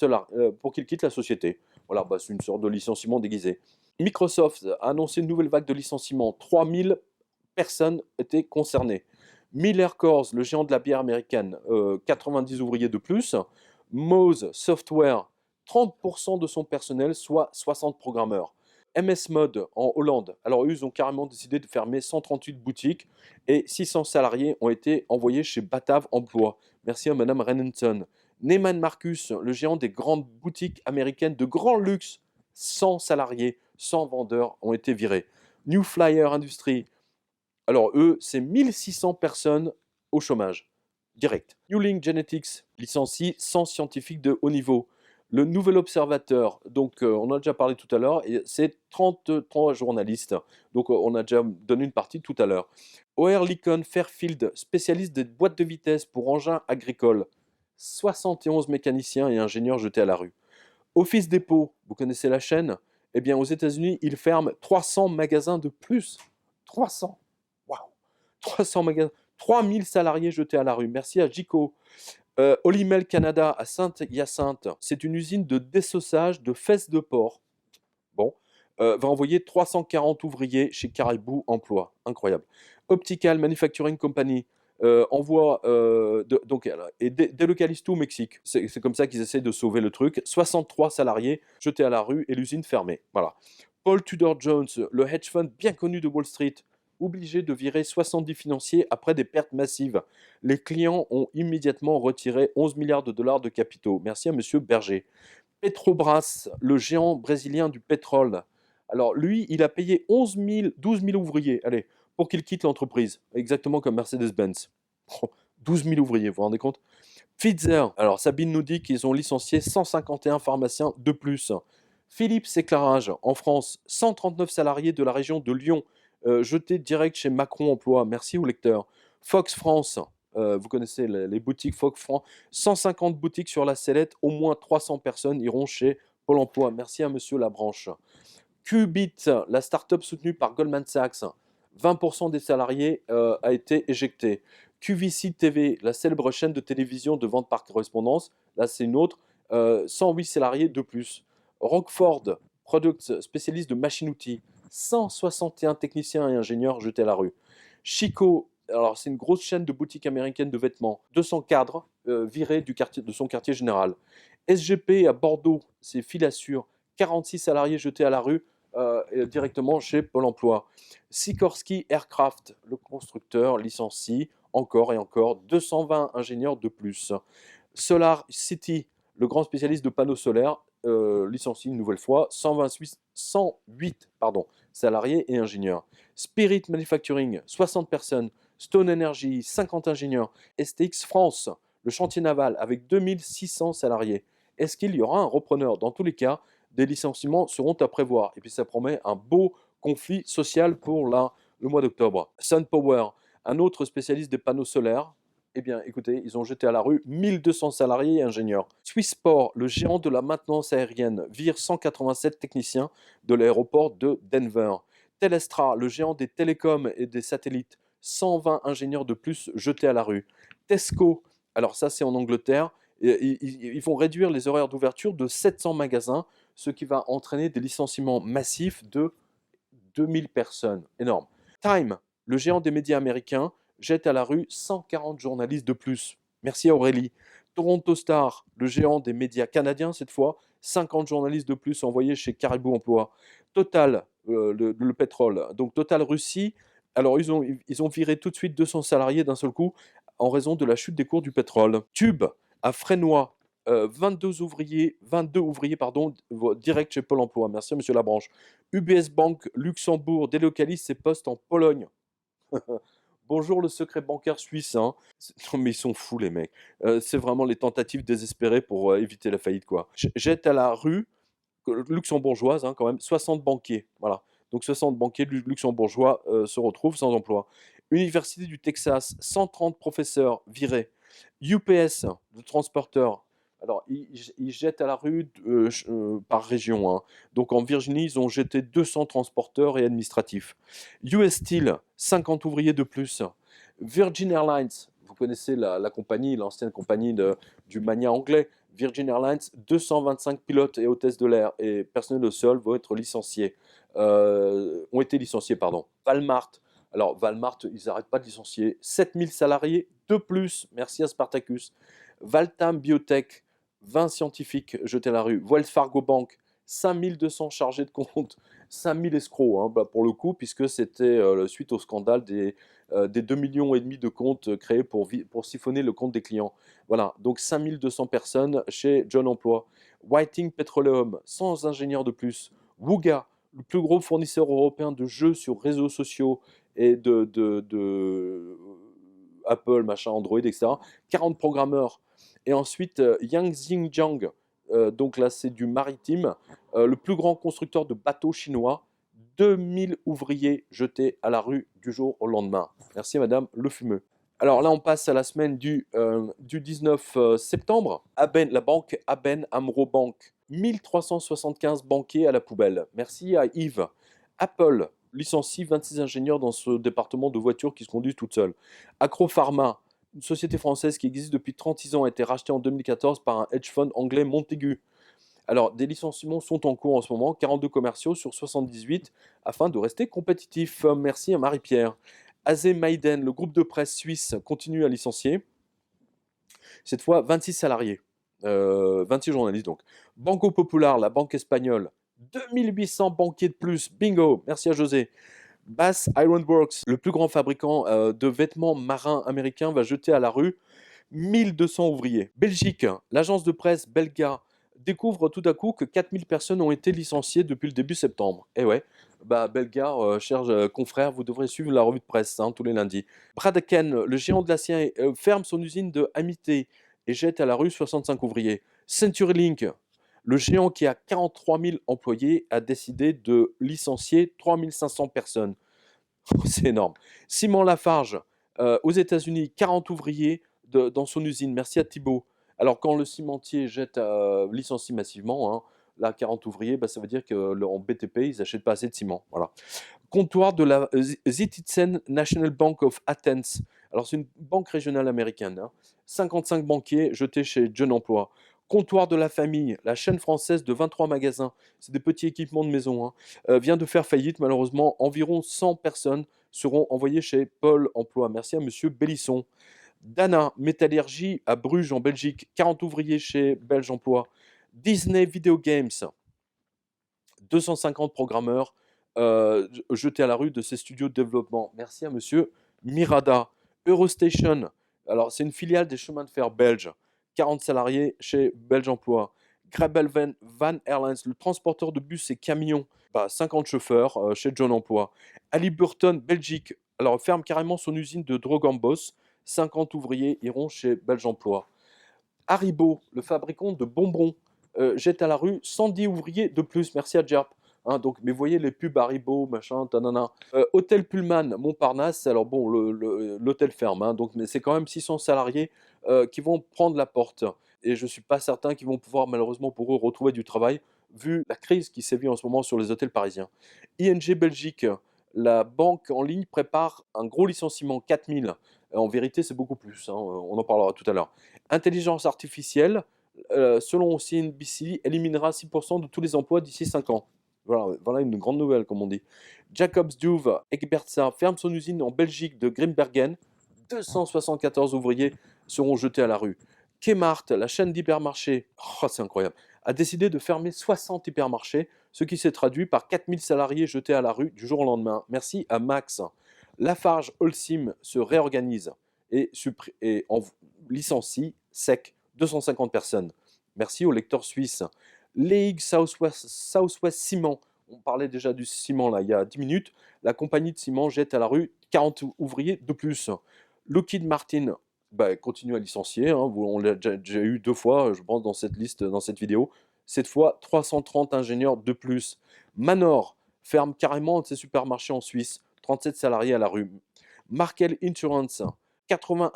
A: société. Voilà, c'est une sorte de licenciement déguisé. Microsoft a annoncé une nouvelle vague de licenciements. 3000 personnes étaient concernées. Miller Coors, le géant de la bière américaine, 90 ouvriers de plus. Moz Software, 30% de son personnel, soit 60 programmeurs. MS Mode en Hollande, alors eux, ils ont carrément décidé de fermer 138 boutiques et 600 salariés ont été envoyés chez Batav Emploi. Merci à Madame Renenson. Neiman Marcus, le géant des grandes boutiques américaines de grand luxe, 100 salariés, 100 vendeurs ont été virés. New Flyer Industries, alors eux, c'est 1600 personnes au chômage. direct. New Link Genetics licencie 100 scientifiques de haut niveau. Le Nouvel Observateur, donc on en a déjà parlé tout à l'heure, et c'est 33 journalistes. Donc on a déjà donné une partie tout à l'heure. Oerlikon Fairfield, spécialiste des boîtes de vitesse pour engins agricoles. 71 mécaniciens et ingénieurs jetés à la rue. Office Depot, vous connaissez la chaîne? Eh bien, aux États-Unis, ils ferment 300 magasins de plus. 300. Waouh. 300 magasins. 3000 salariés jetés à la rue. Merci à Gico. Olymel Canada à Sainte-Hyacinthe, c'est une usine de dessauçage de fesses de porc. Bon, va envoyer 340 ouvriers chez Caribou Emploi. Incroyable. Optical Manufacturing Company envoie et délocalise tout au Mexique. C'est comme ça qu'ils essaient de sauver le truc. 63 salariés jetés à la rue et l'usine fermée. Voilà. Paul Tudor Jones, le hedge fund bien connu de Wall Street, obligé de virer 70 financiers après des pertes massives. Les clients ont immédiatement retiré 11 milliards de dollars de capitaux. Merci à monsieur Berger. Petrobras, le géant brésilien du pétrole. Alors lui, il a payé 12 000 ouvriers, allez, pour qu'il quitte l'entreprise, exactement comme Mercedes-Benz. 12 000 ouvriers, vous vous rendez compte? Pfizer, alors Sabine nous dit qu'ils ont licencié 151 pharmaciens de plus. Philips Éclairage, en France, 139 salariés de la région de Lyon, jetés direct chez Macron Emploi. Merci au lecteur. Fox France, vous connaissez les boutiques Fox France, 150 boutiques sur la sellette, au moins 300 personnes iront chez Pôle Emploi. Merci à monsieur Labranche. Qubit, la start-up soutenue par Goldman Sachs, 20% des salariés a été éjecté. QVC TV, la célèbre chaîne de télévision de vente par correspondance, là c'est une autre, 108 salariés de plus. Rockford Products, spécialiste de machines-outils, 161 techniciens et ingénieurs jetés à la rue. Chico, alors c'est une grosse chaîne de boutiques américaines de vêtements, 200 cadres virés de son quartier général. SGP à Bordeaux, c'est Filassure, 46 salariés jetés à la rue directement chez Pôle Emploi. Sikorsky Aircraft, le constructeur, licencie encore et encore 220 ingénieurs de plus. Solar City, le grand spécialiste de panneaux solaires, licencie une nouvelle fois 108 salariés et ingénieurs. Spirit Manufacturing, 60 personnes. Stone Energy, 50 ingénieurs. STX France, le chantier naval, avec 2600 salariés. Est-ce qu'il y aura un repreneur? Dans tous les cas, des licenciements seront à prévoir. Et puis ça promet un beau conflit social pour le mois d'octobre. SunPower, un autre spécialiste des panneaux solaires. Eh bien, écoutez, ils ont jeté à la rue 1200 salariés et ingénieurs. Swissport, le géant de la maintenance aérienne, vire 187 techniciens de l'aéroport de Denver. Telstra, le géant des télécoms et des satellites, 120 ingénieurs de plus jetés à la rue. Tesco, alors ça c'est en Angleterre, ils vont réduire les horaires d'ouverture de 700 magasins, ce qui va entraîner des licenciements massifs de 2000 personnes. Énorme. Time, le géant des médias américains, jette à la rue 140 journalistes de plus. Merci à Aurélie. Toronto Star, le géant des médias canadiens cette fois, 50 journalistes de plus envoyés chez Caribou Emploi. Total, le pétrole, donc Total Russie, alors ils ont viré tout de suite 200 salariés d'un seul coup en raison de la chute des cours du pétrole. Tube, à Fresnois, 22 ouvriers, direct chez Pôle Emploi. Merci à monsieur Labranche. UBS Bank Luxembourg délocalise ses postes en Pologne. Bonjour le secret bancaire suisse. Hein. Non mais ils sont fous les mecs. C'est vraiment les tentatives désespérées pour éviter la faillite quoi. Jette à la rue luxembourgeoise quand même 60 banquiers. Voilà. Donc 60 banquiers luxembourgeois se retrouvent sans emploi. Université du Texas, 130 professeurs virés. UPS, le transporteur. Alors, ils jettent à la rue par région. Hein. Donc, en Virginie, ils ont jeté 200 transporteurs et administratifs. US Steel, 50 ouvriers de plus. Virgin Airlines, vous connaissez la compagnie, l'ancienne compagnie du mania anglais. Virgin Airlines, 225 pilotes et hôtesses de l'air et personnel au sol vont être licenciés. Ont été licenciés, pardon. Walmart. Alors, Walmart, ils n'arrêtent pas de licencier. 7000 salariés de plus. Merci à Spartacus. Valtam Biotech, 20 scientifiques jetés à la rue. Wells Fargo Bank, 5200 chargés de compte. 5000 escrocs, hein, pour le coup, puisque c'était suite au scandale des 2,5 millions de comptes créés pour siphonner le compte des clients. Voilà, donc 5200 personnes chez John Emploi. Whiting Petroleum, 100 ingénieurs de plus. Wooga, le plus gros fournisseur européen de jeux sur réseaux sociaux et Apple, machin, Android, etc. 40 programmeurs. Et ensuite, Yang Xinjiang, donc là c'est du maritime, le plus grand constructeur de bateaux chinois, 2000 ouvriers jetés à la rue du jour au lendemain. Merci Madame Le Fumeux. Alors là, on passe à la semaine du 19 septembre. La banque ABN AMRO Bank, 1375 banquiers à la poubelle. Merci à Yves. Apple licencie 26 ingénieurs dans ce département de voitures qui se conduisent toutes seules. Acropharma, une société française qui existe depuis 36 ans, a été rachetée en 2014 par un hedge fund anglais Montaigu. Alors, des licenciements sont en cours en ce moment, 42 commerciaux sur 78, afin de rester compétitif. Merci à Marie-Pierre. AZ Maiden, le groupe de presse suisse, continue à licencier. Cette fois, 26 salariés, 26 journalistes donc. Banco Popular, la banque espagnole, 2800 banquiers de plus. Bingo, merci à José. Bass Iron Works, le plus grand fabricant de vêtements marins américains, va jeter à la rue 1200 ouvriers. Belgique, l'agence de presse Belga découvre tout à coup que 4000 personnes ont été licenciées depuis le début septembre. Et ouais, Belga, chers confrères, vous devrez suivre la revue de presse tous les lundis. Bradecken, le géant de l'acier, ferme son usine de Amité et jette à la rue 65 ouvriers. CenturyLink, le géant qui a 43 000 employés, a décidé de licencier 3500 personnes. C'est énorme. Simon Lafarge, aux États-Unis, 40 ouvriers dans son usine. Merci à Thibault. Alors, quand le cimentier licencie massivement, là, 40 ouvriers, ça veut dire qu'en BTP, ils n'achètent pas assez de ciment. Voilà. Comptoir de la Zitizen National Bank of Athens. Alors, c'est une banque régionale américaine. 55 banquiers jetés chez Jeune Emploi. Comptoir de la famille, la chaîne française de 23 magasins, c'est des petits équipements de maison, vient de faire faillite malheureusement. Environ 100 personnes seront envoyées chez Pôle Emploi. Merci à Monsieur Bellisson. Dana Métallurgie à Bruges en Belgique, 40 ouvriers chez Belge Emploi. Disney Video Games, 250 programmeurs jetés à la rue de ses studios de développement. Merci à Monsieur Mirada. Eurostation, alors c'est une filiale des chemins de fer belges, 40 salariés chez Belge Emploi. Grabel Van Airlines, le transporteur de bus et camions, 50 chauffeurs chez John Emploi. Halliburton, Belgique, alors ferme carrément son usine de drogue en Boss, 50 ouvriers iront chez Belge Emploi. Haribo, le fabricant de bonbons, jette à la rue 110 ouvriers de plus. Merci à Jerp. Mais vous voyez les pubs Haribo, machin, tanana. Hôtel Pullman, Montparnasse, alors bon, l'hôtel ferme, mais c'est quand même 600 salariés qui vont prendre la porte. Et je ne suis pas certain qu'ils vont pouvoir, malheureusement pour eux, retrouver du travail, vu la crise qui sévit en ce moment sur les hôtels parisiens. ING Belgique, la banque en ligne prépare un gros licenciement, 4000. En vérité, c'est beaucoup plus, on en parlera tout à l'heure. Intelligence artificielle, selon CNBC, éliminera 6% de tous les emplois d'ici 5 ans. Voilà une grande nouvelle, comme on dit. Jacobs Douve Egbertsa ferme son usine en Belgique de Grimbergen. 274 ouvriers seront jetés à la rue. Kmart, la chaîne d'hypermarchés, c'est incroyable, a décidé de fermer 60 hypermarchés, ce qui s'est traduit par 4000 salariés jetés à la rue du jour au lendemain. Merci à Max. Lafarge Holcim se réorganise et licencie sec 250 personnes. Merci aux lecteurs suisses. League Southwest Ciment, on parlait déjà du ciment là il y a 10 minutes, la compagnie de ciment jette à la rue 40 ouvriers de plus. Lockheed Martin continue à licencier, on l'a déjà eu 2 fois, je pense, dans cette liste, dans cette vidéo. Cette fois, 330 ingénieurs de plus. Manor ferme carrément ses supermarchés en Suisse, 37 salariés à la rue. Markel Insurance, 80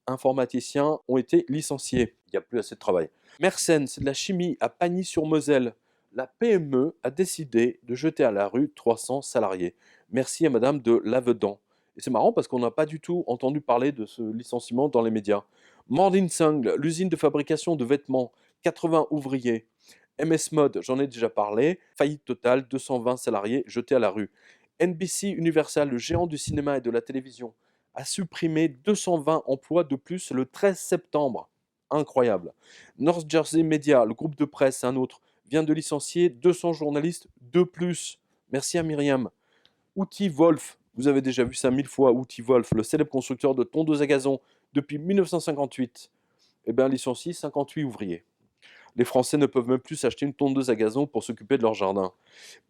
A: informaticiens ont été licenciés. Il n'y a plus assez de travail. Mersenne, c'est de la chimie à Pagny-sur-Moselle. La PME a décidé de jeter à la rue 300 salariés. Merci à Madame de Lavedan. Et c'est marrant parce qu'on n'a pas du tout entendu parler de ce licenciement dans les médias. Mordinsung, l'usine de fabrication de vêtements, 80 ouvriers. MS Mode, j'en ai déjà parlé. Faillite totale, 220 salariés jetés à la rue. NBC Universal, le géant du cinéma et de la télévision, a supprimé 220 emplois de plus le 13 septembre. Incroyable. North Jersey Media, le groupe de presse, un autre, vient de licencier 200 journalistes de plus. Merci à Myriam. Outil Wolf, vous avez déjà vu ça 1000 fois, Outil Wolf, le célèbre constructeur de tondeuses à gazon depuis 1958, licencie 58 ouvriers. Les Français ne peuvent même plus s'acheter une tondeuse à gazon pour s'occuper de leur jardin.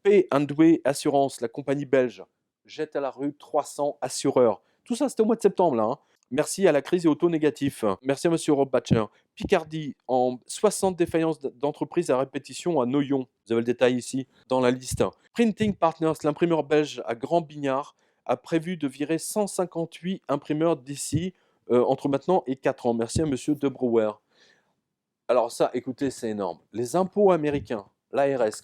A: P&W Assurance, la compagnie belge, jette à la rue 300 assureurs. Tout ça, c'était au mois de septembre, là. Merci à la crise et au taux négatif. Merci à monsieur Rob Batcher. Picardie, en 60 défaillances d'entreprises à répétition à Noyon. Vous avez le détail ici dans la liste. Printing Partners, l'imprimeur belge à Grand Bignard, a prévu de virer 158 imprimeurs d'ici entre maintenant et 4 ans. Merci à monsieur De Brouwer. Alors ça, écoutez, c'est énorme. Les impôts américains, l'ARS,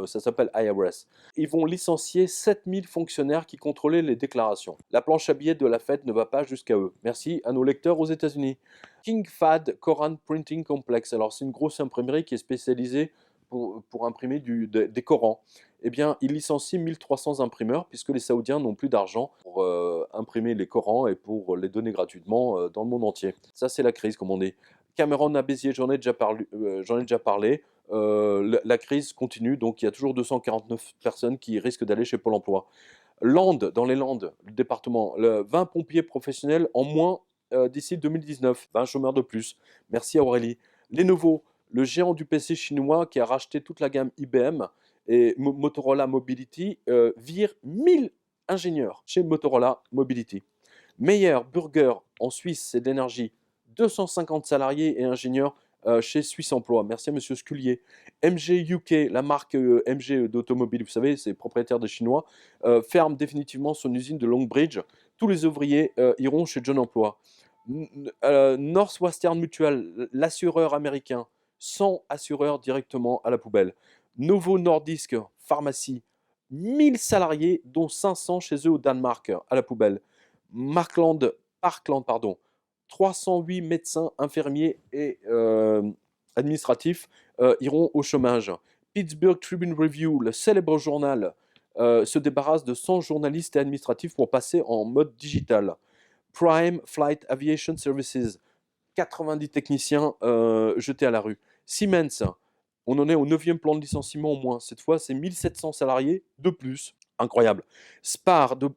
A: ça s'appelle IRS, ils vont licencier 7000 fonctionnaires qui contrôlaient les déclarations. La planche à billets de la fête ne va pas jusqu'à eux. Merci à nos lecteurs aux États-Unis. King Fahd Koran Printing Complex. Alors c'est une grosse imprimerie qui est spécialisée pour imprimer des Corans. Eh bien, ils licencient 1300 imprimeurs puisque les Saoudiens n'ont plus d'argent pour imprimer les Corans et pour les donner gratuitement dans le monde entier. Ça, c'est la crise, comme on dit. Cameron à Béziers, j'en ai déjà parlé. La crise continue, donc il y a toujours 249 personnes qui risquent d'aller chez Pôle emploi. Landes, dans les Landes, le département, 20 pompiers professionnels en moins d'ici 2019, 20 chômeurs de plus. Merci à Aurélie. Lenovo, le géant du PC chinois qui a racheté toute la gamme IBM et Motorola Mobility, vire 1000 ingénieurs chez Motorola Mobility. Meyer Burger, en Suisse, c'est de l'énergie. 250 salariés et ingénieurs chez Suisse Emploi. Merci à monsieur Scullier. MG UK, la marque MG d'automobile, vous savez, c'est propriétaire des Chinois, ferme définitivement son usine de Longbridge. Tous les ouvriers iront chez John Emploi. Northwestern Mutual, l'assureur américain, 100 assureurs directement à la poubelle. Novo Nordisk, pharmacie, 1000 salariés, dont 500 chez eux au Danemark, à la poubelle. Parkland, 308 médecins, infirmiers et administratifs iront au chômage. Pittsburgh Tribune Review, le célèbre journal, se débarrasse de 100 journalistes et administratifs pour passer en mode digital. Prime Flight Aviation Services, 90 techniciens jetés à la rue. Siemens, on en est au 9e plan de licenciement au moins. Cette fois, c'est 1700 salariés de plus. Incroyable.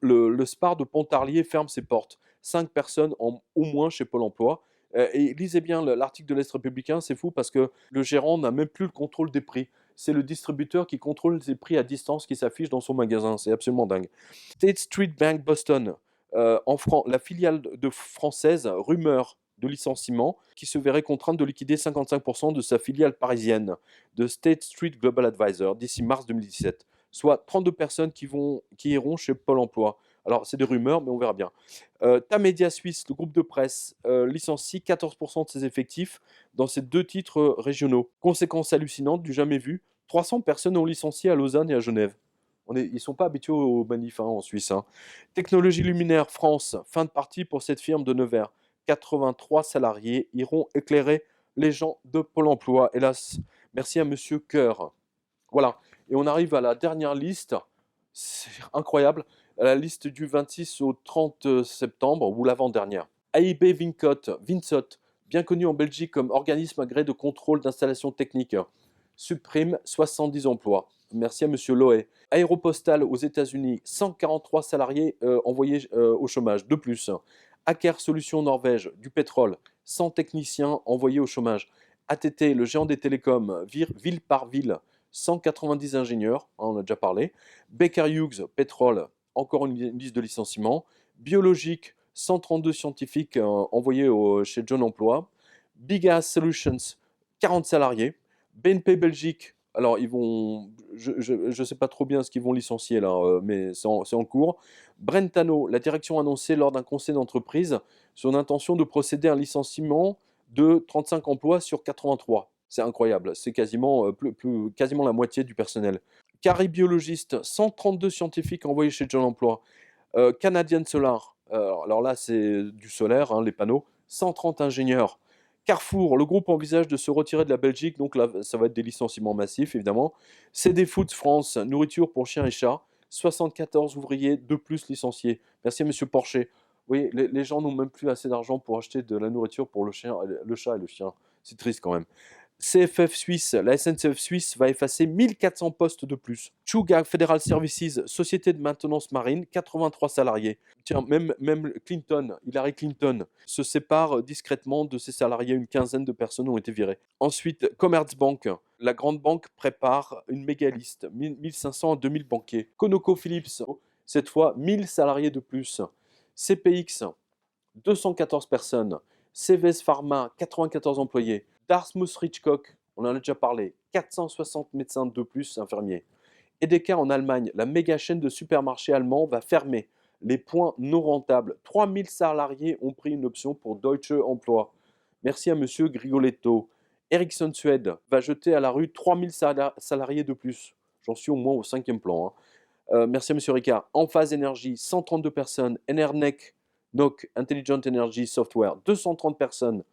A: Le Spar de Pontarlier ferme ses portes. 5 personnes au moins chez Pôle emploi. Et lisez bien l'article de l'Est républicain, c'est fou parce que le gérant n'a même plus le contrôle des prix. C'est le distributeur qui contrôle ses prix à distance qui s'affiche dans son magasin. C'est absolument dingue. State Street Bank Boston, la filiale française, rumeur de licenciement, qui se verrait contrainte de liquider 55% de sa filiale parisienne de State Street Global Advisor d'ici mars 2017. Soit 32 personnes qui iront chez Pôle emploi. Alors, c'est des rumeurs, mais on verra bien. Tamedia Suisse, le groupe de presse, licencie 14% de ses effectifs dans ces 2 titres régionaux. Conséquence hallucinante du jamais vu, 300 personnes ont licencié à Lausanne et à Genève. Ils ne sont pas habitués aux manifs en Suisse. Technologie Luminaire France, fin de partie pour cette firme de Nevers. 83 salariés iront éclairer les gens de Pôle emploi. Hélas, merci à monsieur Coeur. Voilà. Et on arrive à la dernière liste. C'est incroyable. La liste du 26 au 30 septembre, ou l'avant-dernière. AIB Vinsot, bien connu en Belgique comme organisme agréé de contrôle d'installation technique, supprime 70 emplois. Merci à monsieur Loé. Aéropostal aux États-Unis, 143 salariés envoyés au chômage, de plus. Aker Solutions Norvège, du pétrole, 100 techniciens envoyés au chômage. ATT, le géant des télécoms, vire ville par ville, 190 ingénieurs, on en a déjà parlé. Baker Hughes, pétrole, encore une liste de licenciements. Biologique, 132 scientifiques envoyés chez John Emploi. Bigas Solutions, 40 salariés. BNP Belgique, alors je ne sais pas trop bien ce qu'ils vont licencier là, mais c'est en cours. Brentano, la direction a annoncé lors d'un conseil d'entreprise son intention de procéder à un licenciement de 35 emplois sur 83. C'est incroyable, c'est quasiment la moitié du personnel. Carré Biologiste, 132 scientifiques envoyés chez John Emploi. Canadian Solar, alors là c'est du solaire, les panneaux, 130 ingénieurs. Carrefour, le groupe envisage de se retirer de la Belgique, donc là ça va être des licenciements massifs évidemment. CD Foods France, nourriture pour chiens et chats, 74 ouvriers de plus licenciés. Merci à monsieur Porcher. Oui, les gens n'ont même plus assez d'argent pour acheter de la nourriture pour le chat et le chien. C'est triste quand même. CFF Suisse, la SNCF Suisse va effacer 1400 postes de plus. Chuga Federal Services, société de maintenance marine, 83 salariés. Tiens, même Hillary Clinton, se sépare discrètement de ses salariés. Une quinzaine de personnes ont été virées. Ensuite, Commerzbank, la grande banque prépare une méga liste, 1500 à 2000 banquiers. ConocoPhillips, cette fois 1000 salariés de plus. CPX, 214 personnes. CVS Pharma, 94 employés. Dartmouth-Hitchcock, on en a déjà parlé, 460 médecins de plus, infirmiers. Edeka en Allemagne, la méga chaîne de supermarchés allemands va fermer. Les points non rentables. 3000 salariés ont pris une option pour Deutsche Emploi. Merci à monsieur Grigoletto. Ericsson Suède va jeter à la rue 3000 salariés de plus. J'en suis au moins au 5e plan. Merci à monsieur Ricard. Enphase Énergie, 132 personnes. Enernek, NOC, Intelligent Energy Software, 230 personnes.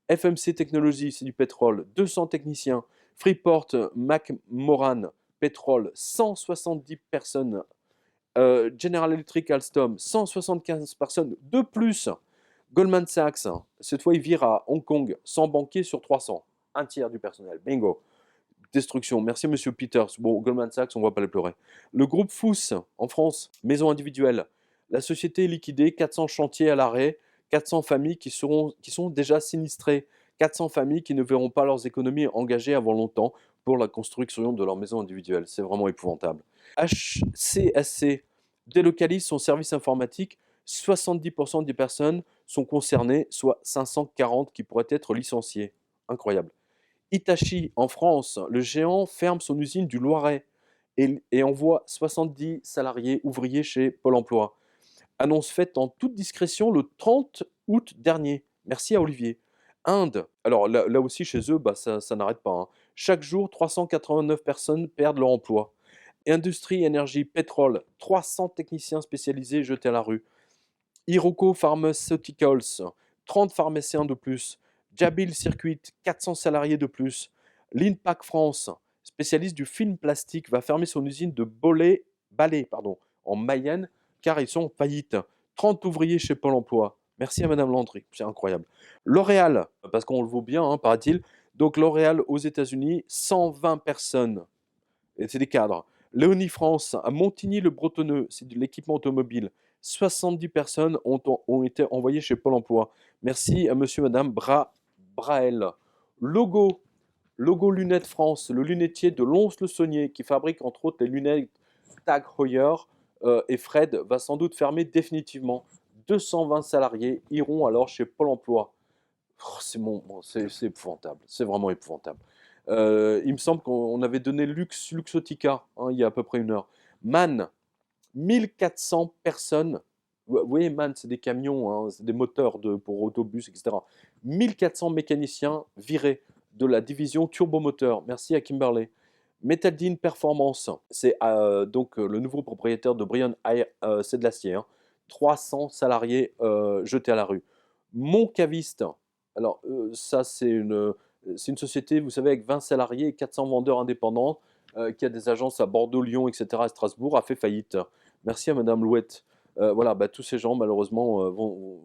A: FMC Technologies, c'est du pétrole, 200 techniciens. Freeport McMoran, pétrole, 170 personnes. General Electric Alstom, 175 personnes de plus. Goldman Sachs, cette fois il vire à Hong Kong, 100 banquiers sur 300. Un tiers du personnel. Bingo. Destruction. Merci monsieur Peters. Bon, Goldman Sachs, on ne va pas les pleurer. Le groupe Fous, en France, maison individuelle. La société est liquidée, 400 chantiers à l'arrêt, 400 familles qui sont déjà sinistrées, 400 familles qui ne verront pas leurs économies engagées avant longtemps pour la construction de leur maison individuelle. C'est vraiment épouvantable. HCSC délocalise son service informatique. 70% des personnes sont concernées, soit 540 qui pourraient être licenciées. Incroyable. Hitachi, en France, le géant ferme son usine du Loiret et envoie 70 salariés ouvriers chez Pôle emploi. Annonce faite en toute discrétion le 30 août dernier. Merci à Olivier. Inde, alors là aussi chez eux, ça n'arrête pas. Hein. Chaque jour, 389 personnes perdent leur emploi. Industrie, énergie, pétrole, 300 techniciens spécialisés jetés à la rue. Hiroko Pharmaceuticals, 30 pharmaciens de plus. Jabil Circuit, 400 salariés de plus. L'Inpac France, spécialiste du film plastique, va fermer son usine de Balai en Mayenne car ils sont en faillite. 30 ouvriers chez Pôle emploi. Merci à Madame Landry, c'est incroyable. L'Oréal, parce qu'on le vaut bien, hein, paraît-il. Donc L'Oréal aux États-Unis, 120 personnes. Et c'est des cadres. Léonie France, à Montigny-le-Bretonneux, c'est de l'équipement automobile. 70 personnes ont été envoyées chez Pôle emploi. Merci à monsieur, madame Brael. Logo Lunettes France, le lunetier de Lons-le-Saunier, qui fabrique entre autres les lunettes Tag Heuer et Fred, va sans doute fermer définitivement. 220 salariés iront alors chez Pôle emploi. C'est épouvantable, c'est vraiment épouvantable. Il me semble qu'on avait donné Luxotica il y a à peu près une heure. MAN, 1400 personnes. Vous voyez, MAN, c'est des camions, hein, c'est des moteurs pour autobus, etc. 1400 mécaniciens virés de la division turbomoteur. Merci à Kimberley. Metaldine Performance, c'est donc le nouveau propriétaire de Brion, c'est de l'acier. 300 salariés jetés à la rue. Moncaviste, alors ça c'est une société, vous savez, avec 20 salariés et 400 vendeurs indépendants, qui a des agences à Bordeaux, Lyon, etc., à Strasbourg, a fait faillite. Merci à Madame Louette. Voilà, tous ces gens, malheureusement, vont...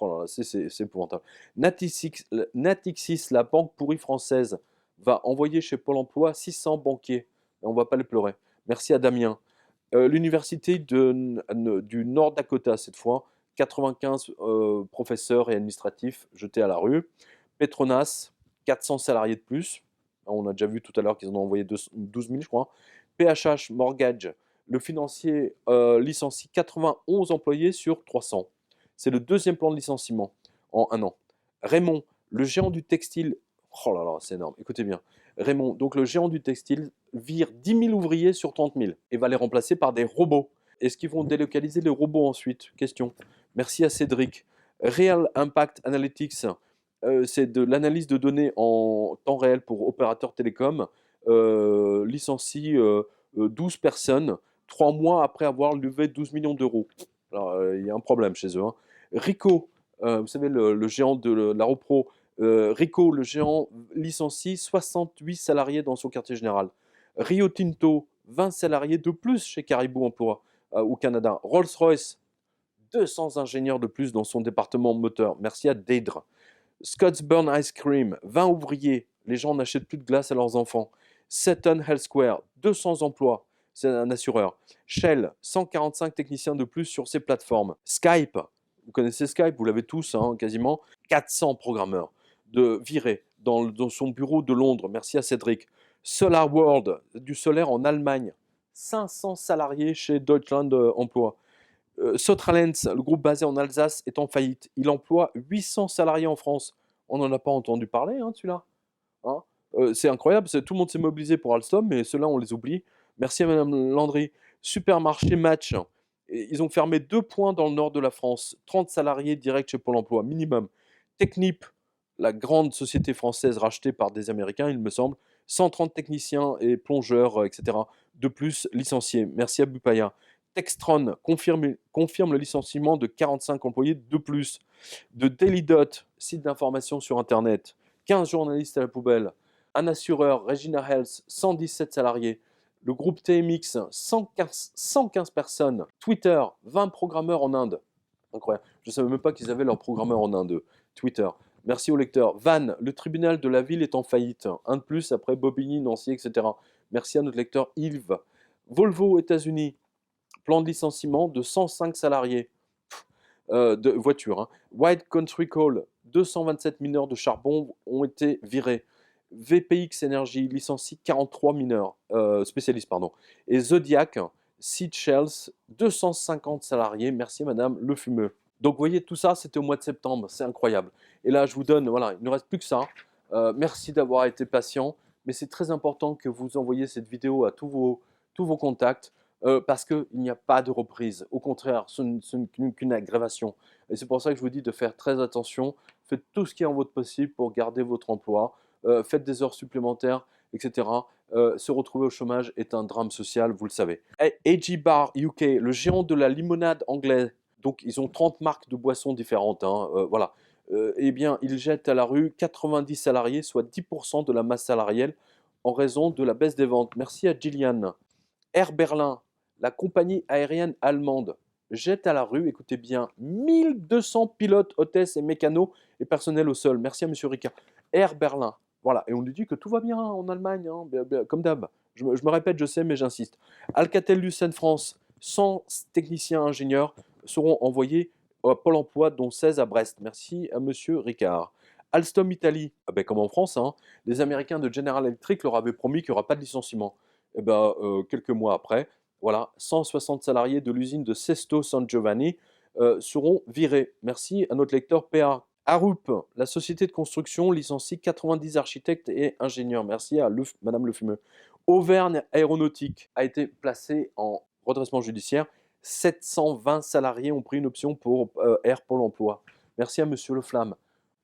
A: Oh là là, c'est épouvantable. Natixis, la banque pourrie française, va envoyer chez Pôle emploi 600 banquiers. On ne va pas les pleurer. Merci à Damien. L'université du Nord Dakota, cette fois, 95 professeurs et administratifs jetés à la rue. Petronas, 400 salariés de plus. On a déjà vu tout à l'heure qu'ils en ont envoyé 12 000, je crois. PHH Mortgage, le financier licencie 91 employés sur 300. C'est le deuxième plan de licenciement en un an. Raymond, le géant du textile. Oh là là, c'est énorme. Écoutez bien. Raymond, donc le géant du textile, vire 10 000 ouvriers sur 30 000 et va les remplacer par des robots. Est-ce qu'ils vont délocaliser les robots ensuite? Question. Merci à Cédric. Real Impact Analytics, c'est de l'analyse de données en temps réel pour opérateurs télécoms. Licencie 12 personnes 3 mois après avoir levé 12 millions d'euros. Alors, il y a un problème chez eux. Ricoh, vous savez, le géant de la Repro, Ricoh, le géant, licencie 68 salariés dans son quartier général. Rio Tinto, 20 salariés de plus chez Caribou Emploi au Canada. Rolls-Royce, 200 ingénieurs de plus dans son département moteur. Merci à Deidre. Scottsburn Ice Cream, 20 ouvriers. Les gens n'achètent plus de glace à leurs enfants. Seton Health Square, 200 emplois. C'est un assureur. Shell, 145 techniciens de plus sur ses plateformes. Skype, vous connaissez Skype, vous l'avez tous quasiment. 400 programmeurs de virés dans son bureau de Londres. Merci à Cédric. Solar World, du solaire en Allemagne. 500 salariés chez Deutschland Emploi. Sotralens, le groupe basé en Alsace, est en faillite. Il emploie 800 salariés en France. On n'en a pas entendu parler, hein, celui-là. Hein. C'est incroyable, tout le monde s'est mobilisé pour Alstom, mais ceux-là, on les oublie. Merci à Madame Landry. Supermarché Match. Et ils ont fermé 2 points dans le nord de la France. 30 salariés directs chez Pôle emploi, minimum. Technip, la grande société française rachetée par des Américains, il me semble. 130 techniciens et plongeurs, etc. De plus, licenciés. Merci à Bupaya. Textron confirme le licenciement de 45 employés de plus. De Daily Dot, site d'information sur Internet. 15 journalistes à la poubelle. Un assureur, Regina Health, 117 salariés. Le groupe TMX, 115 personnes. Twitter, 20 programmeurs en Inde. Incroyable. Je ne savais même pas qu'ils avaient leurs programmeurs en Inde. Twitter. Merci au lecteur. Vannes, le tribunal de la ville est en faillite. Un de plus après Bobigny, Nancy, etc. Merci à notre lecteur Yves. Volvo, États-Unis. Plan de licenciement de 105 salariés de voitures. Hein. White Country Coal, 227 mineurs de charbon ont été virés. VPX Energy licencie 43 mineurs, spécialistes. Pardon. Et Zodiac, Seychelles, 250 salariés. Merci Madame Le Fumeux. Donc vous voyez, tout ça, c'était au mois de septembre. C'est incroyable. Et là, je vous donne, voilà, il ne reste plus que ça. Merci d'avoir été patient. Mais c'est très important que vous envoyiez cette vidéo à tous vos contacts. Parce qu'il n'y a pas de reprise. Au contraire, ce n'est qu'une aggravation. Et c'est pour ça que je vous dis de faire très attention. Faites tout ce qui est en votre possible pour garder votre emploi. Faites des heures supplémentaires, etc. Se retrouver au chômage est un drame social, vous le savez. AG Bar UK, le géant de la limonade anglais. Donc, ils ont 30 marques de boissons différentes. Hein, voilà. Eh bien, ils jettent à la rue 90 salariés, soit 10% de la masse salariale, en raison de la baisse des ventes. Merci à Gillian. Air Berlin, la compagnie aérienne allemande, jette à la rue, écoutez bien, 1200 pilotes, hôtesses et mécanos et personnel au sol. Merci à M. Ricard. Air Berlin, voilà. Et on nous dit que tout va bien en Allemagne, hein, comme d'hab. Je me répète, je sais, mais j'insiste. Alcatel-Lucent France, 100 techniciens ingénieurs seront envoyés à Pôle emploi, dont 16 à Brest. Merci à M. Ricard. Alstom Italie, comme en France, hein, les Américains de General Electric leur avaient promis qu'il n'y aura pas de licenciement. Quelques mois après, voilà, 160 salariés de l'usine de Sesto San Giovanni seront virés. Merci à notre lecteur PA. Arup, la société de construction, licencie 90 architectes et ingénieurs. Merci à Madame Le Fumeux. Auvergne Aéronautique a été placée en redressement judiciaire. 720 salariés ont pris une option pour Air Pôle emploi. Merci à Monsieur Le Flamme.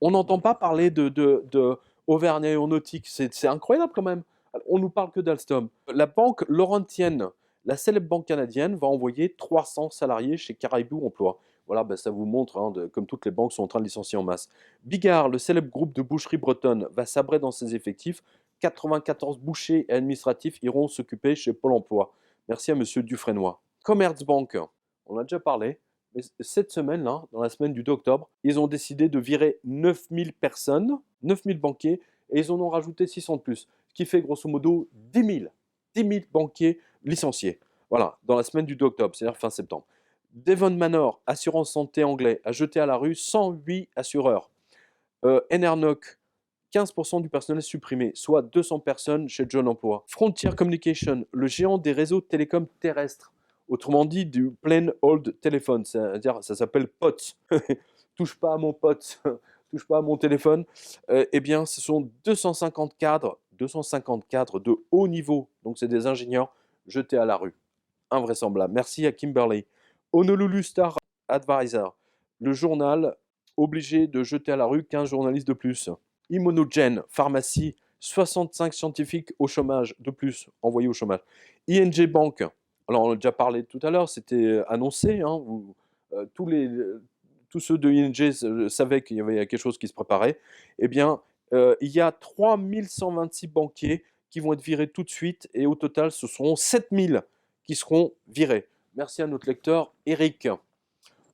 A: On n'entend pas parler de Auvergne Aéronautique. C'est incroyable quand même. On nous parle que d'Alstom. La banque Laurentienne, la célèbre banque canadienne, va envoyer 300 salariés chez Caribou Emploi. Voilà, ça vous montre, hein, comme toutes les banques sont en train de licencier en masse. Bigard, le célèbre groupe de boucherie bretonne, va sabrer dans ses effectifs. 94 bouchers et administratifs iront s'occuper chez Pôle emploi. Merci à M. Dufresnoy. Commerzbank, on en a déjà parlé. Mais cette semaine-là, dans la semaine du 2 octobre, ils ont décidé de virer 9000 personnes, 9000 banquiers, et ils en ont rajouté 600 de plus. Ce qui fait grosso modo 10 000 banquiers licenciés. Voilà, dans la semaine du 2 octobre, c'est-à-dire fin septembre. Devon Manor, assurance santé anglais, a jeté à la rue 108 assureurs. Enernoc, 15% du personnel supprimé, soit 200 personnes chez John Emploi. Frontier Communication, le géant des réseaux télécoms terrestres, autrement dit du plain old téléphone, c'est-à-dire ça s'appelle POTS. Touche pas à mon POTS, touche pas à mon téléphone. Eh bien, ce sont 250 cadres de haut niveau, donc c'est des ingénieurs jetés à la rue. Invraisemblable. Merci à Kimberley. Honolulu Star Advisor, le journal obligé de jeter à la rue 15 journalistes de plus. Immunogen, pharmacie, 65 scientifiques au chômage de plus, envoyés au chômage. ING Bank, alors on a déjà parlé tout à l'heure, c'était annoncé, hein, tous ceux de ING savaient qu'il y avait quelque chose qui se préparait. Eh bien, il y a 3126 banquiers qui vont être virés tout de suite et au total, ce seront 7000 qui seront virés. Merci à notre lecteur Eric.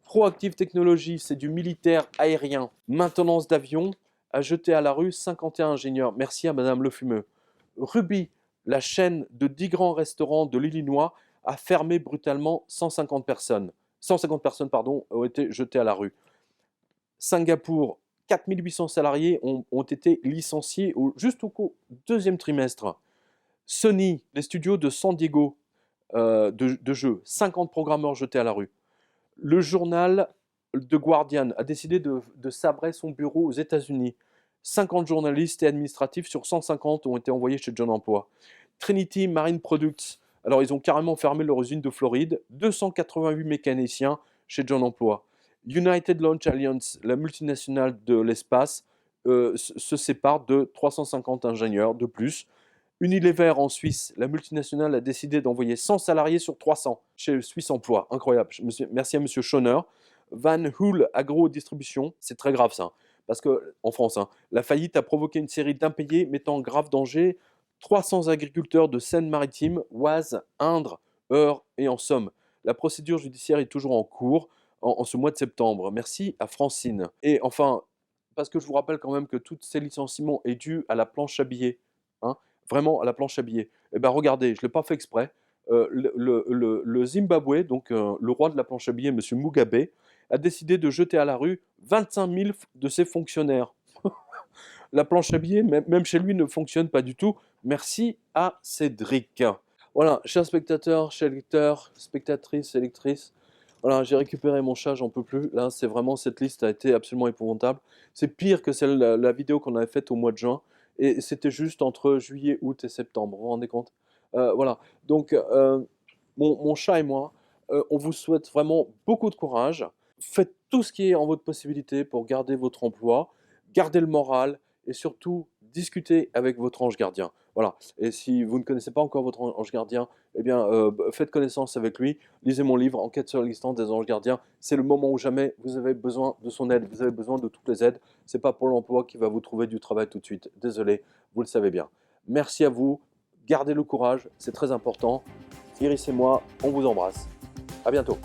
A: Proactive Technologies, c'est du militaire aérien. Maintenance d'avions, a jeté à la rue 51 ingénieurs. Merci à Madame Le Fumeux. Ruby, la chaîne de 10 grands restaurants de l'Illinois, a fermé brutalement 150 personnes. 150 personnes ont été jetées à la rue. Singapour, 4800 salariés ont été licenciés juste au deuxième trimestre. Sony, les studios de San Diego de jeux, 50 programmeurs jetés à la rue. Le journal The Guardian a décidé de sabrer son bureau aux États-Unis. 50 journalistes et administratifs sur 150 ont été envoyés chez John Emploi. Trinity Marine Products, alors ils ont carrément fermé leur usine de Floride. 288 mécaniciens chez John Emploi. United Launch Alliance, la multinationale de l'espace, se sépare de 350 ingénieurs de plus. Unilever en Suisse, la multinationale a décidé d'envoyer 100 salariés sur 300 chez Suisse Emploi. Incroyable. Merci à M. Schoner. Van Hool Agro Distribution, c'est très grave ça, parce qu'en France, la faillite a provoqué une série d'impayés mettant en grave danger 300 agriculteurs de Seine-Maritime, Oise, Indre, Eure et en Somme. La procédure judiciaire est toujours en cours en ce mois de septembre. Merci à Francine. Et enfin, parce que je vous rappelle quand même que tous ces licenciements est dû à la planche à billets, hein, vraiment à la planche à billets. Eh bien regardez, je ne l'ai pas fait exprès. Le Zimbabwe, donc le roi de la planche à billets, M. Mugabe, a décidé de jeter à la rue 25 000 de ses fonctionnaires. La planche à billets, même chez lui, ne fonctionne pas du tout. Merci à Cédric. Voilà, chers spectateurs, chers lecteurs, spectatrices et lectrices, voilà, j'ai récupéré mon chat, j'en peux plus. Là, c'est vraiment, cette liste a été absolument épouvantable. C'est pire que celle, la vidéo qu'on avait faite au mois de juin. Et c'était juste entre juillet, août et septembre. Vous vous rendez compte? Voilà. Donc, mon chat et moi, on vous souhaite vraiment beaucoup de courage. Faites tout ce qui est en votre possibilité pour garder votre emploi, garder le moral et surtout discuter avec votre ange gardien. Voilà. Et si vous ne connaissez pas encore votre ange gardien, eh bien, faites connaissance avec lui. Lisez mon livre Enquête sur l'existence des anges gardiens. C'est le moment où jamais vous avez besoin de son aide. Vous avez besoin de toutes les aides. C'est pas pour l'emploi qui va vous trouver du travail tout de suite. Désolé, vous le savez bien. Merci à vous. Gardez le courage, c'est très important. Iris et moi, on vous embrasse. À bientôt.